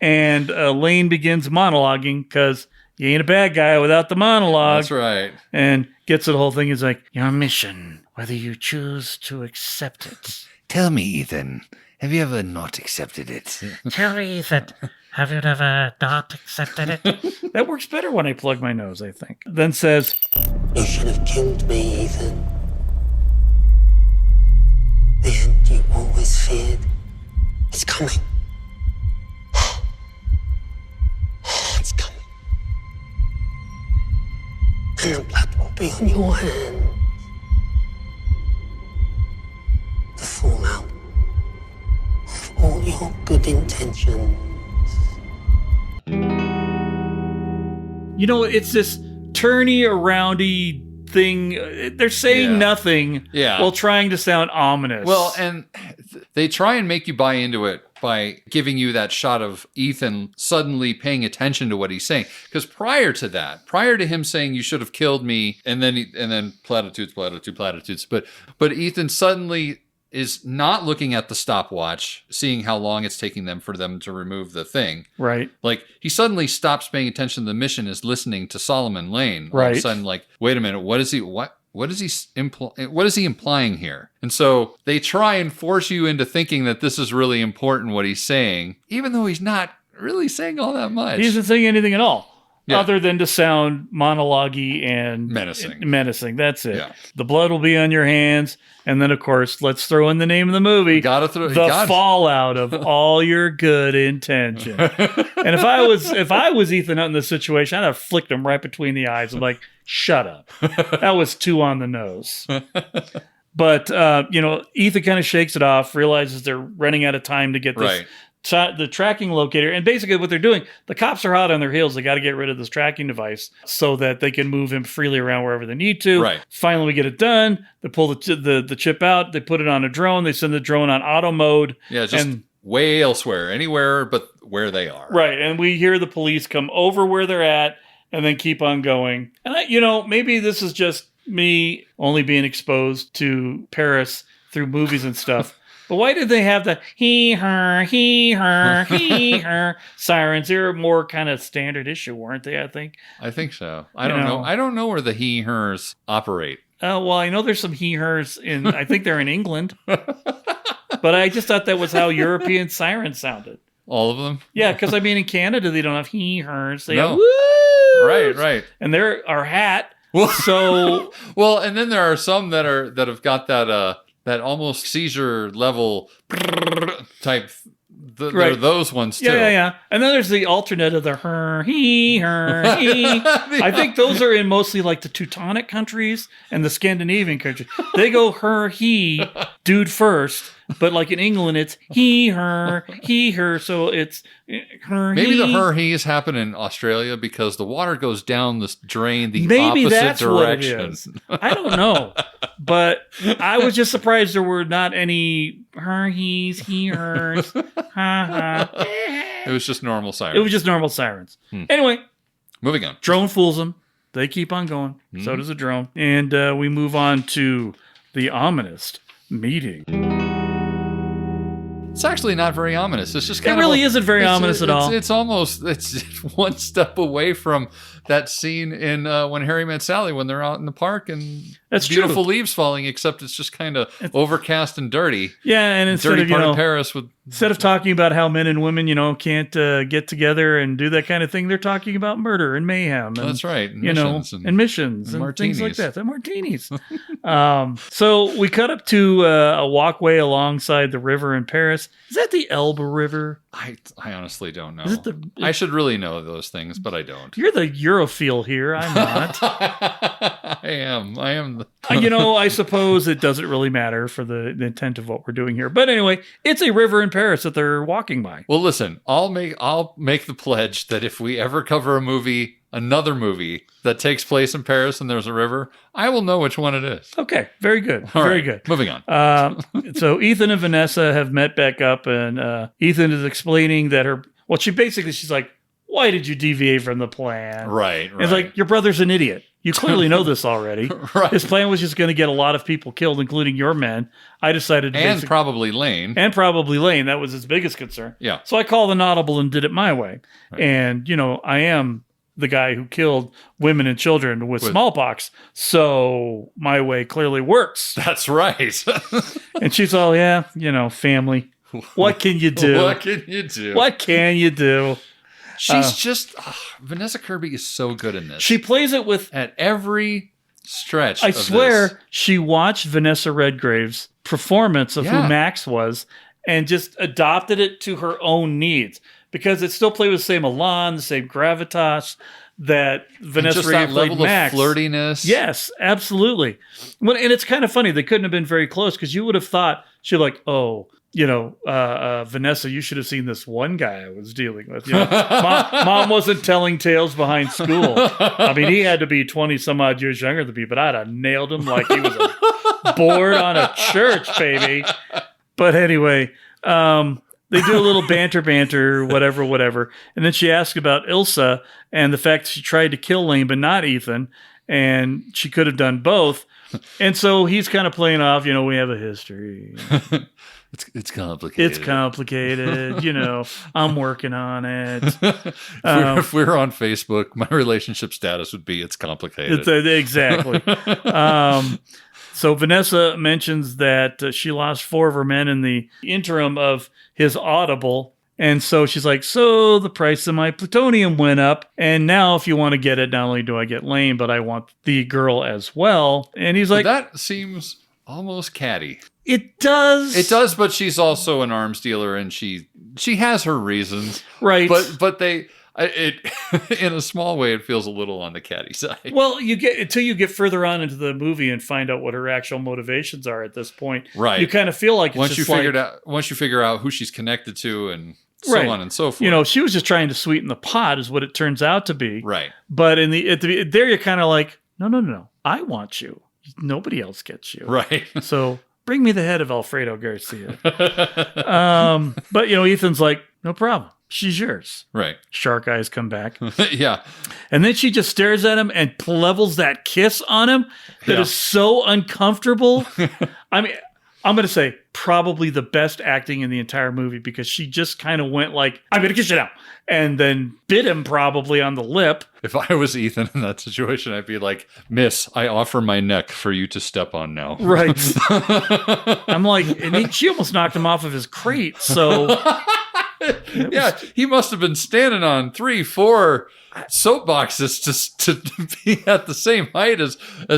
And Lane begins monologuing because you ain't a bad guy without the monologue. That's right. And gets to the whole thing. He's like, your mission, whether you choose to accept it. Tell me, Ethan, have you ever not accepted it? Tell me, Ethan, have you never not accepted it? That works better when I plug my nose, I think. Then says, You should have killed me, Ethan. The end you always feared is coming. It's coming. And the blood will be on your hands. The fallout of all your good intentions. you know, it's this turny aroundy thing. They're saying nothing while trying to sound ominous. Well, and they try and make you buy into it by giving you that shot of Ethan suddenly paying attention to what he's saying. Because prior to that, prior to him saying you should have killed me, and then platitudes, but Ethan suddenly is not looking at the stopwatch, seeing how long it's taking them for them to remove the thing. Right. Like, he suddenly stops paying attention to the mission, is listening to Solomon Lane. All of a sudden, like, wait a minute, what is he implying here? And so they try and force you into thinking that this is really important, what he's saying, even though he's not really saying all that much. He isn't saying anything at all. Other than to sound monologue-y and menacing. That's it. Yeah. The blood will be on your hands. And then, of course, let's throw in the name of the movie. The fallout of all your good intention. And if I was Ethan Hunt in this situation, I'd have flicked him right between the eyes. I'm like, shut up. That was too on the nose. But, Ethan kind of shakes it off, realizes they're running out of time to get this. The tracking locator, and basically what they're doing, the cops are hot on their heels. They got to get rid of this tracking device so that they can move him freely around wherever they need to. Right. Finally, we get it done. They pull the chip out. They put it on a drone. They send the drone on auto mode. Yeah, just way elsewhere, anywhere but where they are. Right, and we hear the police come over where they're at and then keep on going. And maybe this is just me only being exposed to Paris through movies and stuff. But why did they have the he, her, sirens? They're more kind of standard issue, weren't they, I think? I think so. I don't know. I don't know where the he, hers operate. Well, I know there's some he, hers I think they're in England. But I just thought that was how European sirens sounded. All of them? Yeah, because in Canada, they don't have he, hers. They have woos. Right. And they're our hat. So well, and then there are some that have got that almost seizure level type. There are those ones too. Yeah. And then there's the alternate of the her, he. I think those are in mostly like the Teutonic countries and the Scandinavian countries. They go her, he, dude first. But like in England, it's he, her. So it's her, Maybe he. the her, he's happen in Australia because the water goes down the drain the Maybe opposite that's direction. What it is. I don't know. But I was just surprised there were not any her, he's, he, hers. It was just normal sirens. It was just normal sirens. Anyway. Moving on. Drone fools them. they keep on going. So does the drone. And we move on to the ominous meeting. It's actually not very ominous. It's just kind of... It really isn't very ominous at all. It's almost... It's one step away from that scene in When Harry Met Sally when they're out in the park and That's beautiful true. leaves falling, except it's just kind of overcast and dirty. Yeah, and instead dirty of, part of Paris with... Instead of talking about how men and women, can't get together and do that kind of thing, they're talking about murder and mayhem. And, That's right. And missions and things like that. And martinis. So we cut up to a walkway alongside the river in Paris. Is that the Elbe River? I honestly don't know. Is it I should really know those things, but I don't. You're the Europhile here. I'm not. I am. I suppose it doesn't really matter for the intent of what we're doing here. But anyway, it's a river in Paris that they're walking by. Well, listen, I'll make the pledge that if we ever cover another movie that takes place in Paris and there's a river, I will know which one it is. Okay, very good. Very good. Moving on. So Ethan and Vanessa have met back up, and Ethan is explaining that she's like, why did you deviate from the plan? Right. It's like, your brother's an idiot. You clearly know this already. Right. His plan was just going to get a lot of people killed, including your men. I decided to... probably Lane. That was his biggest concern. Yeah. So I called an audible and did it my way. Right. And, I am the guy who killed women and children with smallpox. So my way clearly works. That's right. And she's all, family. What can you do? What can you do? What can you do? She's just... Vanessa Kirby is so good in this. She plays it with... At every stretch I swear she watched Vanessa Redgrave's performance of who Max was and just adopted it to her own needs. Because it still played with the same elan, the same gravitas that Vanessa Redgrave played Max. Of flirtiness. Yes, absolutely. Well, and it's kind of funny. They couldn't have been very close because you would have thought she'd like, Vanessa, you should have seen this one guy I was dealing with. Mom wasn't telling tales behind school. I mean, he had to be 20 some odd years younger than me, but I'd have nailed him like he was a board on a church, baby. But anyway, they do a little banter, whatever. And then she asked about Ilsa and the fact that she tried to kill Lane, but not Ethan. And she could have done both. And so he's kind of playing off, we have a history. It's complicated. It's complicated. I'm working on it. If we were on Facebook, my relationship status would be it's complicated. Exactly. So Vanessa mentions that she lost 4 of her men in the interim of his audible. And so she's like, so the price of my plutonium went up. And now if you want to get it, not only do I get Lane, but I want the girl as well. And he's like... That seems almost catty. It does. It does, but she's also an arms dealer and she has her reasons. Right. But they... in a small way, it feels a little on the catty side. Well, until you get further on into the movie and find out what her actual motivations are at this point. Right. You kind of feel like once you figure out who she's connected to and so on and so forth. She was just trying to sweeten the pot, is what it turns out to be. Right. But there, you're kind of like, no, I want you. Nobody else gets you. Right. So bring me the head of Alfredo Garcia. But Ethan's like, no problem. She's yours. Right. Shark eyes come back. Yeah. And then she just stares at him and levels that kiss on him that is so uncomfortable. I mean, I'm going to say probably the best acting in the entire movie because she just kind of went like, I'm going to kiss you now. And then bit him probably on the lip. If I was Ethan in that situation, I'd be like, Miss, I offer my neck for you to step on now. Right. I'm like, and she almost knocked him off of his crate. So... he must have been standing on 3-4 soapboxes just to be at the same height as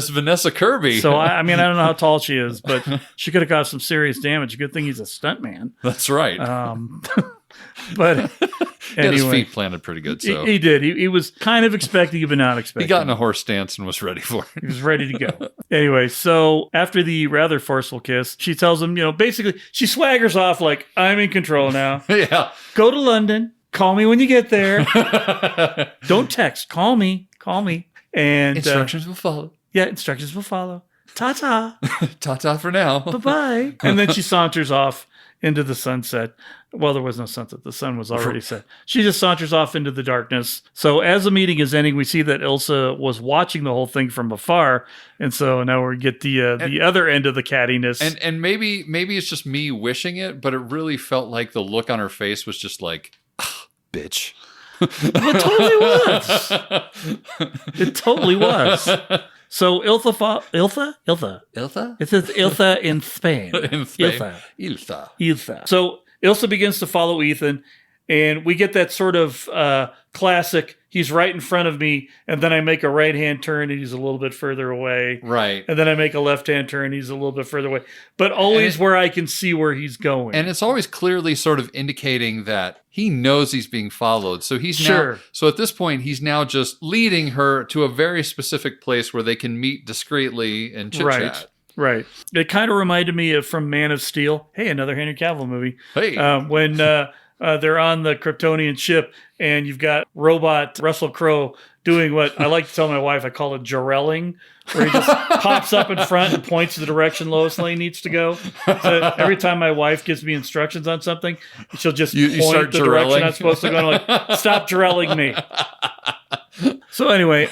Vanessa Kirby. So I mean, I don't know how tall she is, but she could have caused some serious damage. Good thing he's a stuntman. That's right. But anyway, he had his feet planted pretty good. So he did. He was kind of expecting it, but not expecting. He got in a horse stance and was ready for it. He was ready to go. Anyway, so after the rather forceful kiss, she tells him, basically, she swaggers off like, I'm in control now. Yeah. Go to London. Call me when you get there. Don't text. Call me. And instructions will follow. Yeah, instructions will follow. Ta-ta. Ta-ta for now. Bye-bye. And then she saunters off into the sunset. Well, there was no sunset. The sun was already set. She just saunters off into the darkness. So as the meeting is ending, we see that Ilsa was watching the whole thing from afar. And so now we get the other end of the cattiness. And maybe it's just me wishing it, but it really felt like the look on her face was just like, bitch. It totally was. It totally was. So Ilsa? It says Ilsa in Spain. In Spain. Ilsa. So Ilsa begins to follow Ethan, and we get that sort of classic, he's right in front of me, and then I make a right-hand turn, and he's a little bit further away. Right. And then I make a left-hand turn, he's a little bit further away. But always where I can see where he's going. And it's always clearly sort of indicating that he knows he's being followed. So he's Sure. now, so at this point, he's now just leading her to a very specific place where they can meet discreetly and chit-chat. Right. It kind of reminded me of from Man of Steel. Hey, another Henry Cavill movie. Hey. When they're on the Kryptonian ship and you've got robot Russell Crowe doing what I like to tell my wife, I call it Jarelling, where he just pops up in front and points the direction Lois Lane needs to go. So every time my wife gives me instructions on something, she'll just point the direction I'm supposed to go. And I'm like, stop Jarelling me. So anyway,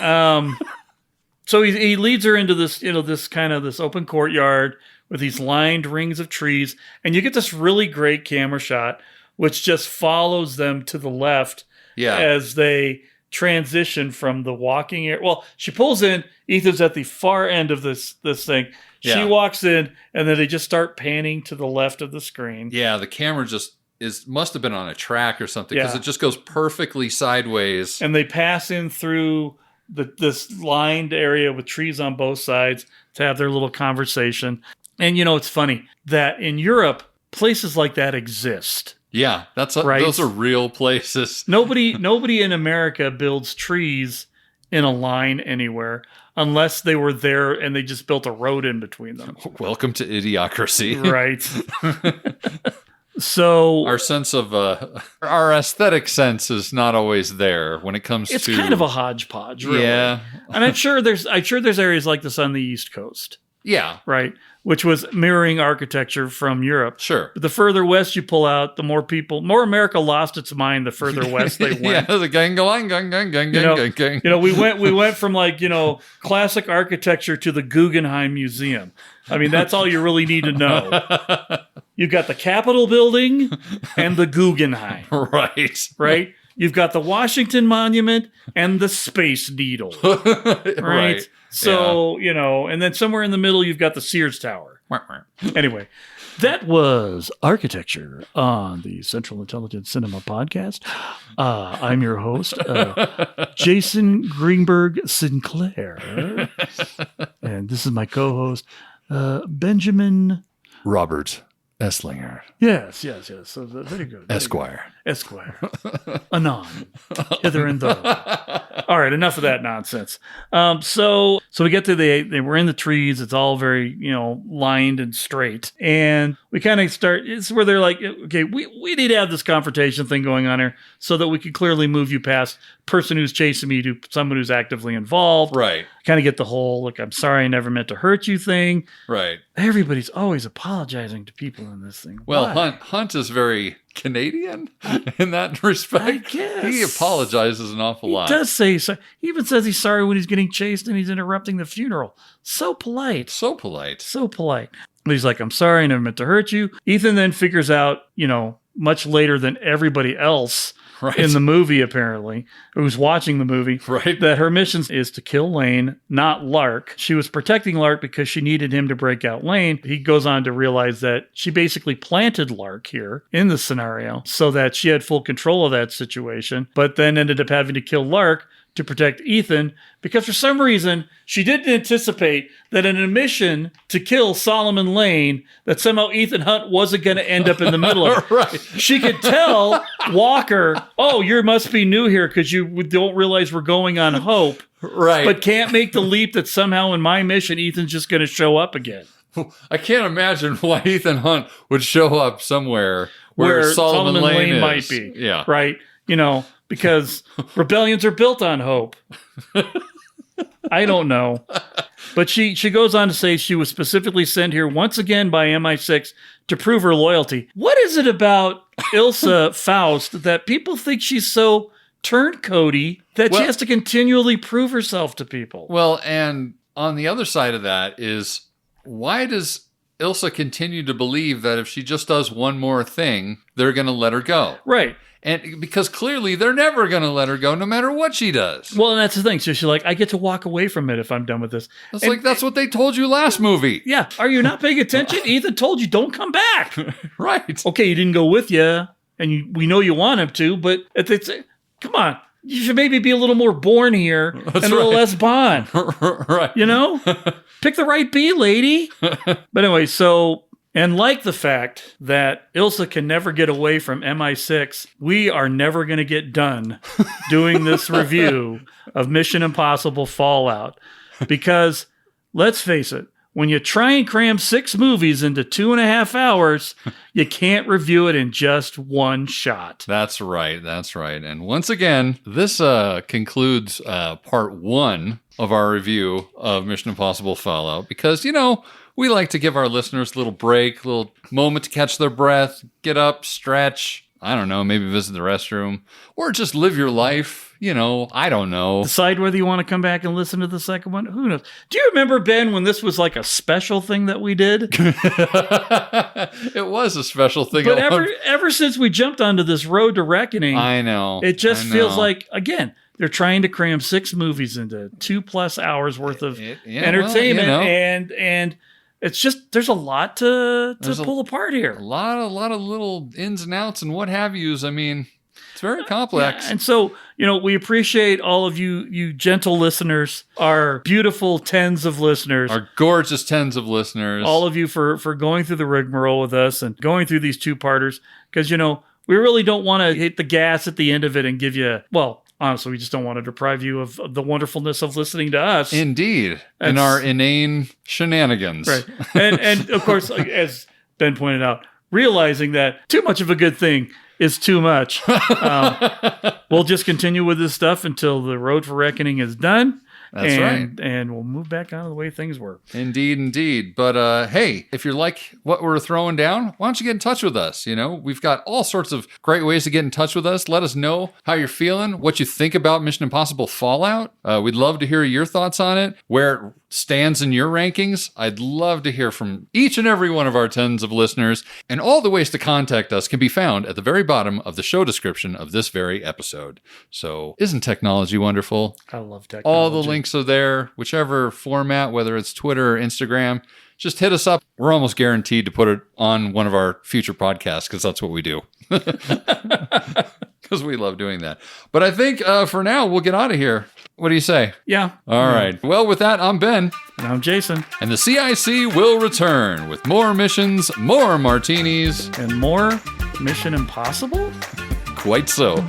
so he leads her into this, this kind of this open courtyard with these lined rings of trees, and you get this really great camera shot, which just follows them to the left as they transition from the walking area. Well, she pulls in. Ethan's at the far end of this thing. Yeah. She walks in, and then they just start panning to the left of the screen. Yeah, the camera just must have been on a track or something because it just goes perfectly sideways. And they pass in through this lined area with trees on both sides to have their little conversation. And it's funny that in Europe, places like that exist. Yeah, right? Those are real places. Nobody in America builds trees in a line anywhere unless they were there and they just built a road in between them. Welcome to idiocracy. Right. So our sense of our aesthetic sense is not always there when it comes it's to. It's kind of a hodgepodge, really. Yeah, and I'm sure there's areas like this on the East Coast. Yeah, right. Which was mirroring architecture from Europe. Sure. But the further west you pull out, the more America lost its mind the further west they went. Yeah, the gang. We went from classic architecture to the Guggenheim Museum. I mean, that's all you really need to know. You've got the Capitol building and the Guggenheim. Right? You've got the Washington Monument and the Space Needle. Right? So, and then somewhere in the middle, you've got the Sears Tower. Anyway, that was architecture on the Central Intelligence Cinema Podcast. I'm your host, Jason Greenberg Sinclair. And this is my co-host, Benjamin Robert Esslinger. Yes. So very good. Esquire. Anon. Hither and thither. All right, enough of that nonsense. So we get to they were in the trees. It's all very, lined and straight. And we kind of start, it's where they're like, okay, we need to have this confrontation thing going on here so that we can clearly move you past person who's chasing me to someone who's actively involved. Right. Kind of get the whole, I'm sorry, I never meant to hurt you thing. Right. Everybody's always apologizing to people in this thing. Well, Why? Hunt is very Canadian in that respect. I guess. He apologizes an awful lot. He does say so. He even says he's sorry when he's getting chased and he's interrupting the funeral. So polite. So polite. But he's like, I'm sorry, I never meant to hurt you. Ethan then figures out, much later than everybody else in the movie, apparently, who's watching the movie, that her mission is to kill Lane, not Lark. She was protecting Lark because she needed him to break out Lane. He goes on to realize that she basically planted Lark here in the scenario so that she had full control of that situation, but then ended up having to kill Lark to protect Ethan because for some reason she didn't anticipate that in a mission to kill Solomon Lane that somehow Ethan Hunt wasn't going to end up in the middle of it. She could tell Walker, oh, you must be new here because you don't realize we're going on Hope. Right. But can't make the leap that somehow in my mission Ethan's just going to show up again. I can't imagine why Ethan Hunt would show up somewhere where Solomon Lane might be. Yeah. Right. Because rebellions are built on hope. I don't know. But she goes on to say she was specifically sent here once again by MI6 to prove her loyalty. What is it about Ilsa Faust that people think she's so turncoaty that she has to continually prove herself to people? Well, and on the other side of that is, why does Ilsa continue to believe that if she just does one more thing, they're going to let her go? Right. And because clearly they're never going to let her go no matter what she does. Well, and that's the thing. So she's like, I get to walk away from it if I'm done with this. It's like, that's what they told you last movie. Yeah. Are you not paying attention? Ethan told you, don't come back. Right. Okay, he didn't go with you, and we know you want him to, but it's come on. You should maybe be a little more Bourne here and a little less Bond. Right. You know? Pick the right B, lady. But anyway, so... And like the fact that Ilsa can never get away from MI6, we are never going to get done doing this review of Mission Impossible Fallout. Because, let's face it, when you try and cram 6 movies into 2.5 hours, you can't review it in just one shot. That's right. That's right. And once again, this concludes part 1 of our review of Mission Impossible Fallout. Because, you know, we like to give our listeners a little break, a little moment to catch their breath, get up, stretch, I don't know, maybe visit the restroom, or just live your life, you know, I don't know. Decide whether you want to come back and listen to the second one. Who knows? Do you remember, Ben, when this was like a special thing that we did? It was a special thing. But ever since we jumped onto this road to reckoning, I know. It just feels like, again, they're trying to cram 6 movies into 2+ hours worth of entertainment, well, you know. and it's just, there's a lot to pull apart here. A lot of little ins and outs and what have yous. I mean, it's very complex. Yeah, and so, you know, we appreciate all of you gentle listeners, our beautiful tens of listeners. Our gorgeous tens of listeners. All of you for going through the rigmarole with us and going through these 2-parters. Because, you know, we really don't want to hit the gas at the end of it and give you, well, honestly, we just don't want to deprive you of the wonderfulness of listening to us. Indeed. In our inane shenanigans. Right. And of course, as Ben pointed out, realizing that too much of a good thing is too much. We'll just continue with this stuff until the Road for Reckoning is done. That's right. And we'll move back on to the way things were. Indeed. But hey, if you like what we're throwing down, why don't you get in touch with us? You know, we've got all sorts of great ways to get in touch with us. Let us know how you're feeling, what you think about Mission Impossible Fallout. We'd love to hear your thoughts on it, where it stands in your rankings. I'd love to hear from each and every one of our tens of listeners. And all the ways to contact us can be found at the very bottom of the show description of this very episode. So isn't technology wonderful? I love technology. All the links are there, whichever format, whether it's Twitter or Instagram. Just hit us up. We're almost guaranteed to put it on one of our future podcasts because that's what we do. Because we love doing that. But I think for now, we'll get out of here. What do you say? Yeah. All right. Well, with that, I'm Ben. And I'm Jason. And the CIC will return with more missions, more martinis. And more Mission Impossible? Quite so.